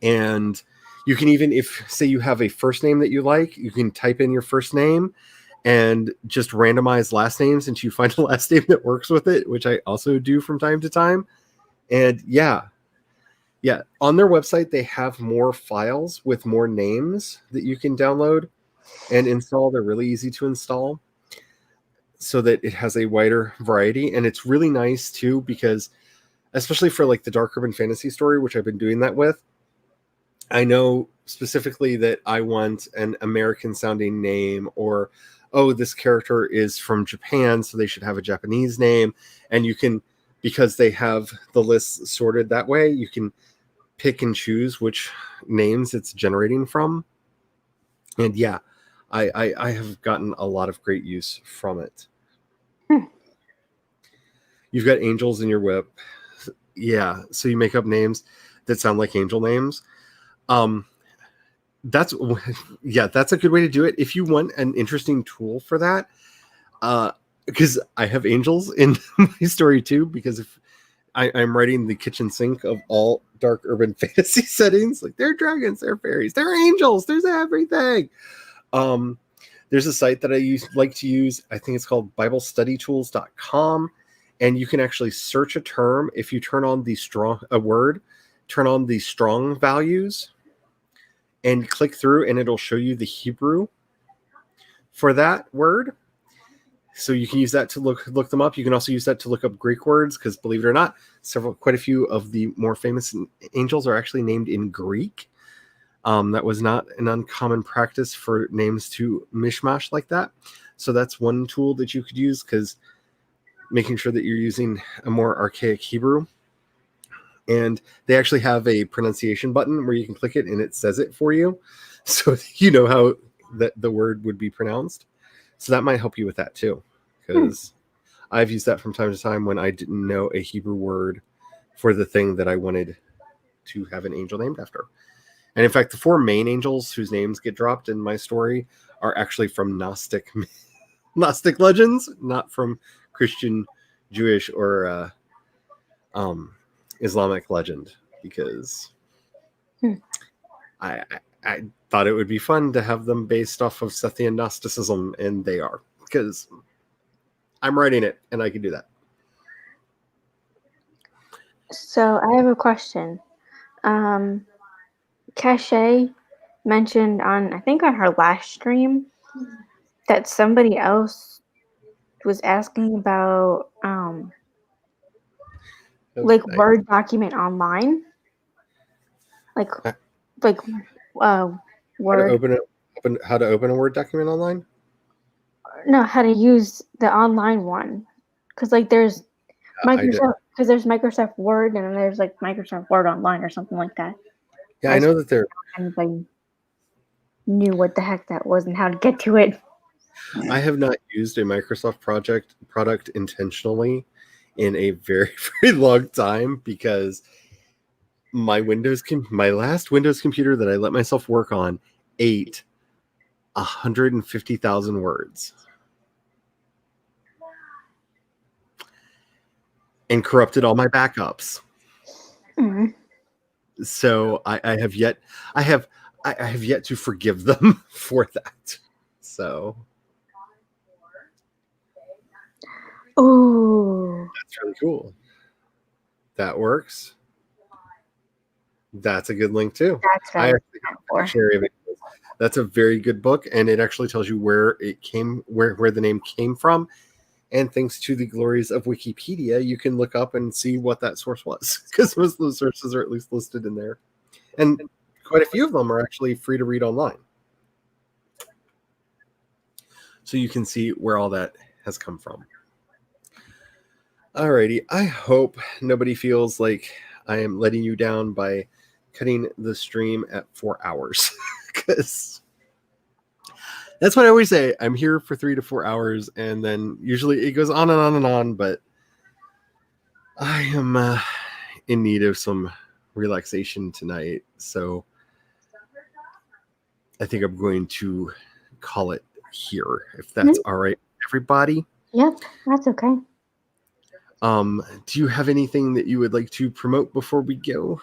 and you can even, if say you have a first name that you like, you can type in your first name and just randomize last names until you find a last name that works with it, which I also do from time to time. And yeah, on their website, they have more files with more names that you can download and install. They're really easy to install so that it has a wider variety. And it's really nice too, because especially for like the dark urban fantasy story, which I've been doing that with, I know specifically that I want an American sounding name, or, oh, this character is from Japan, so they should have a Japanese name. And you can, because they have the lists sorted that way, you can pick and choose which names it's generating from. And yeah, I have gotten a lot of great use from it. You've got angels in your whip. Yeah, so you make up names that sound like angel names. That's a good way to do it. If you want an interesting tool for that, because I have angels in my story too, because if I'm writing the kitchen sink of all dark urban fantasy settings, like they're dragons, they're fairies, they're angels, there's everything. There's a site that I like to use. I think it's called BibleStudyTools.com, and you can actually search a term. If you turn on turn on the strong values and click through, and it'll show you the Hebrew for that word. So you can use that to look them up. You can also use that to look up Greek words, because believe it or not, quite a few of the more famous angels are actually named in Greek. That was not an uncommon practice for names to mishmash like that. So that's one tool that you could use, because making sure that you're using a more archaic Hebrew. And they actually have a pronunciation button where you can click it and it says it for you. So you know how the word would be pronounced. So that might help you with that too. Because I've used that from time to time when I didn't know a Hebrew word for the thing that I wanted to have an angel named after. And in fact, the 4 main angels whose names get dropped in my story are actually from Gnostic legends, not from Christian, Jewish, or Islamic legend, because I thought it would be fun to have them based off of Sethian Gnosticism, and they are, because I'm writing it and I can do that. So I have a question. Cache mentioned I think on her last stream that somebody else was asking about like Word document online, like Word. How to open a Word document online? No, how to use the online one, because like there's Microsoft, because there's Microsoft Word and then there's like Microsoft Word Online or something like that. Yeah, I know that there. Anybody knew what the heck that was and how to get to it. I have not used a Microsoft product intentionally in a very, very long time, because my last Windows computer that I let myself work on ate 150,000 words and corrupted all my backups. Mm-hmm. So I have yet to forgive them for that. So that's really cool. That works. That's a good link too. That's a very good book, and it actually tells you where it came, where the name came from. And thanks to the glories of Wikipedia, you can look up and see what that source was, because most of those sources are at least listed in there. And quite a few of them are actually free to read online. So you can see where all that has come from. Alrighty, I hope nobody feels like I am letting you down by cutting the stream at 4 hours, because that's what I always say. I'm here for 3 to 4 hours, and then usually it goes on and on and on, but I am in need of some relaxation tonight, so I think I'm going to call it here, if that's all right, everybody. Yep, that's okay. Do you have anything that you would like to promote before we go?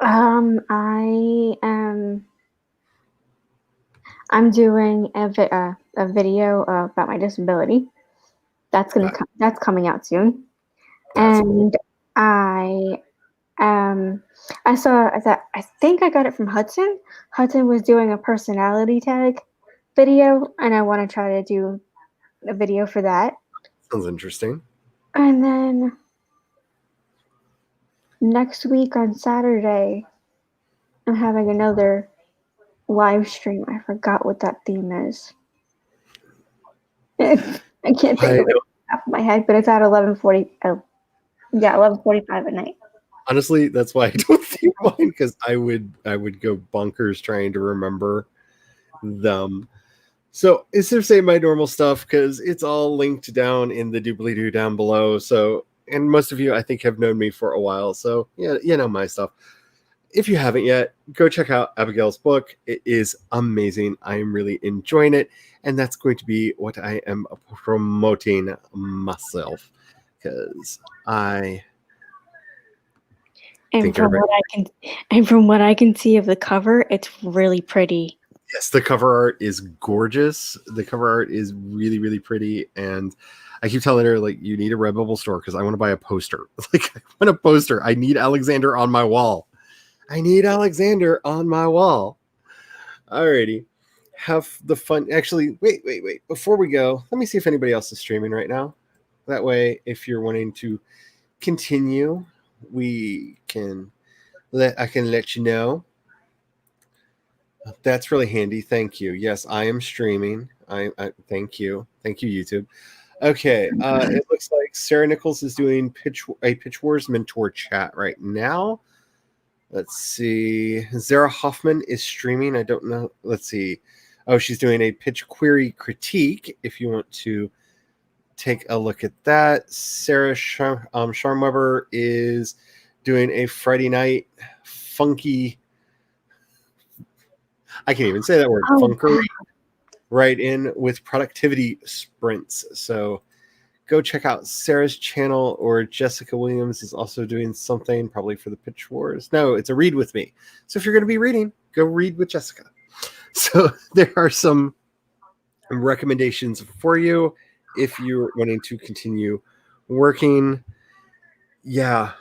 I'm doing a video about my disability. That's coming out soon. And I saw that, I think I got it from Hudson. Hudson was doing a personality tag video, and I want to try to do a video for that. Sounds interesting. And then next week on Saturday, I'm having another live stream. I forgot what that theme is. I can't think of it off my head, but it's at 11:40. Oh, yeah, 11:45 at night. Honestly, that's why I don't think mine, because I would go bonkers trying to remember them. So instead of saying my normal stuff, because it's all linked down in the doobly-doo down below. So, and most of you, I think, have known me for a while. So, yeah, you know my stuff. If you haven't yet, go check out Abigail's book. It is amazing. I am really enjoying it. And that's going to be what I am promoting myself, because and from what I can see of the cover, it's really pretty. Yes, the cover art is gorgeous. The cover art is really, really pretty. And I keep telling her, like, you need a Redbubble store, because I want to buy a poster. Like, I want a poster. I need Alexander on my wall. Alrighty. Have the fun. Actually, wait. Before we go, let me see if anybody else is streaming right now. That way, if you're wanting to continue, I can let you know. That's really handy. Thank you. Yes, I am streaming. I thank you. Thank you, YouTube. Okay, it looks like Sarah Nichols is doing a Pitch Wars mentor chat right now. Let's see. Zara Hoffman is streaming. I don't know. Let's see. Oh, she's doing a pitch query critique. If you want to take a look at that, Sarah Sharmweber is doing a Friday night funky. I can't even say that word. Funkery. Right in with productivity sprints. So go check out Sarah's channel, or Jessica Williams is also doing something probably for the Pitch Wars. No, it's a read with me. So if you're going to be reading, go read with Jessica. So there are some recommendations for you if you're wanting to continue working. Yeah.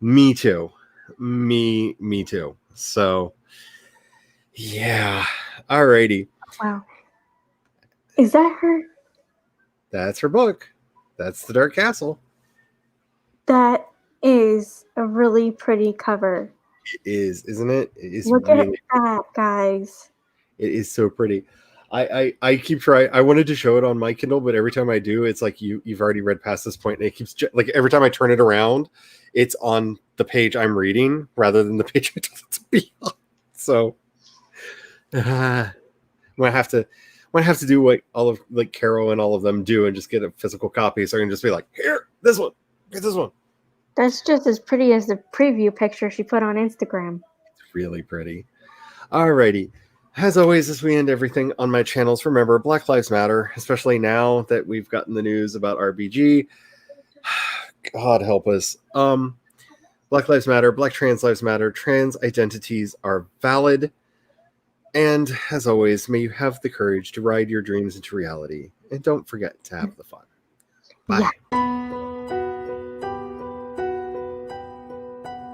Me too. Me too. So yeah. Alrighty. Wow. Is that her? That's her book. That's The Dark Castle. That is a really pretty cover. It is, isn't it? It is. Look at that, guys. It is so pretty. I keep trying. I wanted to show it on my Kindle, but every time I do, it's like you've already read past this point, and it keeps like every time I turn it around, it's on the page I'm reading rather than the page I told it to be on. So I'm gonna have to do what all of like Carol and all of them do and just get a physical copy, so I can just be like, here, this one, get this one. That's just as pretty as the preview picture she put on Instagram. It's really pretty. Alrighty. As always, as we end everything on my channels, remember, Black Lives Matter, especially now that we've gotten the news about RBG. God help us. Black Lives Matter, Black Trans Lives Matter, trans identities are valid. And as always, may you have the courage to ride your dreams into reality. And don't forget to have the fun. Bye. Yeah.